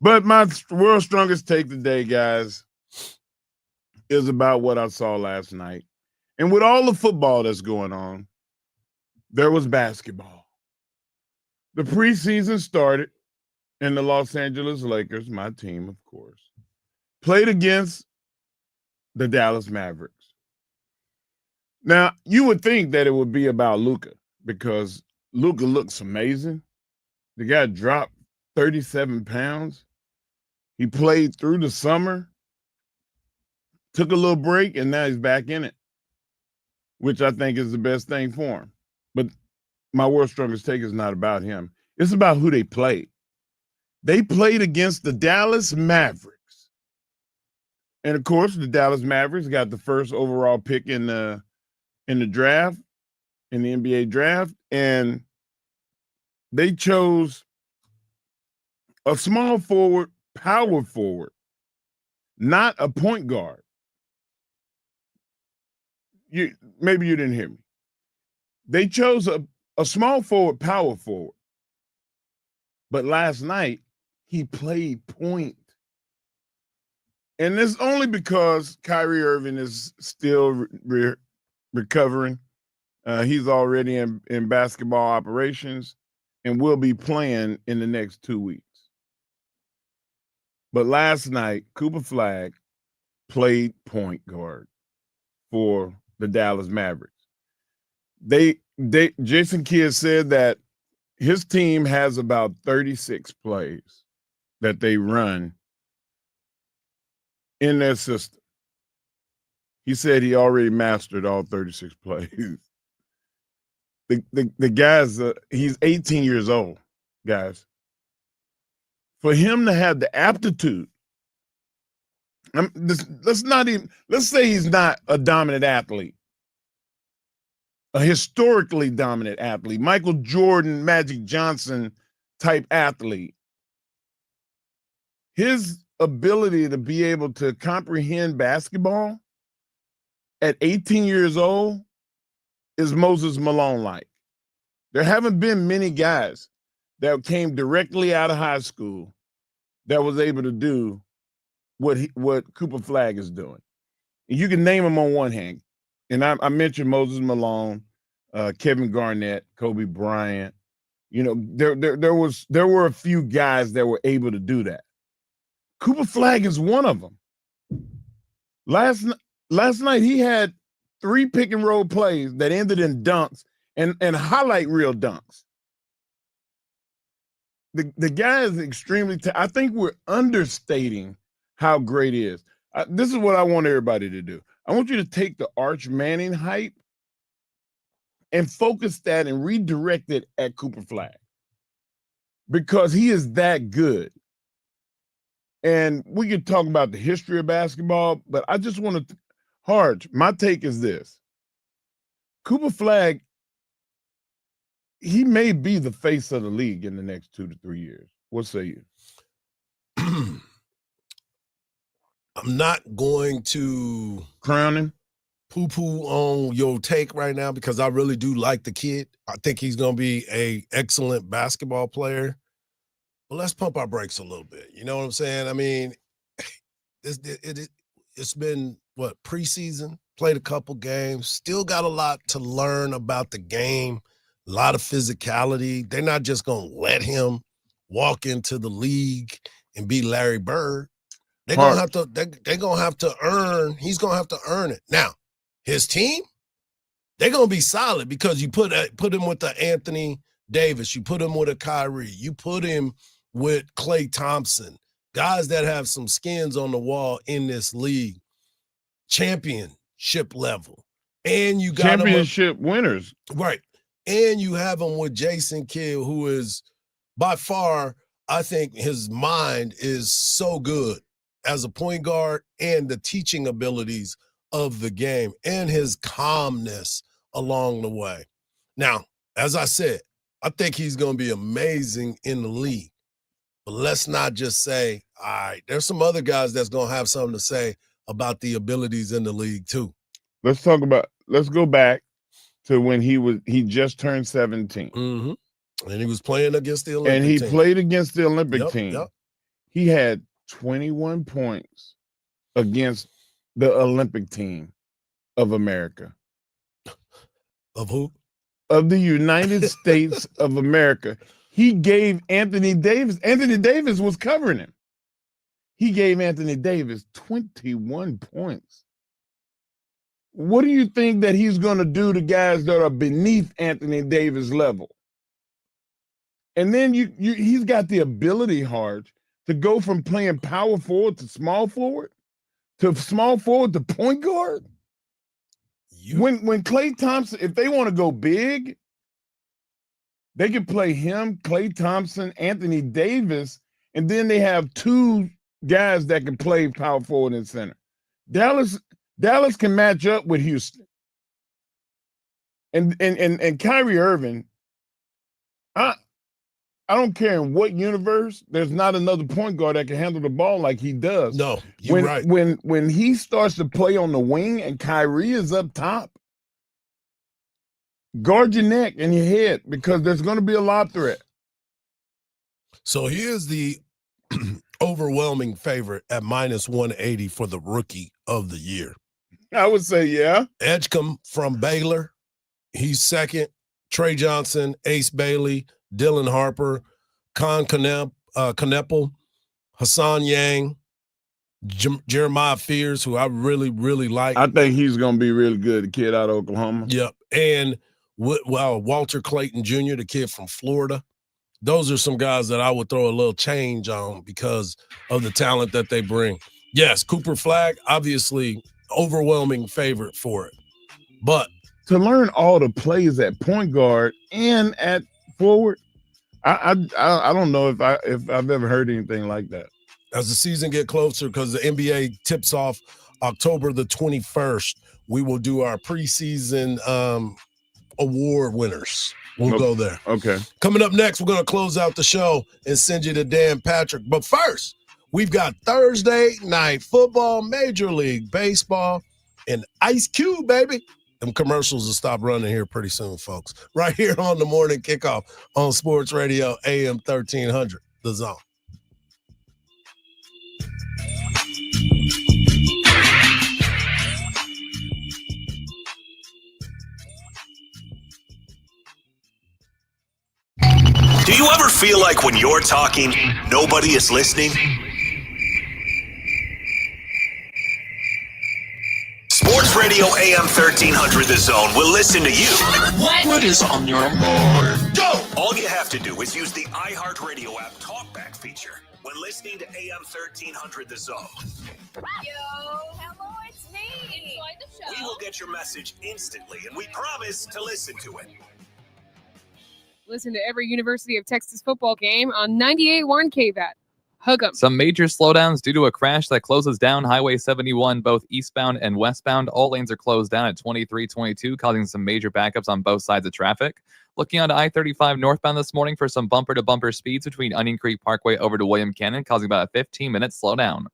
[SPEAKER 17] But my world's strongest take today, guys, is about what I saw last night. And with all the football that's going on, there was basketball. The preseason started, and the Los Angeles Lakers, my team, of course, played against the Dallas Mavericks. Now, you would think that it would be about Luka because Luka looks amazing. The guy dropped 37 pounds. He played through the summer, took a little break, and now he's back in it, which I think is the best thing for him. But my world's strongest take is not about him. It's about who they played. They played against the Dallas Mavericks. And of course, the Dallas Mavericks got the first overall pick in the draft, in the NBA draft, and they chose a small forward, power forward, not a point guard. Maybe you didn't hear me. They chose a small forward, power forward. But last night, he played point. And it's only because Kyrie Irving is still recovering. He's already in basketball operations and will be playing in the next 2 weeks. But last night, Cooper Flagg played point guard for the Dallas Mavericks. Jason Kidd said that his team has about 36 plays that they run in their system. He said he already mastered all 36 plays. The guy's he's 18 years old, guys. For him to have the aptitude, let's say he's not a dominant athlete, a historically dominant athlete, Michael Jordan, Magic Johnson type athlete. His ability to be able to comprehend basketball at 18 years old is Moses Malone-like. There haven't been many guys that came directly out of high school that was able to do what Cooper Flagg is doing. And you can name them on one hand. And I mentioned Moses Malone, Kevin Garnett, Kobe Bryant. You know, there were a few guys that were able to do that. Cooper Flagg is one of them. Last night he had 3 pick and roll plays that ended in dunks and highlight reel dunks. The guy is extremely I think we're understating how great he is. This is what I want everybody to do. I want you to take the Arch Manning hype and focus that and redirect it at Cooper Flag, because he is that good. And we can talk about the history of basketball, but I just want to, Hardge, my take is this. Cooper Flag, he may be the face of the league in the next 2 to 3 years. What say you?
[SPEAKER 16] I'm not going to
[SPEAKER 17] crown him,
[SPEAKER 16] poo-poo on your take right now, because I really do like the kid. I think he's going to be an excellent basketball player. But let's pump our brakes a little bit. You know what I'm saying? I mean, it's been, preseason, played a couple games, still got a lot to learn about the game, a lot of physicality. They're not just going to let him walk into the league and be Larry Bird. They're going to have to, they're going to have to earn, he's going to have to earn it. Now, his team, they're going to be solid, because you put him with the Anthony Davis, you put him with a Kyrie, you put him with Klay Thompson, guys that have some skins on the wall in this league, championship level. And you got
[SPEAKER 17] championship winners.
[SPEAKER 16] Right. And you have him with Jason Kidd, who is by far, I think his mind is so good as a point guard, and the teaching abilities of the game and his calmness along the way. Now, as I said, I think he's going to be amazing in the league. But let's not just say, all right, there's some other guys that's going to have something to say about the abilities in the league too.
[SPEAKER 17] Let's go back to when he just turned 17.
[SPEAKER 16] Mm-hmm. And he was playing against the Olympic team.
[SPEAKER 17] And he played against the Olympic team. Yep. He had 21 points against the Olympic team of America.
[SPEAKER 16] Of who?
[SPEAKER 17] Of the United States of America. He gave Anthony Davis was covering him. He gave Anthony Davis 21 points. What do you think that he's going to do to guys that are beneath Anthony Davis level? And then he's got the ability, Hardge, to go from playing power forward to small forward to point guard. When Klay Thompson, if they want to go big, they can play him, Klay Thompson, Anthony Davis, and then they have 2 guys that can play power forward and center. Dallas can match up with Houston. And Kyrie Irving, I don't care in what universe, there's not another point guard that can handle the ball like he does.
[SPEAKER 16] No, you're right.
[SPEAKER 17] When he starts to play on the wing and Kyrie is up top, guard your neck and your head, because there's going to be a lob threat.
[SPEAKER 16] So here's the overwhelming favorite at -180 for the rookie of the year.
[SPEAKER 17] I would say, yeah.
[SPEAKER 16] Edgecombe from Baylor, he's second. Trey Johnson, Ace Bailey, Dylan Harper, Con Kneppel, Hassan Yang, Jeremiah Fears, who I really, really like.
[SPEAKER 17] I think he's going to be really good, the kid out of Oklahoma.
[SPEAKER 16] Yep. And Walter Clayton Jr., the kid from Florida. Those are some guys that I would throw a little change on because of the talent that they bring. Yes, Cooper Flag, obviously overwhelming favorite for it. But
[SPEAKER 17] to learn all the plays at point guard and at forward, I don't know if I've ever heard anything like that.
[SPEAKER 16] As the season get closer, because the NBA tips off October the 21st, we will do our preseason award winners. We'll go there.
[SPEAKER 17] Okay.
[SPEAKER 16] Coming up next, we're going to close out the show and send you to Dan Patrick. But first, we've got Thursday night football, Major League Baseball, and Ice Cube, baby. Them commercials will stop running here pretty soon, folks. Right here on the Morning Kickoff on Sports Radio AM 1300, The Zone.
[SPEAKER 14] Do you ever feel like when you're talking, nobody is listening? Sports iHeartRadio AM 1300 The Zone will listen to you. What is on your mind? Go! All you have to do is use the iHeartRadio app talkback feature when listening to AM 1300 The Zone.
[SPEAKER 1] Yo, hello, it's me. Enjoy the show.
[SPEAKER 14] We will get your message instantly, and we promise to listen to it.
[SPEAKER 2] Listen to every University of Texas football game on 98.1 KVAT. Hug 'em.
[SPEAKER 5] Some major slowdowns due to a crash that closes down Highway 71, both eastbound and westbound. All lanes are closed down at 2322, causing some major backups on both sides of traffic. Looking on I-35 northbound this morning for some bumper-to-bumper speeds between Onion Creek Parkway over to William Cannon, causing about a 15-minute slowdown.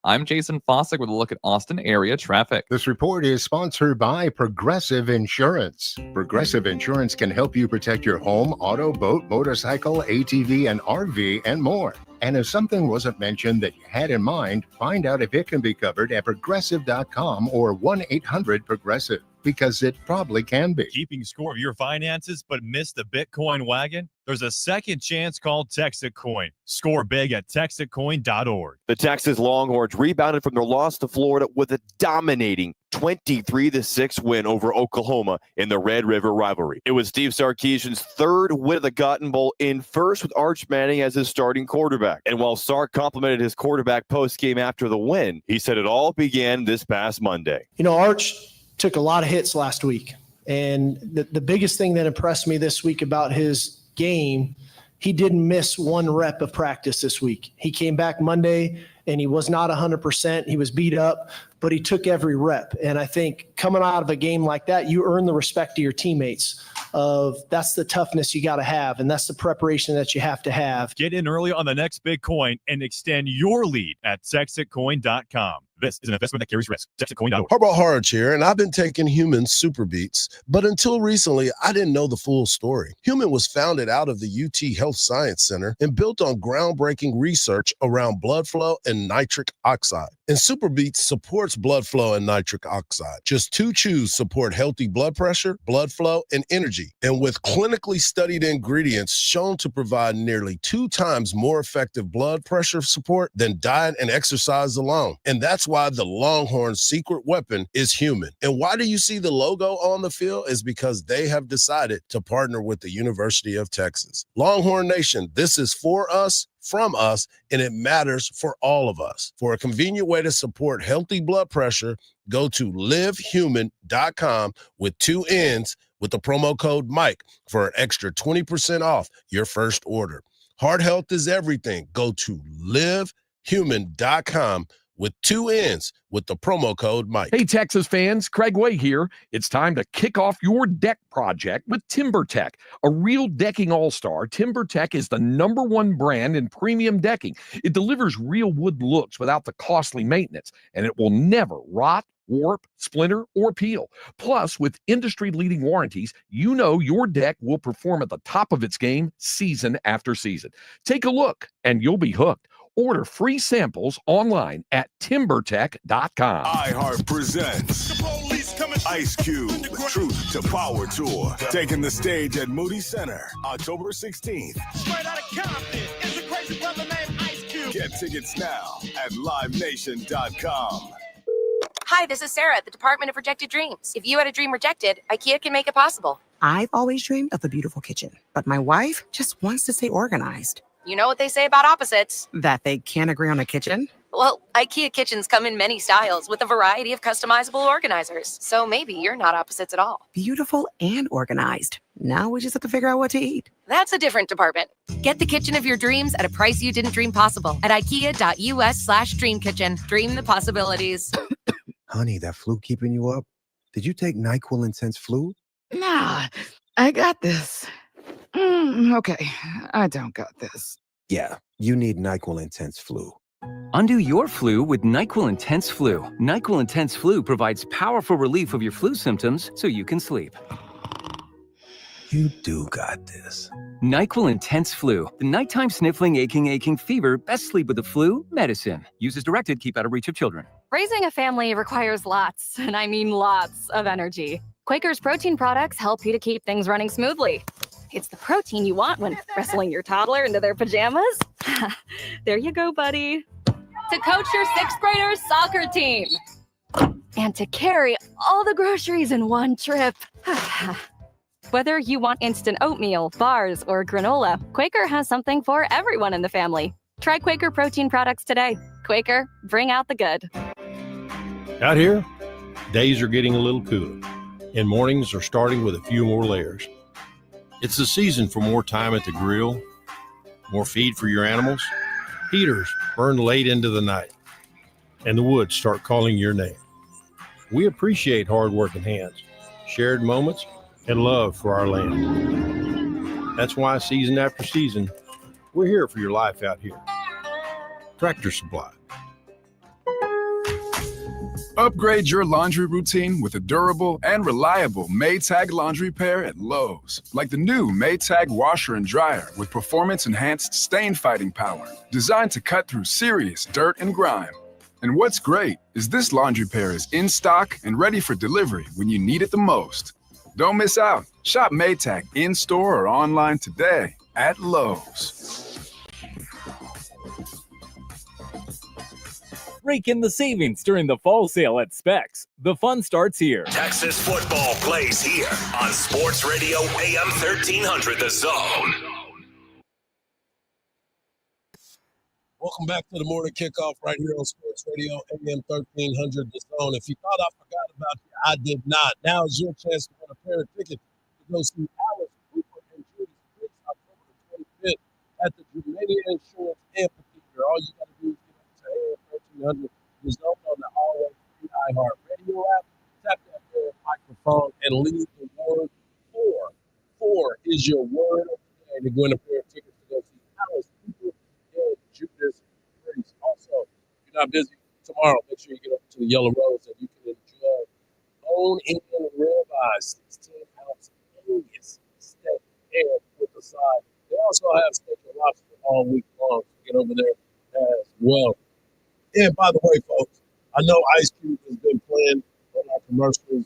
[SPEAKER 5] I'm Jason Fossick with a look at Austin area traffic.
[SPEAKER 9] This report is sponsored by Progressive Insurance. Progressive Insurance can help you protect your home, auto, boat, motorcycle, ATV, and RV, and more. And if something wasn't mentioned that you had in mind, find out if it can be covered at progressive.com or 1-800-PROGRESSIVE, because it probably can be.
[SPEAKER 8] Keeping score of your finances but missed the Bitcoin wagon? There's a second chance called Texacoin. Score big at texacoin.org.
[SPEAKER 12] The Texas Longhorns rebounded from their loss to Florida with a dominating 23-6 win over Oklahoma in the Red River rivalry. It was Steve Sarkisian's third win of the Cotton Bowl, in first with Arch Manning as his starting quarterback. And while Sark complimented his quarterback post-game after the win, he said it all began this past Monday.
[SPEAKER 15] You know, Arch took a lot of hits last week. And the biggest thing that impressed me this week about his game, he didn't miss one rep of practice this week. He came back Monday and he was not 100%. He was beat up, but he took every rep. And I think coming out of a game like that, you earn the respect of your teammates. That's the toughness you got to have, and that's the preparation that you have to have.
[SPEAKER 8] Get in early on the next big coin and extend your lead at texacoin.com. This is an investment that carries risk. Texacoin.org.
[SPEAKER 16] Hardball Hardge here, and I've been taking Human Super Beats, but until recently, I didn't know the full story. Human was founded out of the UT Health Science Center and built on groundbreaking research around blood flow and nitric oxide. And Super Beats supports blood flow and nitric oxide. Just two chews support healthy blood pressure, blood flow, and energy. And with clinically studied ingredients shown to provide nearly 2 times more effective blood pressure support than diet and exercise alone. And that's why the Longhorn's secret weapon is Human. And why do you see the logo on the field? Is because they have decided to partner with the University of Texas. Longhorn Nation, this is for us, from us, and it matters for all of us. For a convenient way to support healthy blood pressure, go to livehuman.com with 2 N's with the promo code Mike for an extra 20% off your first order. Heart health is everything. Go to livehuman.com with 2 N's with the promo code Mike.
[SPEAKER 18] Hey, Texas fans, Craig Way here. It's time to kick off your deck project with TimberTech. A real decking all-star, TimberTech is the #1 brand in premium decking. It delivers real wood looks without the costly maintenance, and it will never rot, warp, splinter, or peel. Plus, with industry-leading warranties, you know your deck will perform at the top of its game season after season. Take a look, and you'll be hooked. Order free samples online at timbertech.com.
[SPEAKER 19] iHeart presents Ice Cube, Truth to Power Tour, taking the stage at Moody Center, October 16th.
[SPEAKER 24] Straight out of Compton, it's a crazy brother named Ice Cube.
[SPEAKER 19] Get tickets now at livenation.com.
[SPEAKER 26] Hi, this is Sarah at the Department of Rejected Dreams. If you had a dream rejected, IKEA can make it possible.
[SPEAKER 27] I've always dreamed of a beautiful kitchen, but my wife just wants to stay organized.
[SPEAKER 26] You know what they say about opposites?
[SPEAKER 27] That they can't agree on a kitchen?
[SPEAKER 26] Well, IKEA kitchens come in many styles with a variety of customizable organizers. So maybe you're not opposites at all.
[SPEAKER 27] Beautiful and organized. Now we just have to figure out what to eat.
[SPEAKER 26] That's a different department. Get the kitchen of your dreams at a price you didn't dream possible at ikea.us/dreamkitchen. Dream the possibilities.
[SPEAKER 28] Honey, that flu keeping you up? Did you take NyQuil Intense Flu?
[SPEAKER 29] Nah, I got this. Okay, I don't got this.
[SPEAKER 28] Yeah, you need NyQuil Intense Flu.
[SPEAKER 30] Undo your flu with NyQuil Intense Flu. NyQuil Intense Flu provides powerful relief of your flu symptoms so you can sleep.
[SPEAKER 28] You do got this.
[SPEAKER 30] NyQuil Intense Flu. The nighttime sniffling, aching fever. Best sleep with the flu medicine. Use as directed. Keep out of reach of children.
[SPEAKER 34] Raising a family requires lots, and I mean lots, of energy. Quaker's protein products help you to keep things running smoothly. It's the protein you want when wrestling your toddler into their pajamas. There you go, buddy. To coach your 6th graders soccer team. And to carry all the groceries in one trip. Whether you want instant oatmeal, bars, or granola, Quaker has something for everyone in the family. Try Quaker protein products today. Quaker, bring out the good.
[SPEAKER 3] Out here, days are getting a little cooler, and mornings are starting with a few more layers. It's the season for more time at the grill, more feed for your animals. Heaters burn late into the night, and the woods start calling your name. We appreciate hard-working hands, shared moments, and love for our land. That's why season after season, we're here for your life out here. Tractor Supply.
[SPEAKER 4] Upgrade your laundry routine with a durable and reliable Maytag laundry pair at Lowe's. Like the new Maytag washer and dryer with performance-enhanced stain-fighting power, designed to cut through serious dirt and grime. And what's great is this laundry pair is in stock and ready for delivery when you need it the most. Don't miss out. Shop Maytag in-store or online today at Lowe's.
[SPEAKER 7] Rake in the savings during the fall sale at Specs. The fun starts here.
[SPEAKER 14] Texas football plays here on Sports Radio AM 1300 The Zone.
[SPEAKER 16] Welcome back to the morning kickoff right here on Sports Radio AM 1300 The Zone. If you thought I forgot about you, I did not. Now is your chance to win a pair of tickets to go see Alice Cooper and Judas Priest October the 25th at the Germania Insurance Amphitheater. All you got to do is get up to AM 1300 The Zone on the Always Free iHeart Radio app. Tap that red microphone and leave the word 4. 4 is your word of the day to win a pair of tickets to go see Alice Cooper and Judas Priest. Also, if you're not busy tomorrow, make sure you get up to the Yellow Rose and you can enjoy bone-in ribeye, 16-ounce Angus steak and with the side. They also have special lobster all week long. So get over there as well. And by the way, folks, I know Ice Cube has been playing on our commercials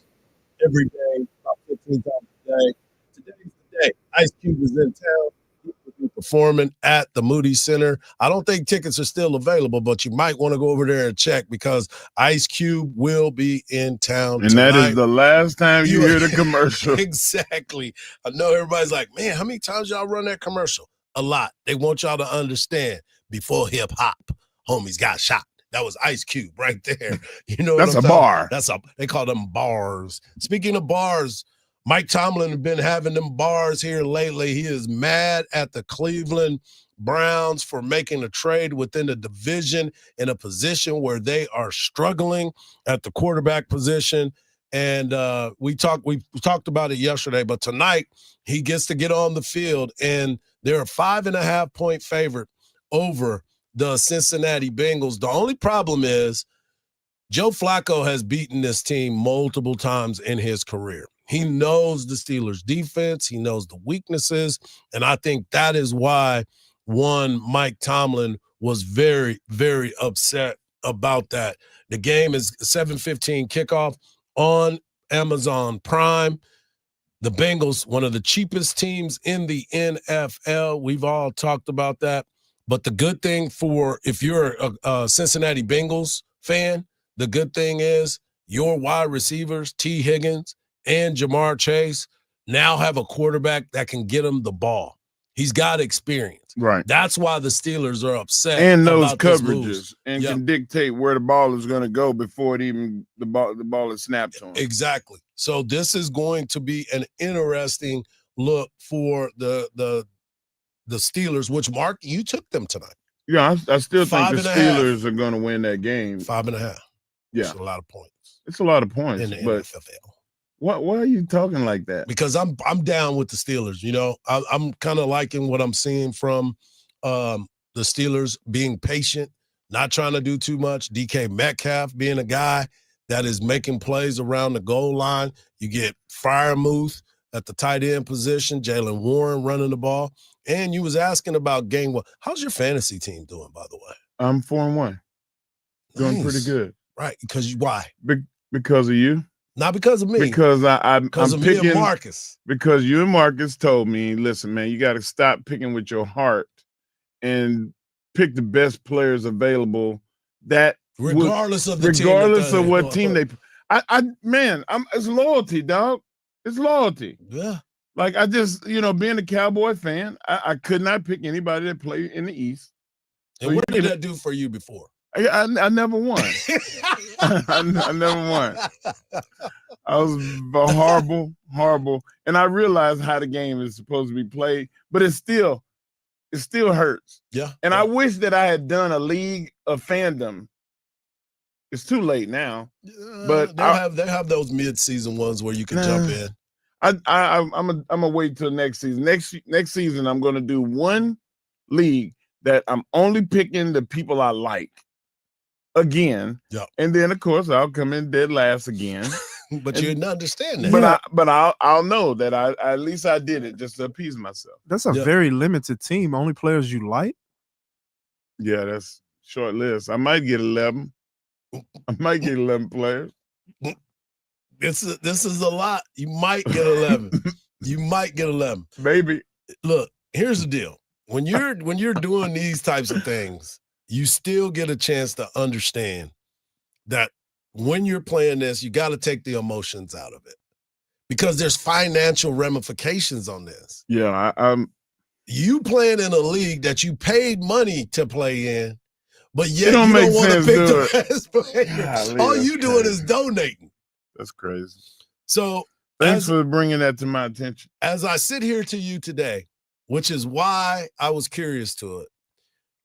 [SPEAKER 16] every day, about 15 times a day. Today's the day. Ice Cube is in town. He will be performing at the Moody Center. I don't think tickets are still available, but you might want to go over there and check because Ice Cube will be in town
[SPEAKER 17] and
[SPEAKER 16] tonight.
[SPEAKER 17] that is the last time you hear the commercial.
[SPEAKER 16] Exactly. I know everybody's like, man, how many times y'all run that commercial? A lot. They want y'all to understand before hip hop, homies got shot. That was Ice Cube right there. You know,
[SPEAKER 17] that's a bar.
[SPEAKER 16] They call them bars. Speaking of bars, Mike Tomlin has been having them bars here lately. He is mad at the Cleveland Browns for making a trade within the division in a position where they are struggling at the quarterback position. And we talked about it yesterday, but tonight he gets to get on the field, and they're a 5.5-point favorite over the Cincinnati Bengals. The only problem is Joe Flacco has beaten this team multiple times in his career. He knows the Steelers' defense. He knows the weaknesses, and I think that is why Mike Tomlin was very, very upset about that. The game is 7:15 kickoff on Amazon Prime. The Bengals, one of the cheapest teams in the NFL. We've all talked about that. But the good thing if you're a Cincinnati Bengals fan, the good thing is your wide receivers, T. Higgins and Jamar Chase, now have a quarterback that can get him the ball. He's got experience.
[SPEAKER 17] Right.
[SPEAKER 16] That's why the Steelers are upset.
[SPEAKER 17] And knows
[SPEAKER 16] about this
[SPEAKER 17] coverages
[SPEAKER 16] move.
[SPEAKER 17] and
[SPEAKER 16] Yep.
[SPEAKER 17] can dictate where the ball is going to go before the ball is snapped on.
[SPEAKER 16] Exactly. So this is going to be an interesting look for the Steelers, which, Mark, you took them tonight.
[SPEAKER 17] Yeah, I still think the
[SPEAKER 16] 5.5.
[SPEAKER 17] Steelers are going to win that game.
[SPEAKER 16] 5.5.
[SPEAKER 17] Yeah.
[SPEAKER 16] It's a lot of points.
[SPEAKER 17] It's a lot of points.
[SPEAKER 16] In the
[SPEAKER 17] but
[SPEAKER 16] NFL.
[SPEAKER 17] Why are you talking like that?
[SPEAKER 16] Because I'm down with the Steelers. You know, I'm kind of liking what I'm seeing from the Steelers being patient, not trying to do too much. DK Metcalf being a guy that is making plays around the goal line. You get Freiermuth at the tight end position, Jalen Warren running the ball. And you was asking about game one. How's your fantasy team doing, by the way?
[SPEAKER 17] I'm 4-1. Doing pretty good.
[SPEAKER 16] Right. Why?
[SPEAKER 17] Because of you.
[SPEAKER 16] Not because of me.
[SPEAKER 17] Because I'm
[SPEAKER 16] of
[SPEAKER 17] picking
[SPEAKER 16] me and Marcus.
[SPEAKER 17] Because you and Marcus told me, listen, man, you got to stop picking with your heart and pick the best players available. That
[SPEAKER 16] regardless of the
[SPEAKER 17] regardless
[SPEAKER 16] team
[SPEAKER 17] of what team they. It's loyalty, dog. It's loyalty.
[SPEAKER 16] Yeah.
[SPEAKER 17] Like I just, being a Cowboy fan, I could not pick anybody that played in the East.
[SPEAKER 16] And what did that do for you before?
[SPEAKER 17] I never won. I never won. I was horrible. And I realized how the game is supposed to be played, but it still hurts.
[SPEAKER 16] Yeah.
[SPEAKER 17] And I wish that I had done a league of fandom. It's too late now. But
[SPEAKER 16] they have those mid-season ones where you can jump in.
[SPEAKER 17] I'm gonna wait till next season. Next season, I'm gonna do one league that I'm only picking the people I like again.
[SPEAKER 16] Yeah.
[SPEAKER 17] And then of course I'll come in dead last again.
[SPEAKER 16] But you didn't understand that.
[SPEAKER 17] But I'll know that at least I did it just to appease myself.
[SPEAKER 1] That's a very limited team. Only players you like.
[SPEAKER 17] Yeah, that's short list. I might get 11. I might get 11 players.
[SPEAKER 16] This is a lot. You might get 11. You might get 11.
[SPEAKER 17] Maybe.
[SPEAKER 16] Look, here's the deal. When you're doing these types of things, you still get a chance to understand that when you're playing this, you got to take the emotions out of it because there's financial ramifications on this.
[SPEAKER 17] Yeah,
[SPEAKER 16] you playing in a league that you paid money to play in, but yet
[SPEAKER 17] you don't
[SPEAKER 16] want to pick
[SPEAKER 17] do
[SPEAKER 16] the best player. All you doing is donating.
[SPEAKER 17] That's crazy.
[SPEAKER 16] So
[SPEAKER 17] thanks for bringing that to my attention.
[SPEAKER 16] As I sit here to you today, which is why I was curious to it.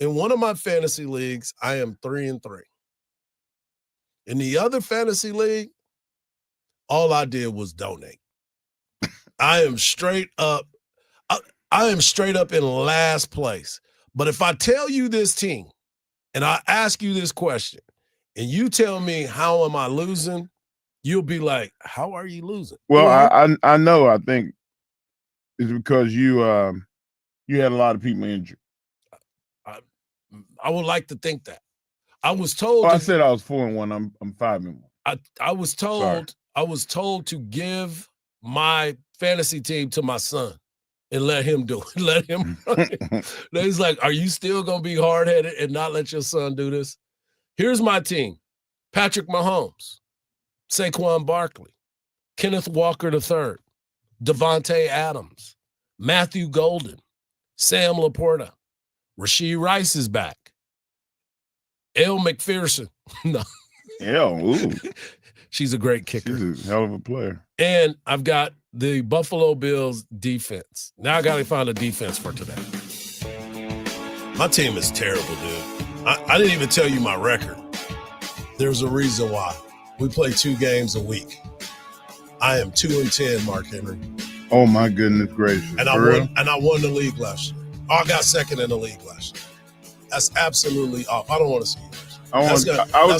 [SPEAKER 16] In one of my fantasy leagues, I am 3-3. In the other fantasy league, all I did was donate. I am straight up in last place. But if I tell you this team and I ask you this question and you tell me how am I losing, you'll be like, how are you losing?
[SPEAKER 17] Well, I know. I think it's because you had a lot of people injured.
[SPEAKER 16] I would like to think that. I was told.
[SPEAKER 17] I said I was 4-1. I'm 5-1.
[SPEAKER 16] I was told. Sorry. I was told to give my fantasy team to my son and let him do it. Let him run it. He's like, are you still gonna be hard-headed and not let your son do this? Here's my team: Patrick Mahomes, Saquon Barkley, Kenneth Walker III, Devontae Adams, Matthew Golden, Sam Laporta, Rashee Rice is back. Elle McPherson. No.
[SPEAKER 17] Ooh.
[SPEAKER 16] She's a great kicker.
[SPEAKER 17] She's a hell of a player.
[SPEAKER 16] And I've got the Buffalo Bills defense. Now I got to find a defense for today. My team is terrible, dude. I didn't even tell you my record. There's a reason why. We play 2 games a week. I am 2-10, Mark Henry.
[SPEAKER 17] Oh my goodness gracious!
[SPEAKER 16] And I won the league last year. I got second in the league last year. That's absolutely off. I don't want to see yours.
[SPEAKER 17] I was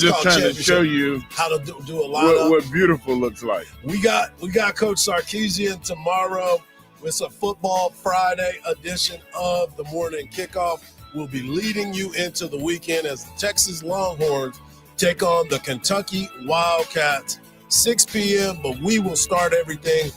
[SPEAKER 17] just trying to show you
[SPEAKER 16] how to do a lineup.
[SPEAKER 17] What beautiful looks like.
[SPEAKER 16] We got Coach Sarkisian tomorrow. It's a Football Friday edition of the Morning Kickoff. We'll be leading you into the weekend as the Texas Longhorns take on the Kentucky Wildcats, 6 p.m., but we will start everything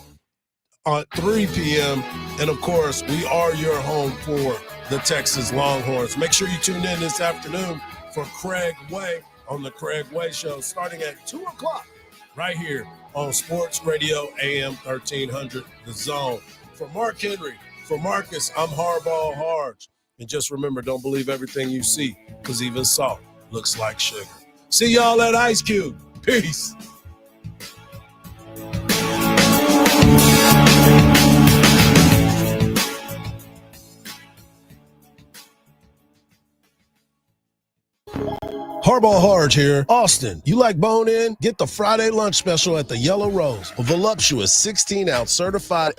[SPEAKER 16] at 3 p.m. And, of course, we are your home for the Texas Longhorns. Make sure you tune in this afternoon for Craig Way on the Craig Way Show starting at 2 o'clock right here on Sports Radio AM 1300, The Zone. For Mark Henry, for Marcus, I'm Hardball Hardge. And just remember, don't believe everything you see because even salt looks like sugar. See y'all at Ice Cube. Peace. Hardball Hardge here. Austin, you like bone-in? Get the Friday lunch special at the Yellow Rose. A voluptuous 16-ounce certified